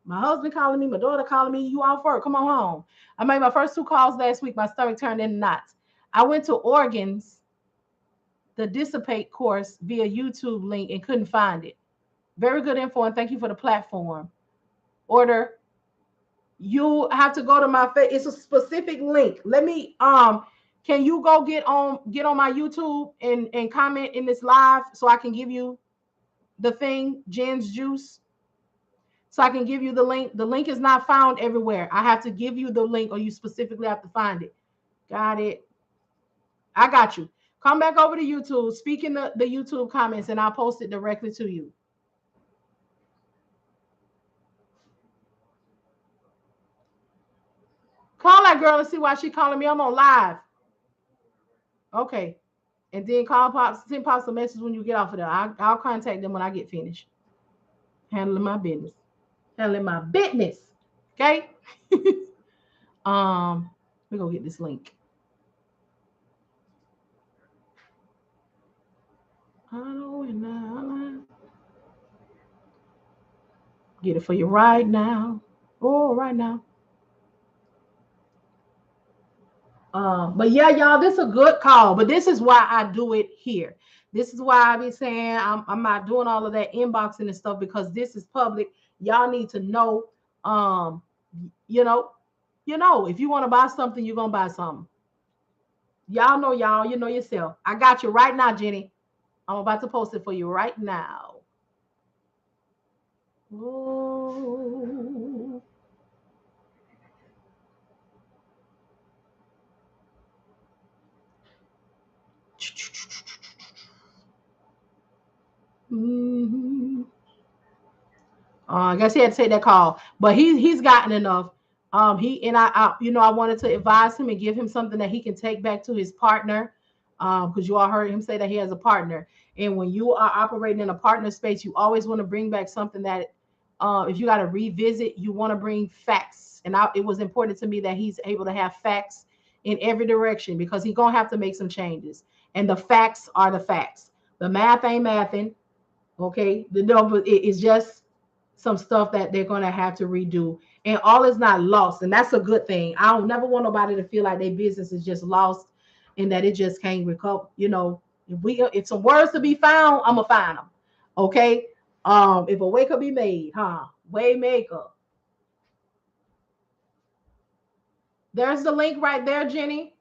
My husband calling me, my daughter calling me. You off work? Come on home. I made my first 2 calls last week. My stomach turned into knots. I went to organs, the Dissipate course, via YouTube link and couldn't find it. Very good info, and thank you for the platform. Order. You have to go to my face. It's a specific link. Let me can you go get on my YouTube and comment in this live, so I can give you the thing, Jen's Juice, so I can give you the link. The link is not found everywhere. I have to give you the link, or you specifically have to find it. Got it. I got you. Come back over to YouTube, speak in the YouTube comments, and I'll post it directly to you. Call that girl and see why she calling me. I'm on live. Okay. And then send Pops a message when you get off of there. I'll contact them when I get finished. Handling my business. Handling my business. Okay? We're gonna get this link. I know it now. Get it for you right now. Oh, right now. But yeah, y'all, this is a good call. But this is why I do it here. This is why I be saying I'm not doing all of that inboxing and stuff, because this is public. Y'all need to know. Um, you know, if you want to buy something, you're gonna buy something. Y'all know y'all, you know yourself. I got you right now, Jenny. I'm about to post it for you right now. Ooh. Mm-hmm. I guess he had to take that call, but he's gotten enough. He and I wanted to advise him and give him something that he can take back to his partner, because you all heard him say that he has a partner. And when you are operating in a partner space, you always want to bring back something that, if you got to revisit, you want to bring facts. And it was important to me that he's able to have facts in every direction, because he's gonna have to make some changes. And the facts are the facts. The math ain't mathing. Okay, the number is just some stuff that they're going to have to redo, and all is not lost, and that's a good thing. I don't never want nobody to feel like their business is just lost and that it just can't recover. If some words to be found, I'm gonna find them. Okay. If a way could be made, Waymaker. There's the link right there, Jenny.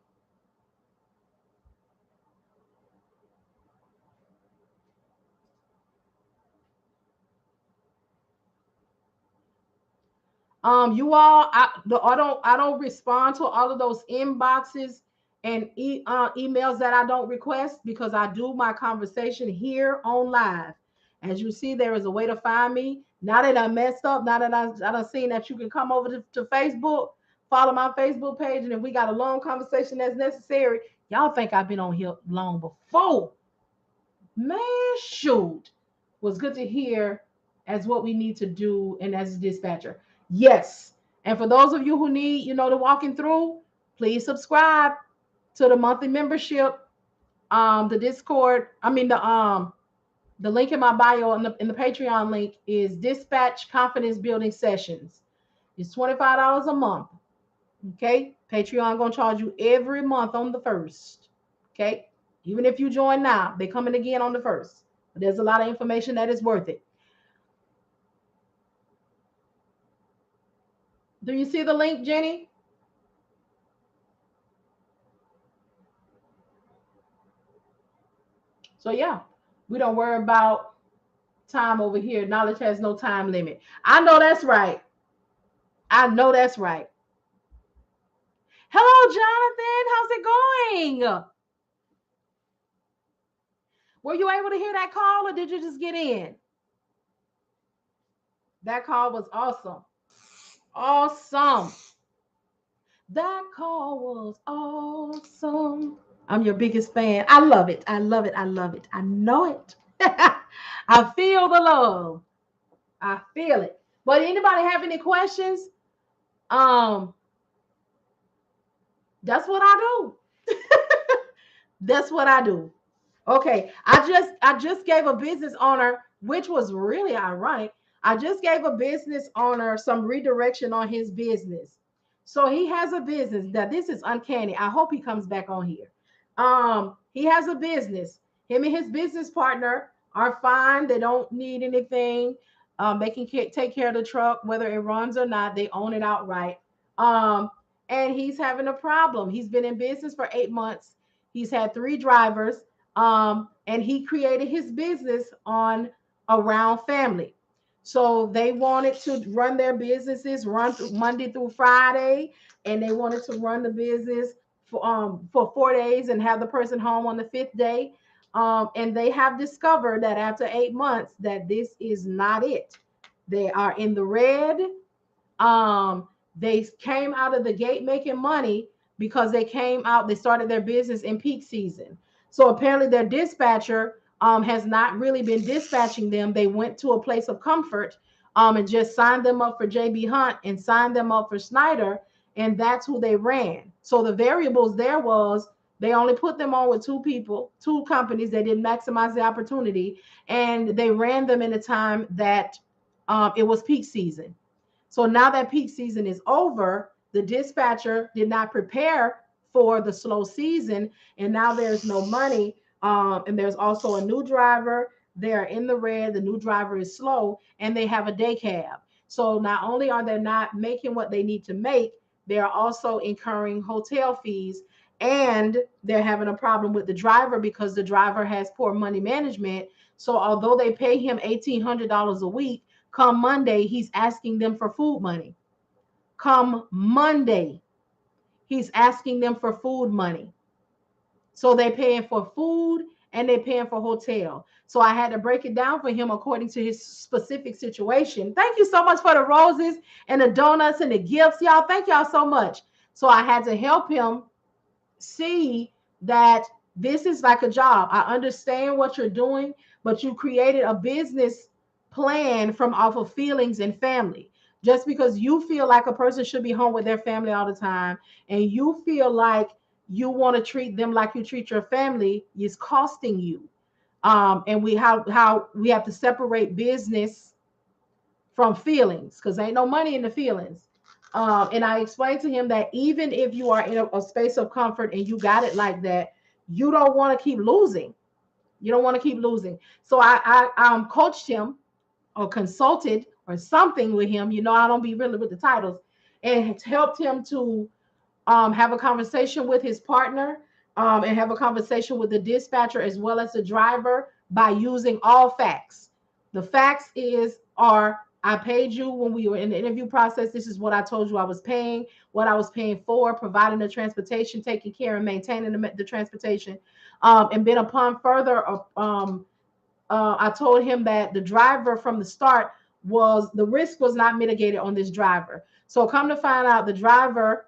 You all, I don't respond to all of those inboxes and emails that I don't request, because I do my conversation here on live. As you see, there is a way to find me. Now that I messed up, now that I done seen that you can come over to Facebook, follow my Facebook page, and if we got a long conversation that's necessary, y'all think I've been on here long before. Man, shoot. Was good to hear as what we need to do and as a dispatcher. Yes. And for those of you who need, the walking through, please subscribe to the monthly membership. The Discord, the link in my bio in the Patreon link is Dispatch Confidence Building Sessions. It's $25 a month. Okay. Patreon gonna charge you every month on the first. Okay. Even if you join now, they coming again on the first. But there's a lot of information that is worth it. Do you see the link, Jenny? So yeah, we don't worry about time over here. Knowledge has no time limit. I know that's right. I know that's right. Hello, Jonathan. How's it going? Were you able to hear that call or did you just get in? That call was awesome. Awesome. That call was awesome. I'm your biggest fan. I love it. I love it. I love it. I know it. I feel the love. I feel it. But anybody have any questions? Um, that's what I do. That's what I do. Okay, I just gave a business owner, which was really ironic. I just gave a business owner some redirection on his business. So he has a business. Now this is uncanny. I hope he comes back on here. He has a business. Him and his business partner are fine. They don't need anything. They can take care of the truck, whether it runs or not. They own it outright. Um, and he's having a problem. He's been in business for 8 months. He's had 3 drivers, and he created his business on around family. So they wanted to run their businesses, run through Monday through Friday, and they wanted to run the business for 4 days and have the person home on the 5th day. And they have discovered that after 8 months that this is not it. They are in the red. um, they came out of the gate making money because they started their business in peak season. So apparently their dispatcher has not really been dispatching them. They went to a place of comfort and just signed them up for JB Hunt and signed them up for Snyder, and that's who they ran. So the variables there was they only put them on with 2 people, 2 companies. They didn't maximize the opportunity, and they ran them in a time that it was peak season. So now that peak season is over, the dispatcher did not prepare for the slow season, and now there's no money. And there's also a new driver. They're in the red. The new driver is slow, and they have a day cab. So not only are they not making what they need to make, they are also incurring hotel fees, and they're having a problem with the driver because the driver has poor money management. So although they pay him $1,800 a week, come Monday, he's asking them for food money. Come Monday, he's asking them for food money. So they're paying for food and they're paying for hotel. So I had to break it down for him according to his specific situation. Thank you so much for the roses and the donuts and the gifts, y'all. Thank y'all so much. So I had to help him see that this is like a job. I understand what you're doing, but you created a business plan from off of feelings and family. Just because you feel like a person should be home with their family all the time, and you feel like you want to treat them like you treat your family, is costing you. And how we have to separate business from feelings because ain't no money in the feelings. And I explained to him that even if you are in a space of comfort and you got it like that, you don't want to keep losing. You don't want to keep losing. So I coached him or consulted or something with him. I don't be really with the titles, and it's helped him to have a conversation with his partner, and have a conversation with the dispatcher as well as the driver by using all facts. The facts are I paid you when we were in the interview process. This is what I told you I was paying, what I was paying for, providing the transportation, taking care and maintaining the transportation. And then upon further, I told him that the driver from the start the risk was not mitigated on this driver. So come to find out, the driver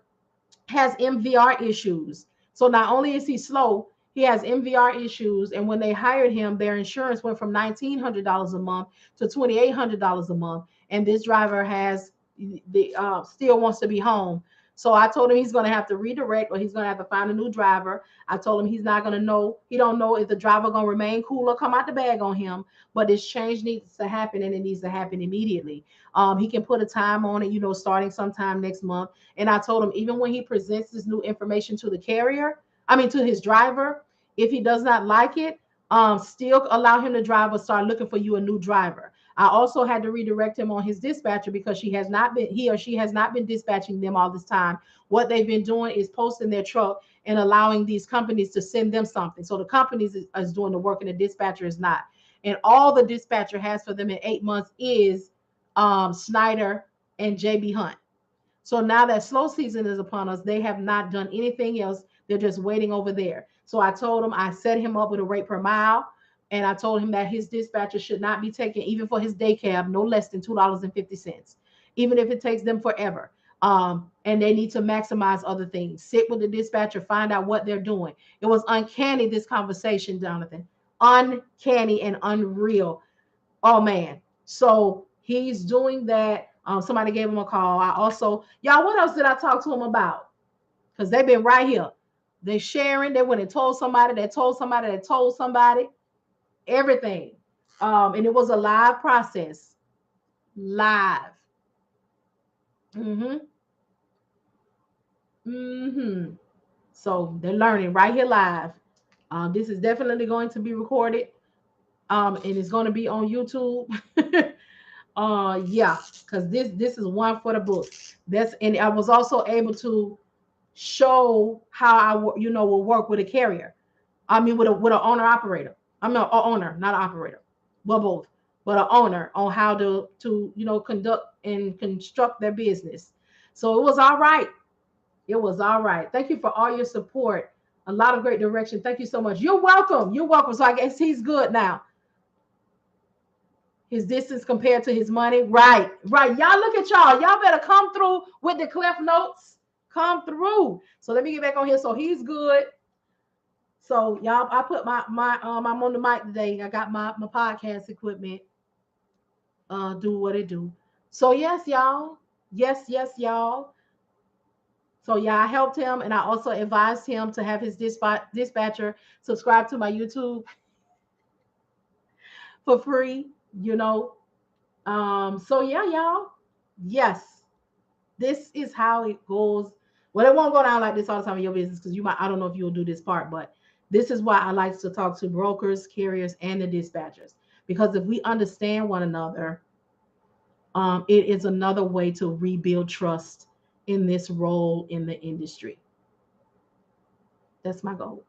has MVR issues. So not only is he slow, he has MVR issues. And when they hired him, their insurance went from $1,900 a month to $2,800 a month. And this driver has still wants to be home. So I told him he's going to have to redirect, or he's going to have to find a new driver. I told him he's not going to know. He don't know if the driver going to remain cool or come out the bag on him. But this change needs to happen, and it needs to happen immediately. He can put a time on it, starting sometime next month. And I told him, even when he presents this new information to the carrier, to his driver, if he does not like it, still allow him to drive or start looking for you a new driver. I also had to redirect him on his dispatcher because he or she has not been dispatching them all this time. What they've been doing is posting their truck and allowing these companies to send them something. So the companies is doing the work and the dispatcher is not. And all the dispatcher has for them in 8 months is Snyder and JB Hunt. So now that slow season is upon us, they have not done anything else. They're just waiting over there. So I told him, I set him up with a rate per mile. And I told him that his dispatcher should not be taking, even for his day cab, no less than $2.50, even if it takes them forever. And they need to maximize other things. Sit with the dispatcher, find out what they're doing. It was uncanny, this conversation, Jonathan. Uncanny and unreal. Oh, man. So he's doing that. Somebody gave him a call. I also, y'all, what else did I talk to him about? Because they've been right here. They sharing. They went and told somebody. They told somebody. They told somebody. Everything. And it was a live process. Live. Mm-hmm. Mm-hmm. So they're learning right here live. This is definitely going to be recorded. And it's going to be on YouTube. Yeah, because this is one for the book. And I was also able to show how I will work with a carrier. With an owner operator. I'm not an owner, not an operator. Well, both, but an owner on how to conduct and construct their business. So it was all right. It was all right. Thank you for all your support. A lot of great direction. Thank you so much. You're welcome. You're welcome. So I guess he's good now. His distance compared to his money. Right. Right. Y'all look at y'all. Y'all better come through with the cliff notes. Come through. So let me get back on here. So he's good. So y'all, I put my I'm on the mic today. I got my podcast equipment. Do what it do. So yes, y'all. Yes, y'all. So yeah, I helped him, and I also advised him to have his dispatcher subscribe to my YouTube for free. So yeah, y'all. Yes, this is how it goes. Well, it won't go down like this all the time in your business because I don't know if you'll do this part, but this is why I like to talk to brokers, carriers, and the dispatchers. Because if we understand one another, it is another way to rebuild trust in this role in the industry. That's my goal.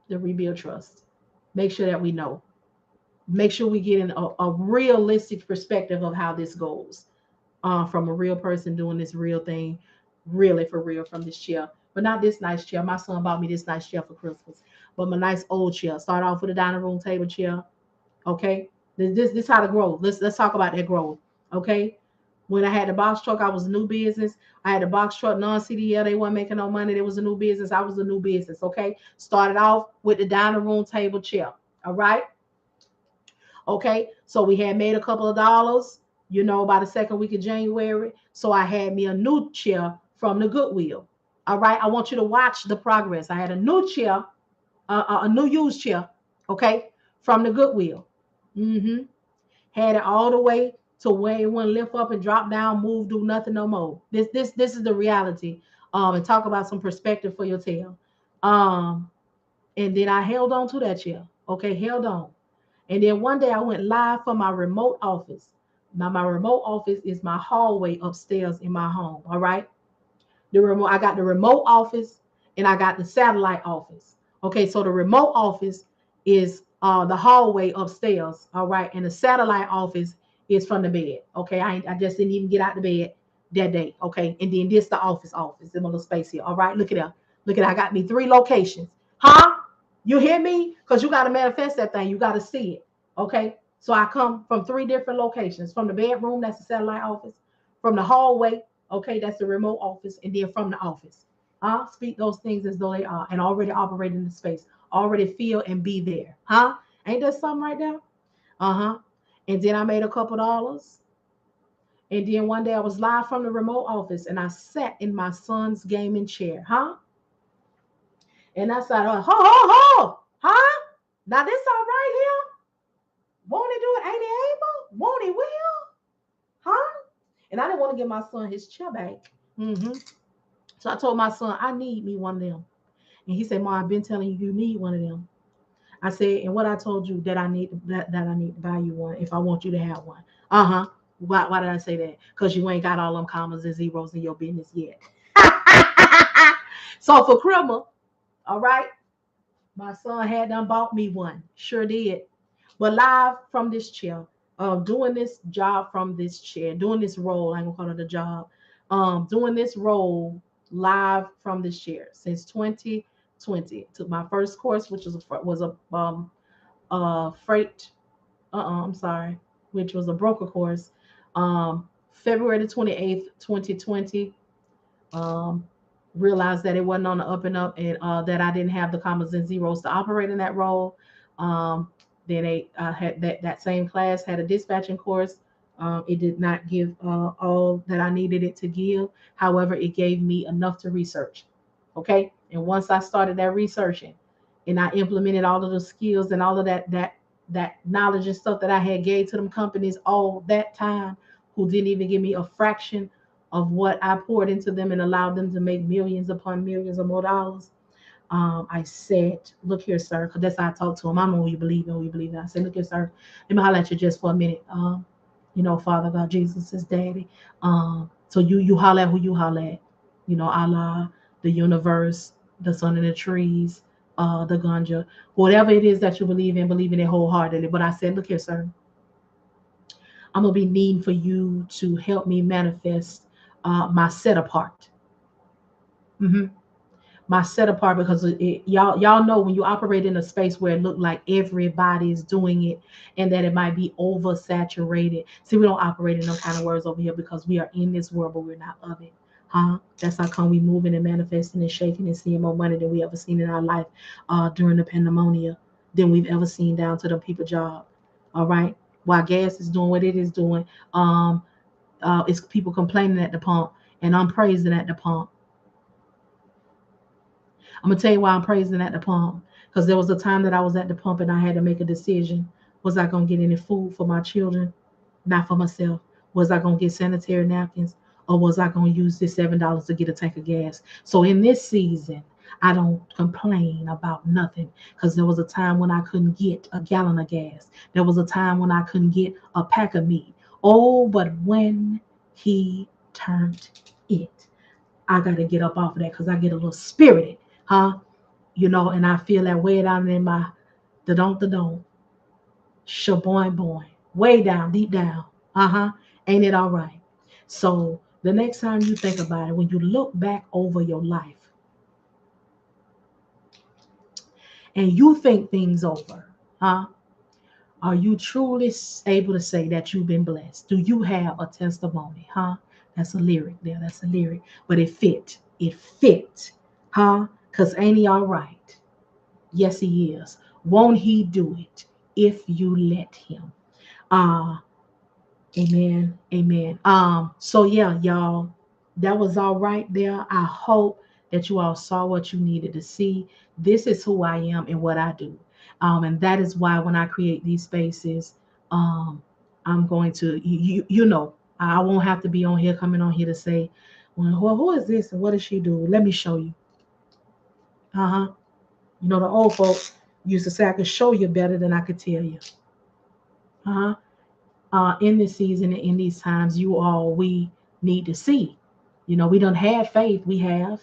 To rebuild trust. Make sure that we know. Make sure we get in a realistic perspective of how this goes. From a real person doing this real thing, really for real, from this chair. But not this nice chair. My son bought me this nice chair for Christmas. But my nice old chair. Start off with a dining room table chair. Okay. This how to grow. Let's talk about that growth. Okay. When I had the box truck, I was a new business. I had the box truck non-CDL. They weren't making no money. There was a new business. I was a new business. Okay. Started off with the dining room table chair. All right. Okay. So we had made a couple of dollars, by the second week of January. So I had me a new chair from the Goodwill. All right. I want you to watch the progress. I had a new chair, a new used chair. Okay. From the Goodwill. Mm-hmm. Had it all the way to where it wouldn't lift up and drop down, move, do nothing no more. This is the reality. And talk about some perspective for your tail. And then I held on to that chair. Okay, held on. And then one day I went live from my remote office. Now my remote office is my hallway upstairs in my home. All right. I got the remote office and I got the satellite office. Okay, so the remote office is the hallway upstairs. All right, and the satellite office is from the bed. Okay, I just didn't even get out the bed that day. Okay, and then this the office in my little space here. All right, look at that. Look at that. I got me 3 locations. Huh? You hear me? Because you got to manifest that thing. You got to see it. Okay, so I come from 3 different locations. From the bedroom, that's the satellite office. From the hallway, okay, that's the remote office, and then from the office. Speak those things as though they are, and already operate in the space, already feel and be there. Ain't that something right there? And then I made a couple dollars. And then one day I was live from the remote office and I sat in my son's gaming chair, huh? And I said, ho, ho, ho, huh? Now this all right here? Won't he do it? Ain't he able? Won't he will? Huh? And I didn't want to give my son his chair back. Mm-hmm. So I told my son, I need me one of them. And he said, Mom, I've been telling you, you need one of them. I said, and what I told you that that I need to buy you one if I want you to have one. Uh-huh. Why did I say that? Because you ain't got all them commas and zeros in your business yet. So for criminal, all right, my son had done bought me one. Sure did. But live from this chair, doing this job from this chair, doing this role, I ain't gonna call it a job, doing this role live from this chair since 2020. Took my first course, which was a freight, I'm sorry, which was a broker course, February the 28th, 2020. Um, Realized that it wasn't on the up and up, and that I didn't have the commas and zeros to operate in that role. Um, then they had that same class had a dispatching course. It did not give all that I needed it to give. However, it gave me enough to research. Okay, and once I started that researching, and I implemented all of the skills and all of that knowledge and stuff that I had gave to them companies all that time, who didn't even give me a fraction of what I poured into them and allowed them to make millions upon millions or more dollars. I said, look here, sir, because that's how I talk to him. I know who you believe in, who you believe in. I said, look here, sir, let me holler at you just for a minute. Father God, Jesus is daddy. So you holler at who you holler at. Allah, the universe, the sun and the trees, the ganja, whatever it is that you believe in it wholeheartedly. But I said, look here, sir, I'm gonna be needing for you to help me manifest my set apart. Mhm. My set apart, because y'all know when you operate in a space where it looked like everybody is doing it and that it might be oversaturated. See, we don't operate in no kind of words over here because we are in this world, but we're not of it. Huh? That's how come we moving and manifesting and shaking and seeing more money than we ever seen in our life during the pandemonium, than we've ever seen down to the people job. All right. While gas is doing what it is doing, it's people complaining at the pump, and I'm praising at the pump. I'm gonna tell you why I'm praising at the pump. Because there was a time that I was at the pump and I had to make a decision. Was I gonna get any food for my children? Not for myself. Was I gonna get sanitary napkins? Or was I gonna use this $7 to get a tank of gas? So in this season, I don't complain about nothing. Because there was a time when I couldn't get a gallon of gas. There was a time when I couldn't get a pack of meat. Oh, but when he turned it, I gotta get up off of that because I get a little spirited, huh? And I feel that way down in my the don't shaboing boy, way down, deep down. Uh-huh. Ain't it all right? So the next time you think about it, when you look back over your life and you think things over, huh? Are you truly able to say that you've been blessed? Do you have a testimony? Huh? That's a lyric there. That's a lyric. But it fit. It fit. Huh? Because ain't he all right? Yes, he is. Won't he do it if you let him? Uh, Amen. Amen. So yeah, y'all, that was all right there. I hope that you all saw what you needed to see. This is who I am and what I do. And that is why when I create these spaces, um, I'm going to I won't have to be on here coming on here to say, well, who is this and what does she do? Let me show you. Uh-huh. The old folks used to say I could show you better than I could tell you. Uh-huh. In this season and in these times, we need to see. We don't have faith. We have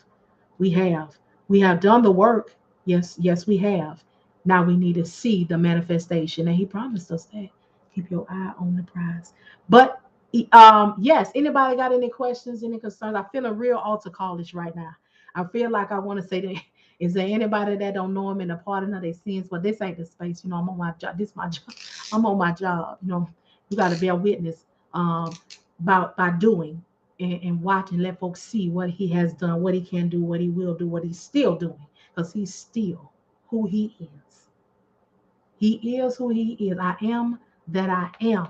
done the work. Yes, we have. Now we need to see the manifestation, and He promised us that. Keep your eye on the prize. But yes, anybody got any questions, any concerns? I feel a real altar callish right now. I feel like I want to say that. Is there anybody that don't know Him and a pardon of their sins? But this ain't the space. I'm on my job. This is my job. I'm on my job. You got to bear witness um, by doing and watch and let folks see what He has done, what He can do, what He will do, what He's still doing, because He's still who He is. He is who He is. I am that I am.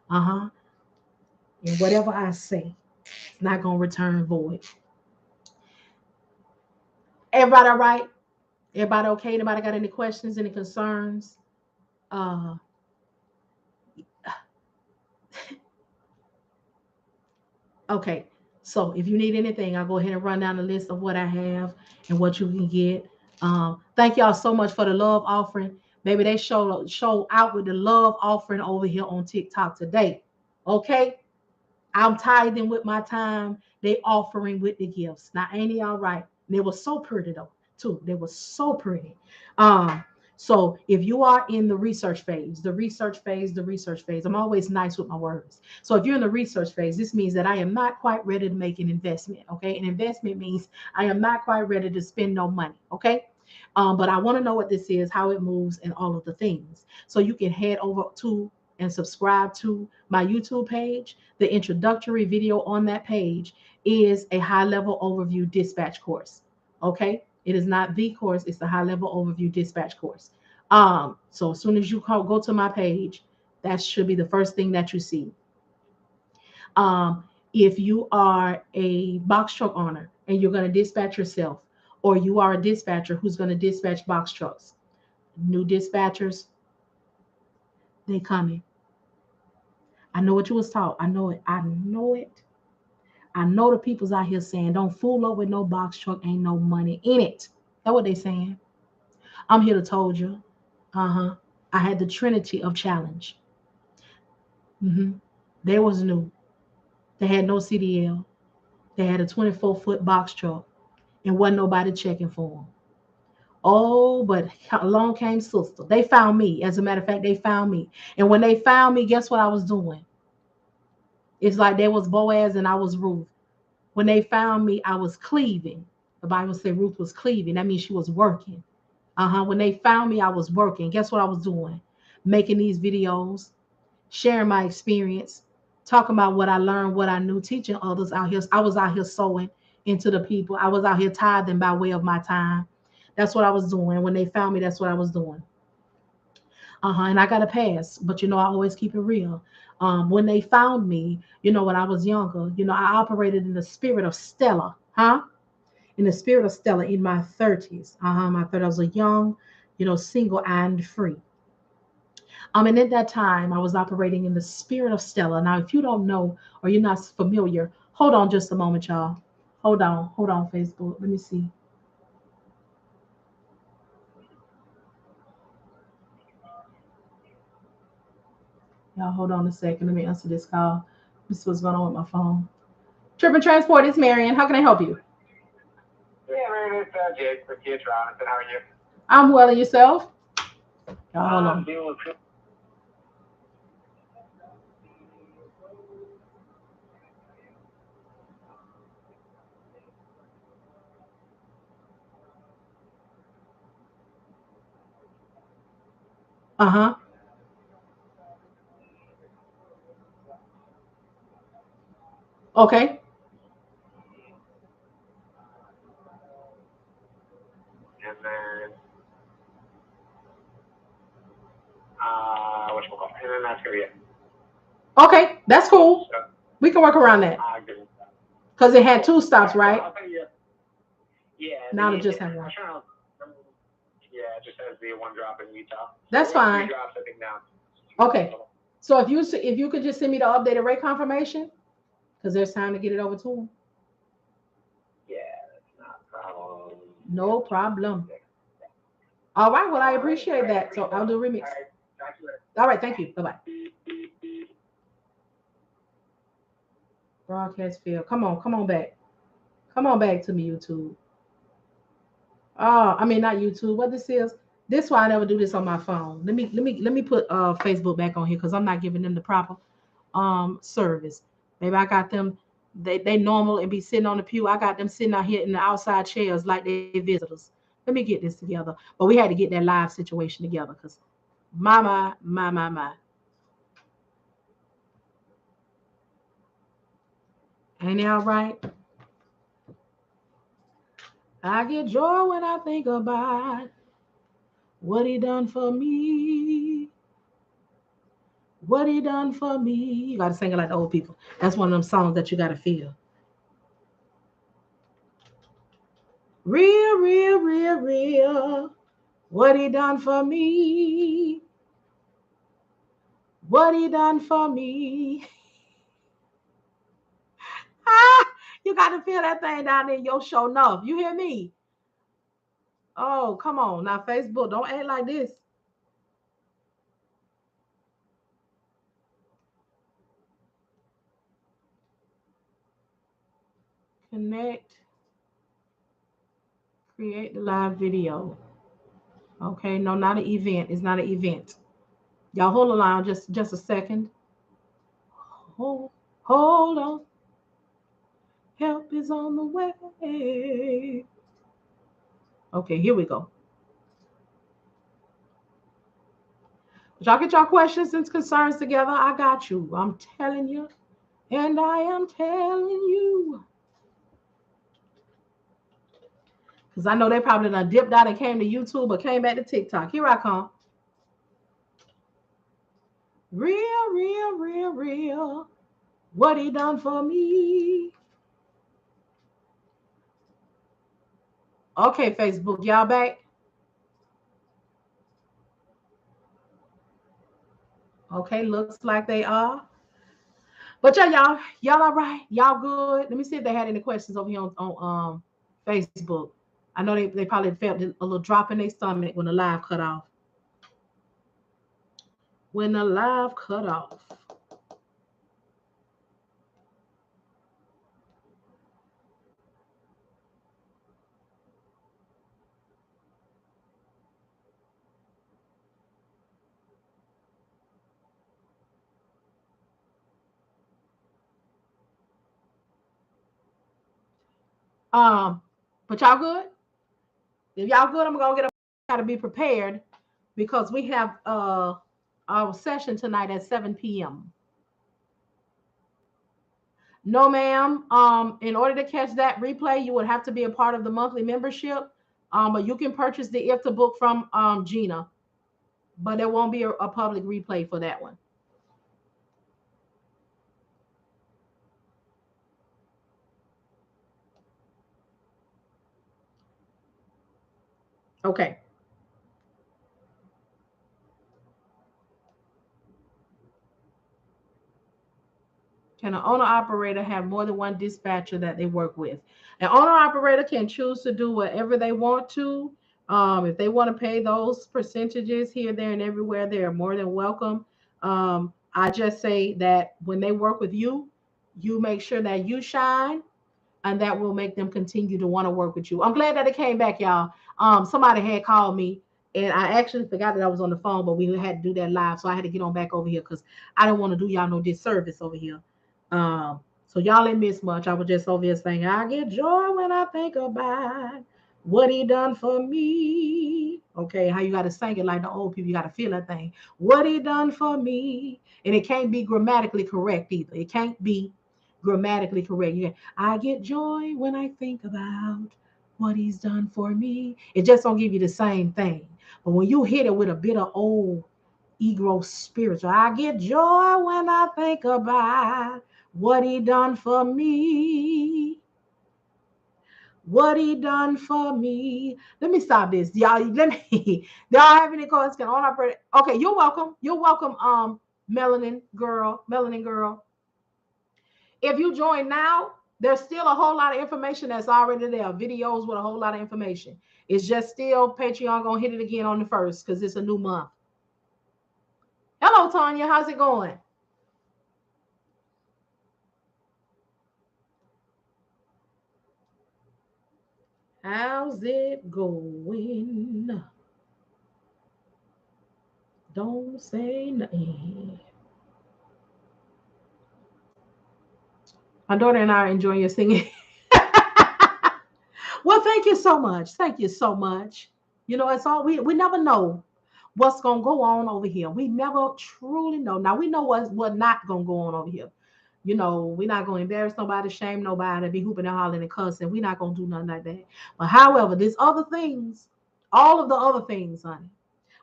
Uh-huh. And whatever I say, it's not going to return void. Everybody all right? Everybody okay? Anybody got any questions, any concerns? Uh, okay. So if you need anything, I'll go ahead and run down the list of what I have and what you can get. Thank y'all so much for the love offering. Maybe they show out with the love offering over here on TikTok today. Okay. I'm tithing with my time. They offering with the gifts. Now, ain't it all right? They were so pretty though, too. They were so pretty. Um, so if you are in the research phase, I'm always nice with my words. So if you're in the research phase, this means that I am not quite ready to make an investment. Okay. An investment means I am not quite ready to spend no money. Okay. But I want to know what this is, how it moves, and all of the things. So you can head over to and subscribe to my YouTube page. The introductory video on that page is a high level overview dispatch course. Okay. It is not the course, it's the high level overview dispatch course. So as soon as you go to my page, that should be the first thing that you see. If you are a box truck owner and you're going to dispatch yourself, or you are a dispatcher who's going to dispatch box trucks, new dispatchers, they coming. I know what you was taught. I know it. I know it. I know the people's out here saying, don't fool up with no box truck, ain't no money in it. That's what they saying. I'm here to told you. I had the trinity of challenge. They was new. They had no CDL. They had a 24-foot box truck and wasn't nobody checking for them. Oh, but along came sister. They found me. As a matter of fact, they found me. And when they found me, guess what I was doing? It's like they was Boaz and I was Ruth. When they found me, I was cleaving. The Bible said Ruth was cleaving. That means she was working. When they found me, I was working. Guess what I was doing? Making these videos, sharing my experience, talking about what I learned, what I knew, teaching others out here. I was out here sowing into the people. I was out here tithing by way of my time. That's what I was doing. When they found me, that's what I was doing. And I got a pass, but I always keep it real. When they found me, when I was younger, I operated in the spirit of Stella, in the spirit of Stella in my 30s. My 30s, I was a young, single and free. And at that time, I was operating in the spirit of Stella. Now, if you don't know or you're not familiar, hold on just a moment, y'all. Hold on, Facebook. Let me see. Y'all hold on a second. Let me answer this call. This is what's going on with my phone. Trip and Transport, it's Marian. How can I help you? Yeah, man, it's Jake with Kids Robinson. How are you? I'm well, and yourself? Y'all hold on. Dealing with Okay. and then and then that's gonna be it. Okay, that's cool. So, we can work around that. Because it had two stops, right? Yeah. Now it just has one. Yeah, it just has the one drop in Utah. That's fine. 3 drops, I think, now. Okay. So if you could just send me the updated rate confirmation, because there's time to get it over to them. Yeah, that's not a problem. No problem. All right. Well, I appreciate that. So I'll do a remix. All right. Thank you. Bye-bye. Broadcast field. Come on back. Come on back to me, YouTube. I mean, not YouTube. What this is? This is why I never do this on my phone. Let me put Facebook back on here because I'm not giving them the proper service. Maybe I got them. They normal and be sitting on the pew. I got them sitting out here in the outside chairs like they visitors. Let me get this together. But we had to get that live situation together because my. Ain't it all right? I get joy when I think about what he done for me. What he done for me. You got to sing it like the old people. That's one of them songs that you got to feel. Real, real, real, real. What he done for me. What he done for me. Ah, you got to feel that thing down in your show enough. You hear me? Oh, come on. Now, Facebook, don't act like this. Connect, create the live video. Okay, no, not an event. It's not an event. Y'all hold the line just a second. Hold, hold on. Help is on the way. Okay, here we go. Y'all get your questions and concerns together. I got you. I'm telling you. And I am telling you. Because I know they probably done dipped out and came to YouTube or came back to TikTok. Here I come. Real, real, real, real. What he done for me. Okay, Facebook, y'all back? Okay, looks like they are. But yeah, y'all all right? Y'all good? Let me see if they had any questions over here on Facebook. I know they probably felt a little drop in their stomach when the live cut off. When the live cut off. Um, but y'all good? If y'all good, I'm gonna get up. Gotta be prepared because we have our session tonight at 7 p.m. No, ma'am. In order to catch that replay, you would have to be a part of the monthly membership. But you can purchase the If the book from Gina, but there won't be a public replay for that one. Okay. Can an owner operator have more than one dispatcher that they work with? An owner operator can choose to do whatever they want to. If they want to pay those percentages here, there, and everywhere, they are more than welcome. I just say that when they work with you, you make sure that you shine, and that will make them continue to want to work with you. I'm glad that it came back, y'all. Somebody had called me, and I actually forgot that I was on the phone, but we had to do that live, so I had to get on back over here because I didn't want to do y'all no disservice over here. So y'all ain't miss much. I was just over here saying, I get joy when I think about what he done for me. Okay, how you got to sing it like the old people. You got to feel that thing. What he done for me. And it can't be grammatically correct either. It can't be grammatically correct. I get joy when I think about what he's done for me. It just don't give you the same thing. But when you hit it with a bit of old ego spiritual, I get joy when I think about what he done for me. What he done for me. Let me stop this. Y'all, let me. Do y'all have any questions? Can on operator? Okay, you're welcome. You're welcome, melanin girl. If you join now, there's still a whole lot of information that's already there. Videos with a whole lot of information. It's just still Patreon gonna hit it again on the first because it's a new month. Hello, Tanya. How's it going? How's it going? Don't say nothing. My daughter and I are enjoying your singing. Well, thank you so much. Thank you so much. You know, it's all we never know what's gonna go on over here. We never truly know. Now we know what's not gonna go on over here. You know, we're not gonna embarrass nobody, shame nobody, be hooping and hollering and cussing. We're not gonna do nothing like that. But however, there's other things, all of the other things, honey.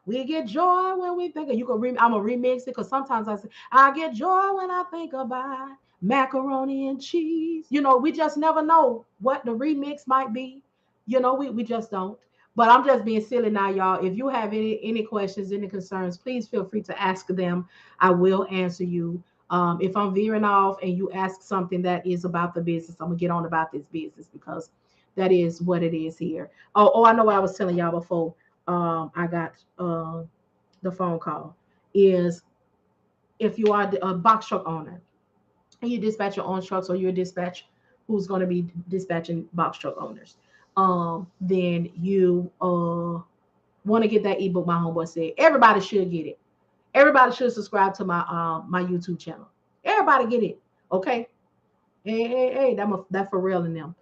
We get joy when we think of you. I'm gonna remix it because sometimes I say I get joy when I think about macaroni and cheese. We just never know what the remix might be. We just don't. But I'm just being silly now, y'all. If you have any questions, any concerns, please feel free to ask them. I will answer you. If I'm veering off and you ask something that is about the business, I'm gonna get on about this business because that is what it is here. I know what I was telling y'all before. I got the phone call. Is if you are a box truck owner and you dispatch your own trucks, or you're a dispatch who's going to be dispatching box truck owners, then you want to get that ebook. My homeboy said everybody should get it. Everybody should subscribe to my YouTube channel. Everybody get it. Okay. Hey, that for real in them.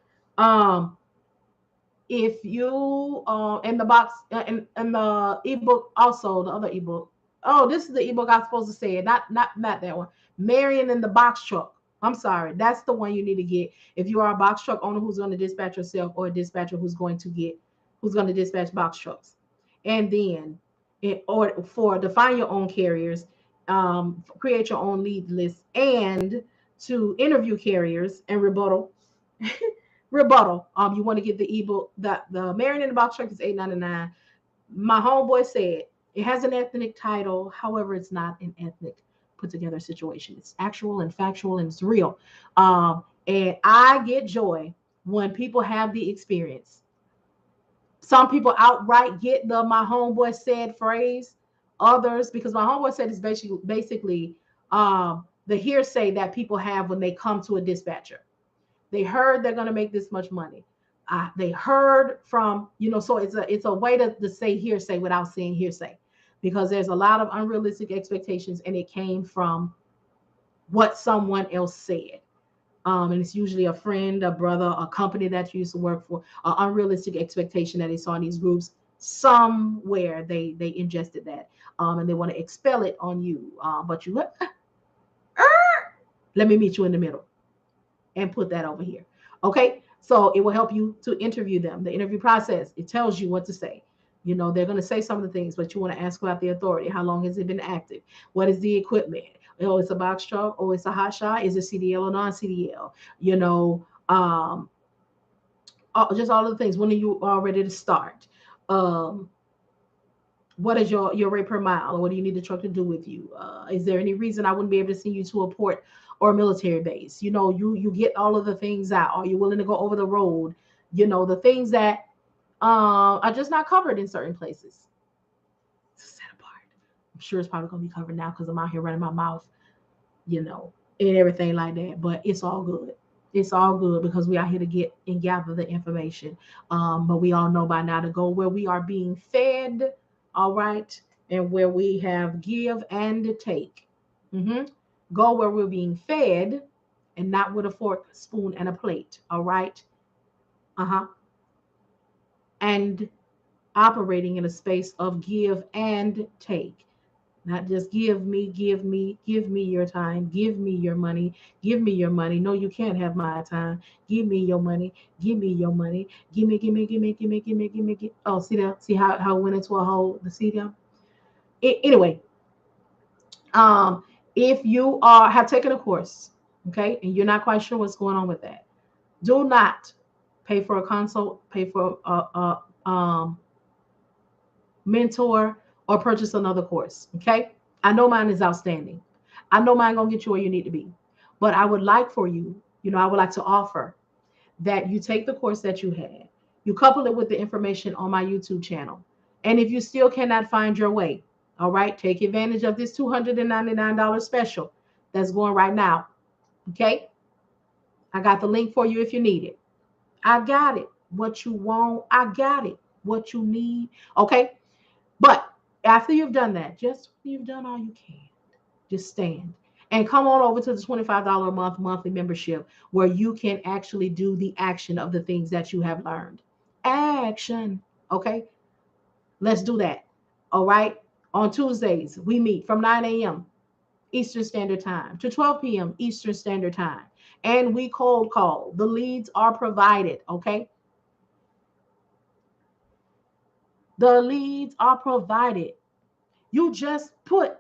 If you in the box and the ebook, also the other ebook. Oh, this is the ebook I was supposed to say it, not that one. Marian in the box truck. I'm sorry, that's the one you need to get if you are a box truck owner who's going to dispatch yourself, or a dispatcher who's going to dispatch box trucks. And then or for define your own carriers, create your own lead list, and to interview carriers and rebuttal. You want to get the ebook. The Marian in the box truck is $8.99. My homeboy said it has an ethnic title, however, it's not an ethnic put together situation. It's actual and factual, and it's real. And I get joy when people have the experience. Some people outright get the "my homeboy said" phrase. Others, because my homeboy said is basically the hearsay that people have when they come to a dispatcher. They heard they're going to make this much money. They heard from, so it's a way to say hearsay without saying hearsay, because there's a lot of unrealistic expectations, and it came from what someone else said. And it's usually a friend, a brother, a company that you used to work for, an unrealistic expectation that they saw in these groups. Somewhere they ingested that, and they want to expel it on you. But you let me meet you in the middle and put that over here. Okay. So it will help you to interview them. The interview process, it tells you what to say. They're going to say some of the things, but you want to ask about the authority. How long has it been active? What is the equipment? Oh, it's a box truck. Oh, it's a hot shot. Is it CDL or non-CDL? Just all of the things. When are you ready to start? Um, what is your rate per mile? What do you need the truck to do with you? Is there any reason I wouldn't be able to send you to a port or a military base? You get all of the things out. Are you willing to go over the road? The things that are just not covered in certain places. Set apart. I'm sure it's probably gonna be covered now because I'm out here running my mouth, and everything like that. But it's all good. It's all good because we are here to get and gather the information. But we all know by now to go where we are being fed, all right, and where we have give and take. Mm-hmm. Go where we're being fed, and not with a fork, spoon, and a plate. All right. Uh-huh. And operating in a space of give and take. Not just give me your time, give me your money, give me your money. No, you can't have my time. Give me your money, give me your money, give me. Oh, see that? See how it went into a hole, the see them? Anyway, um, if you have taken a course, okay, and you're not quite sure what's going on with that, do not pay for a consult, pay for a mentor, or purchase another course. Okay. I know mine is outstanding. I know mine gonna get you where you need to be. But I would like for you, I would like to offer that you take the course that you had, you couple it with the information on my YouTube channel. And if you still cannot find your way, all right, take advantage of this $299 special that's going right now. Okay. I got the link for you if you need it. I got it. What you want, I got it. What you need. Okay. But after you've done that, just you've done all you can, just stand and come on over to the $25 a month monthly membership where you can actually do the action of the things that you have learned. Action. Okay. Let's do that. All right. On Tuesdays, we meet from 9 a.m. Eastern Standard Time to 12 p.m. Eastern Standard Time. And we cold call. The leads are provided. Okay. The leads are provided. You just put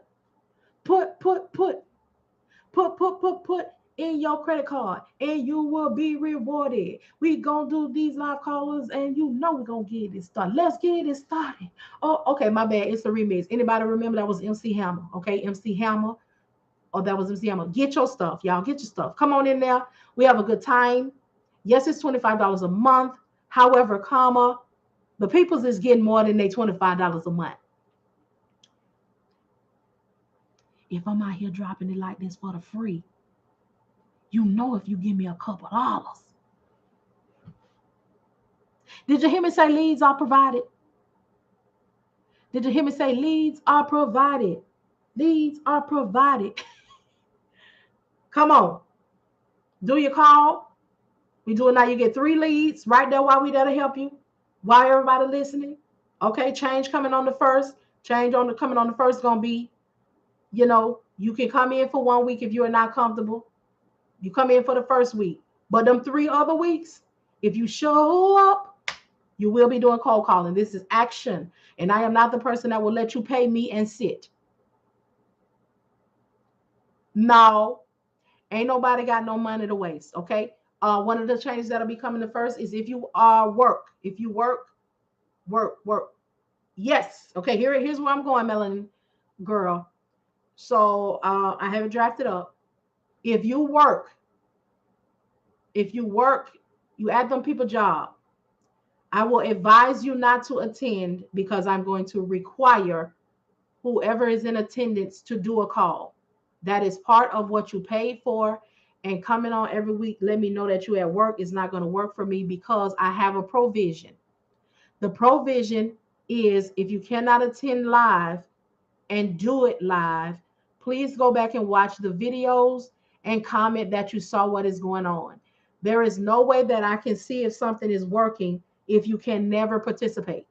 in your credit card and you will be rewarded. We gonna do these live callers and you know we're gonna get it started. Let's get it started. Oh, okay, my bad. It's the remix. Anybody remember that was MC Hammer? Okay, MC Hammer. Oh, that was MC Hammer. Get your stuff, y'all. Get your stuff. Come on in there. We have a good time. Yes, it's $25 a month. However, comma, the people's is getting more than they $25 a month. If I'm out here dropping it like this for the free, you know if you give me a couple dollars. Did you hear me say leads are provided? Did you hear me say leads are provided? Leads are provided. Come on. Do your call. We do it now. You get 3 leads right there while we there to help you. While everybody listening. Okay, change coming on the first. Change on the coming on the first is gonna be, you can come in for 1 week if you are not comfortable. You come in for the first week. But them 3 other weeks, if you show up, you will be doing cold calling. This is action. And I am not the person that will let you pay me and sit. No, ain't nobody got no money to waste. Okay. One of the changes that'll be coming the first is if you work. Yes. Okay. Here's where I'm going, Melanie girl. So I have it drafted up. If you work, you add them people job. I will advise you not to attend because I'm going to require whoever is in attendance to do a call. That is part of what you paid for. And coming on every week, let me know that you at work is not going to work for me because I have a provision. The provision is if you cannot attend live and do it live, please go back and watch the videos and comment that you saw what is going on. There is no way that I can see if something is working if you can never participate.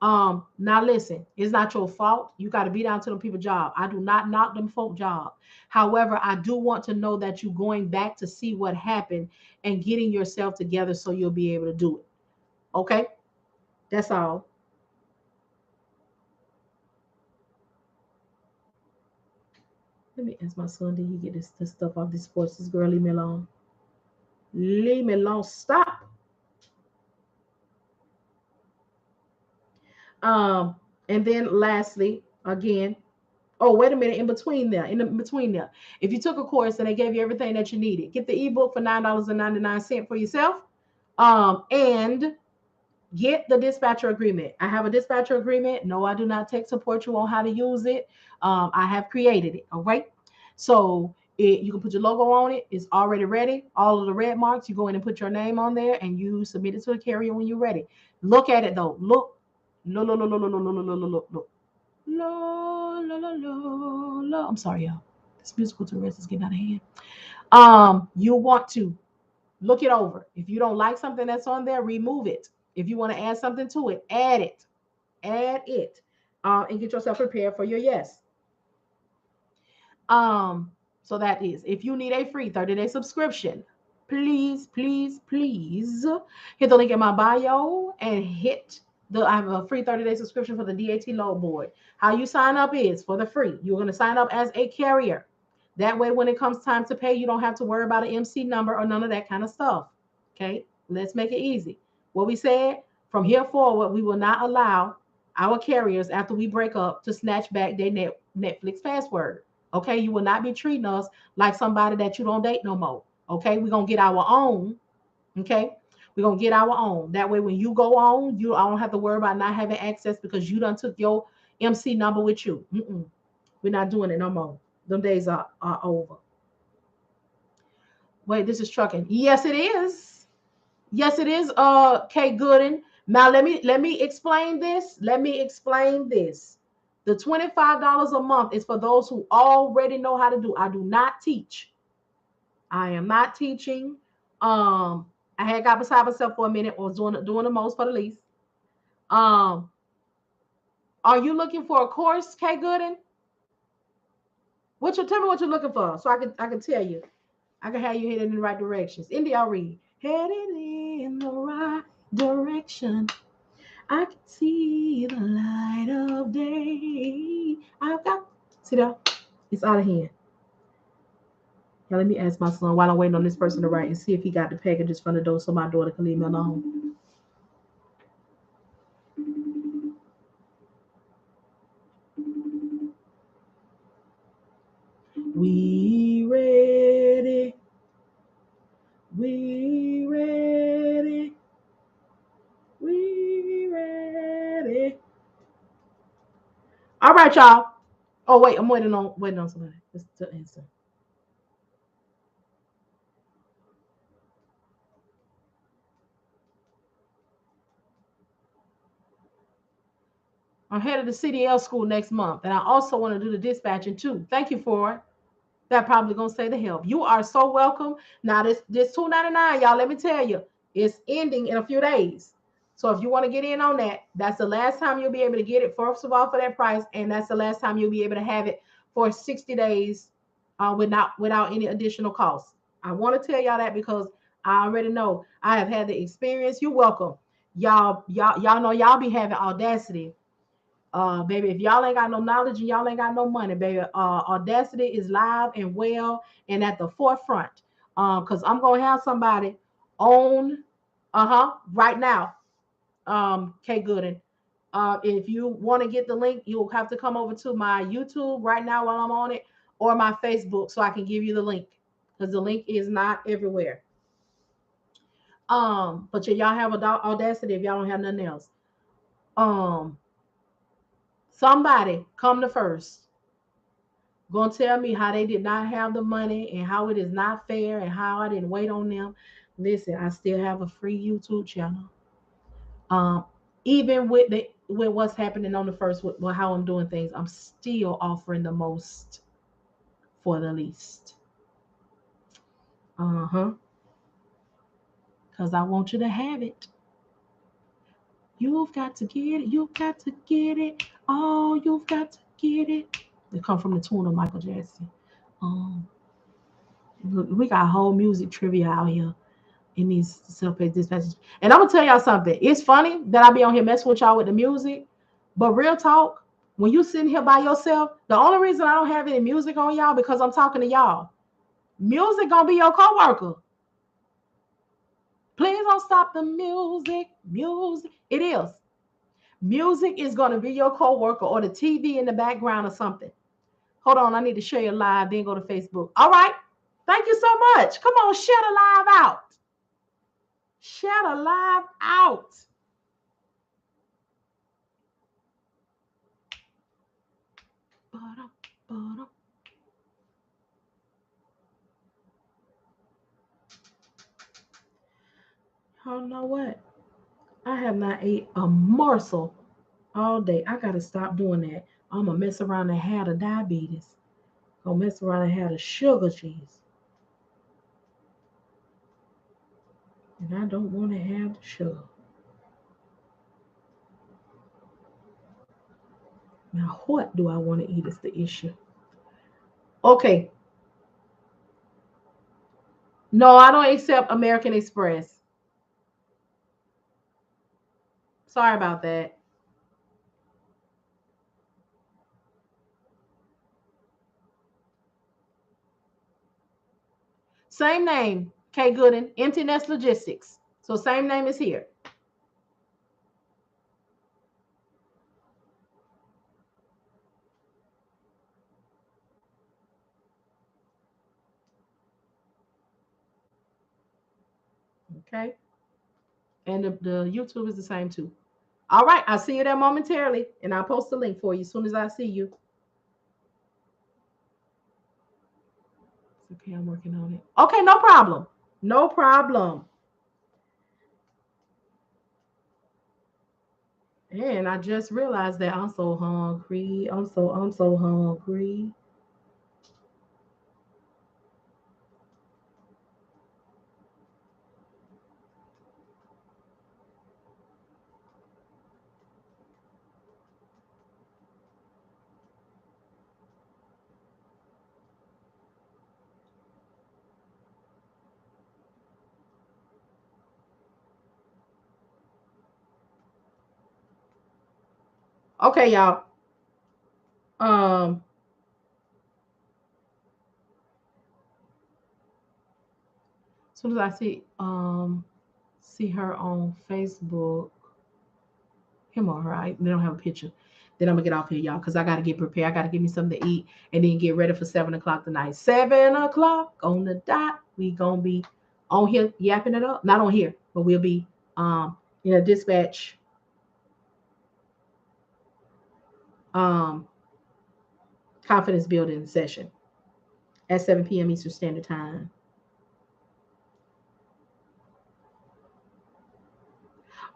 Now listen, it's not your fault. You got to be down to them people job. I do not knock them folk job. However, I do want to know that you're going back to see what happened and getting yourself together so you'll be able to do it. Okay? That's all. Let me ask my son, did he get this stuff off this sports? This girl, leave me alone. Leave me alone. Stop. And then lastly, again, oh, wait a minute, in between there, if you took a course and they gave you everything that you needed, get the ebook for $9.99 for yourself, and get the dispatcher agreement. I have a dispatcher agreement. No, I do not tech support you on how to use it. I have created it. All right. So you can put your logo on it. It's already ready. All of the red marks, you go in and put your name on there and you submit it to the carrier when you're ready. Look at it though. Look. Look. I'm sorry, y'all. This musical Tourette's is getting out of hand. You want to look it over. If you don't like something that's on there, remove it. If you want to add something to it, add it. And get yourself prepared for your yes. So that is, if you need a free 30-day subscription, please hit the link in my bio and I have a free 30-day subscription for the DAT load board. How you sign up is for the free. You're going to sign up as a carrier. That way, when it comes time to pay, you don't have to worry about an MC number or none of that kind of stuff. Okay, let's make it easy. What we said, from here forward, we will not allow our carriers, after we break up, to snatch back their Netflix password. Okay, you will not be treating us like somebody that you don't date no more. Okay, we're going to get our own. Okay, we're going to get our own. That way, when you go on, I don't have to worry about not having access because you done took your MC number with you. We're not doing it no more. Them days are over. Wait, this is trucking. Yes, it is. Yes, it is. Kate Gooden. Now let me explain this. The $25 a month is for those who already know how to do. I do not teach. I am not teaching. I had got beside myself for a minute. I was doing the most for the least. Are you looking for a course, Kate Gooden? Tell me what you're looking for, so I can tell you. I can have you headed in the right directions. India, I'll read. Headed in the right direction. I can see the light of day. I've got. See that? It's out of hand. Now let me ask my son while I'm waiting on this person to write and see if he got the packages from the door so my daughter can leave me alone. We ready. We ready. We ready. All right, y'all. Oh wait, I'm waiting on somebody. It's to answer. I'm headed to CDL school next month, and I also want to do the dispatching too. Thank you for it. That probably gonna say the help. You are so welcome. Now this $2.99, y'all. Let me tell you, it's ending in a few days. So if you want to get in on that, that's the last time you'll be able to get it. First of all, for that price, and that's the last time you'll be able to have it for 60 days, without any additional costs. I want to tell y'all that because I already know I have had the experience. You're welcome. Y'all know y'all be having audacity, baby, if y'all ain't got no knowledge and y'all ain't got no money, baby, Audacity is live and well and at the forefront. Because I'm gonna have somebody on, right now, Kay Gooden. If you want to get the link, you'll have to come over to my YouTube right now while I'm on it, or my Facebook, so I can give you the link because the link is not everywhere. But y'all have Audacity if y'all don't have nothing else. Um, Somebody come to first gonna tell me how they did not have the money and how it is not fair and how I didn't wait on them. Listen, I still have a free YouTube channel. Um, Even with what's happening on the first, with how I'm doing things, I'm still offering the most for the least. Uh-huh. Because I want you to have it. You've got to get it. You've got to get it. Oh, you've got to get it. They come from the tune of Michael Jackson. Um, we got whole music trivia out here in these self-paced dispatches. And I'm gonna tell y'all something. It's funny that I be on here messing with y'all with the music, but real talk, when you sitting here by yourself, the only reason I don't have any music on y'all because I'm talking to y'all. Music gonna be your coworker. Please don't stop the music. Music, it is. Music is gonna be your coworker or the TV in the background or something. Hold on, I need to share your live, then go to Facebook. All right. Thank you so much. Come on, share the live out. Share the live out. Ba-dum, ba-dum. Oh, know what? I have not ate a morsel all day. I gotta stop doing that. I'm gonna mess around and have the diabetes. Gonna mess around and have the sugar cheese. And I don't want to have the sugar. Now, what do I want to eat is the issue. Okay. No, I don't accept American Express. Sorry about that. Same name, K Gooden, Empty Nest Logistics. So same name is here. Okay. And the YouTube is the same too. All right, I'll see you there momentarily, and I'll post the link for you as soon as I see you. It's okay, I'm working on it. Okay, no problem. No problem. And I just realized that I'm so hungry. I'm so hungry. Okay, y'all. As soon as I see her on Facebook, him or her, they don't have a picture. Then I'm gonna get off here, y'all, because I gotta get prepared. I gotta give me something to eat and then get ready for 7 o'clock tonight. 7 o'clock on the dot. We gonna be on here yapping it up. Not on here, but we'll be in a dispatch um confidence building session at 7 p.m. Eastern Standard Time.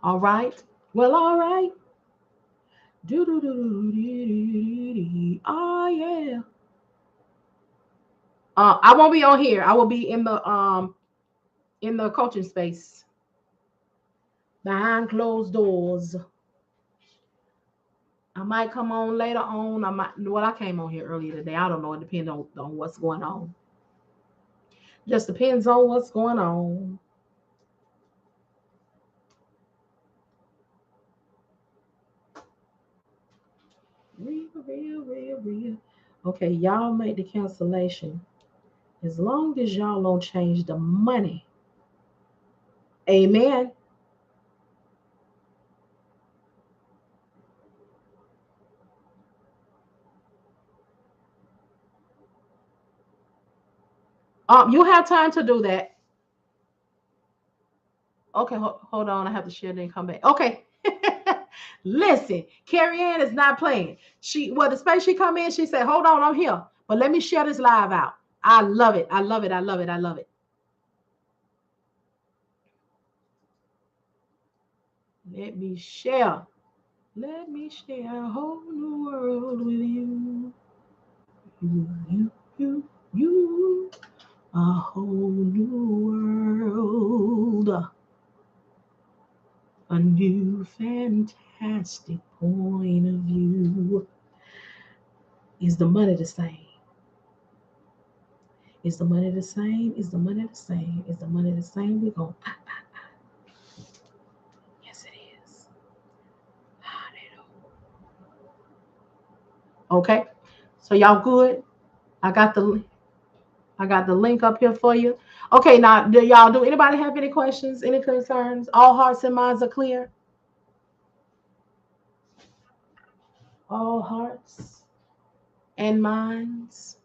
All right. Well, all right. Do do do do do. Oh yeah. I won't be on here. I will be in the coaching space behind closed doors. I might come on later on. I might. Well, I came on here earlier today. I don't know. It depends on what's going on. Just depends on what's going on. Real. Okay, y'all make the cancellation. As long as y'all don't change the money. Amen. You have time to do that. Okay, hold on. I have to share then come back. Okay. Listen, Carrie Ann is not playing. The space she come in, she said, hold on, I'm here. But let me share this live out. I love it. I love it. I love it. I love it. Let me share. Let me share a whole new world with you. You. A whole new world. A new fantastic point of view. Is the money the same? Is the money the same? Is the money the same? Is the money the same? We're going, Yes, it is. Okay. So y'all good? I got the link up here for you. Okay, now do anybody have any questions, any concerns? All hearts and minds are clear. All hearts and minds.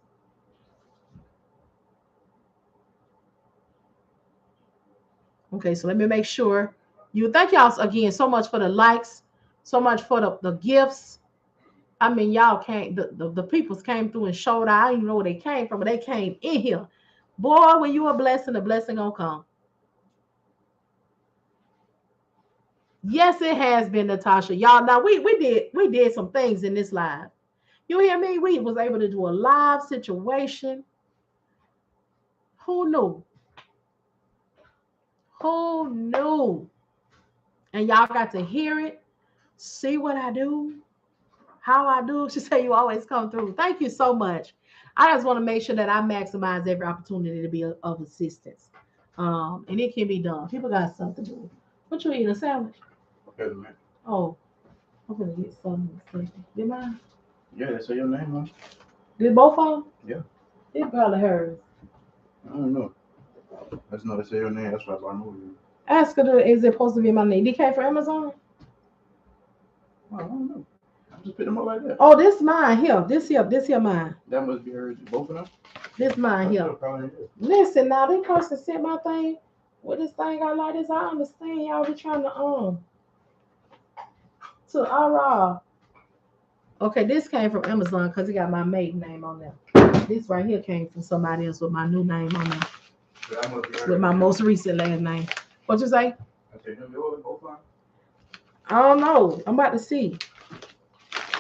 Okay, so let me make sure. Thank y'all again so much for the likes, so much for the gifts. I mean, y'all came, the peoples came through and showed out. I don't even know where they came from, but they came in here. Boy, when you a blessing, the blessing gonna come. Yes, it has been, Natasha. Y'all, now we did some things in this live. You hear me? We was able to do a live situation. Who knew? Who knew? And y'all got to hear it, see what I do, how I do. She said you always come through. Thank you so much. I just want to make sure that I maximize every opportunity to be of assistance. And it can be done. People got something to do. What you eating? A sandwich? Okay, man. Oh, I'm gonna get something. Did mine? Yeah, they say your name, man. Did both of them? Yeah. It probably hers. I don't know. That's not to say your name. That's why I know you. Ask her, is it supposed to be my name? They came from Amazon? I don't know. I just picked them up like that. Oh, this mine here. This here mine. That must be hers. Both of them? This mine here. Listen, now this person sent my thing. What this thing got like this? I understand y'all be trying to Ara. Okay, this came from Amazon because it got my maiden name on there. This right here came from somebody else with my new name on there. With my most recent last name. What you say? I don't know. I'm about to see.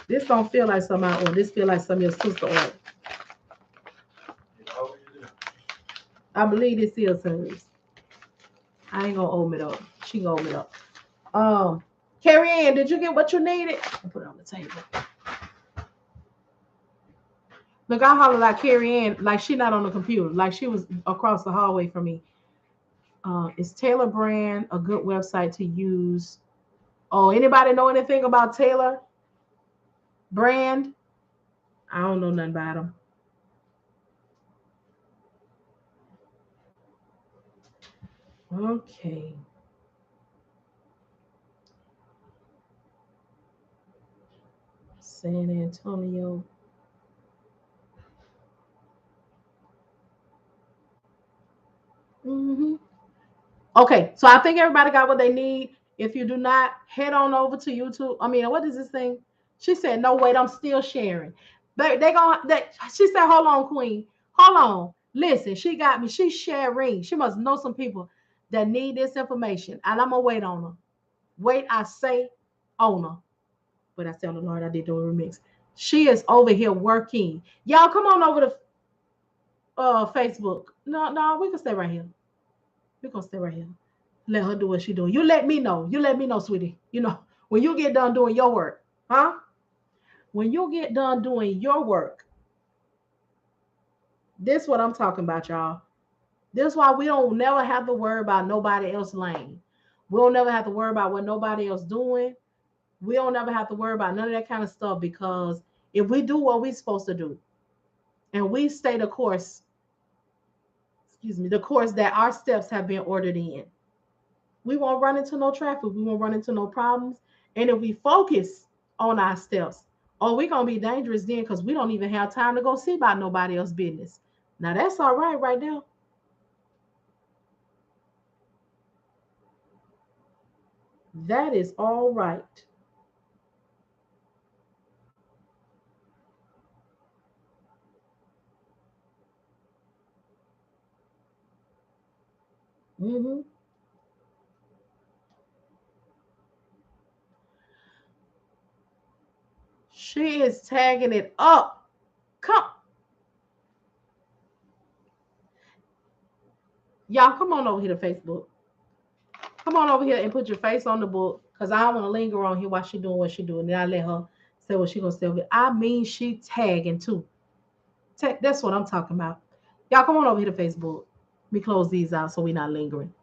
This don't feel like something I ordered. This feel like some of your sister ordered. I believe this is hers. I ain't gonna open it up. She gonna open it up. Carrie Ann, did you get what you needed? I'll put it on the table. Look, I holler like Carrie Ann, like she not on the computer, like she was across the hallway from me. Is Taylor Brand a good website to use? Oh, anybody know anything about Taylor? Brand. I don't know nothing about them. Okay. San Antonio. Hmm. Okay, so I think everybody got what they need. If you do not, head on over to YouTube. I mean, what is this thing? She said, "No, wait, I'm still sharing." They gonna. She said, "Hold on, Queen. Hold on. Listen, she got me. She's sharing. She must know some people that need this information, and I'm gonna wait on her. Wait, I say, on her. But I say on the Lord, I did do a remix. She is over here working. Y'all, come on over to Facebook. No, no, we can stay right here. We gonna stay right here. Let her do what she doing. You let me know. You let me know, sweetie. You know, when you get done doing your work, huh? When you get done doing your work, this is what I'm talking about, y'all. This is why we don't never have to worry about nobody else lane. We don't never have to worry about what nobody else doing. We don't ever have to worry about none of that kind of stuff because if we do what we're supposed to do and we stay the course, excuse me, the course that our steps have been ordered in, we won't run into no traffic. We won't run into no problems. And if we focus on our steps, oh, we're gonna be dangerous then because we don't even have time to go see about nobody else's business. Now that's all right now. That is all right. Mm-hmm. She is tagging it up. Come, y'all, come on over here to Facebook. Come on over here and put your face on the book because I don't want to linger on here while she doing what she doing. Then I let her say what she gonna say. I mean, she tagging too. That's what I'm talking about. Y'all come on over here to Facebook. Let me close these out so we're not lingering.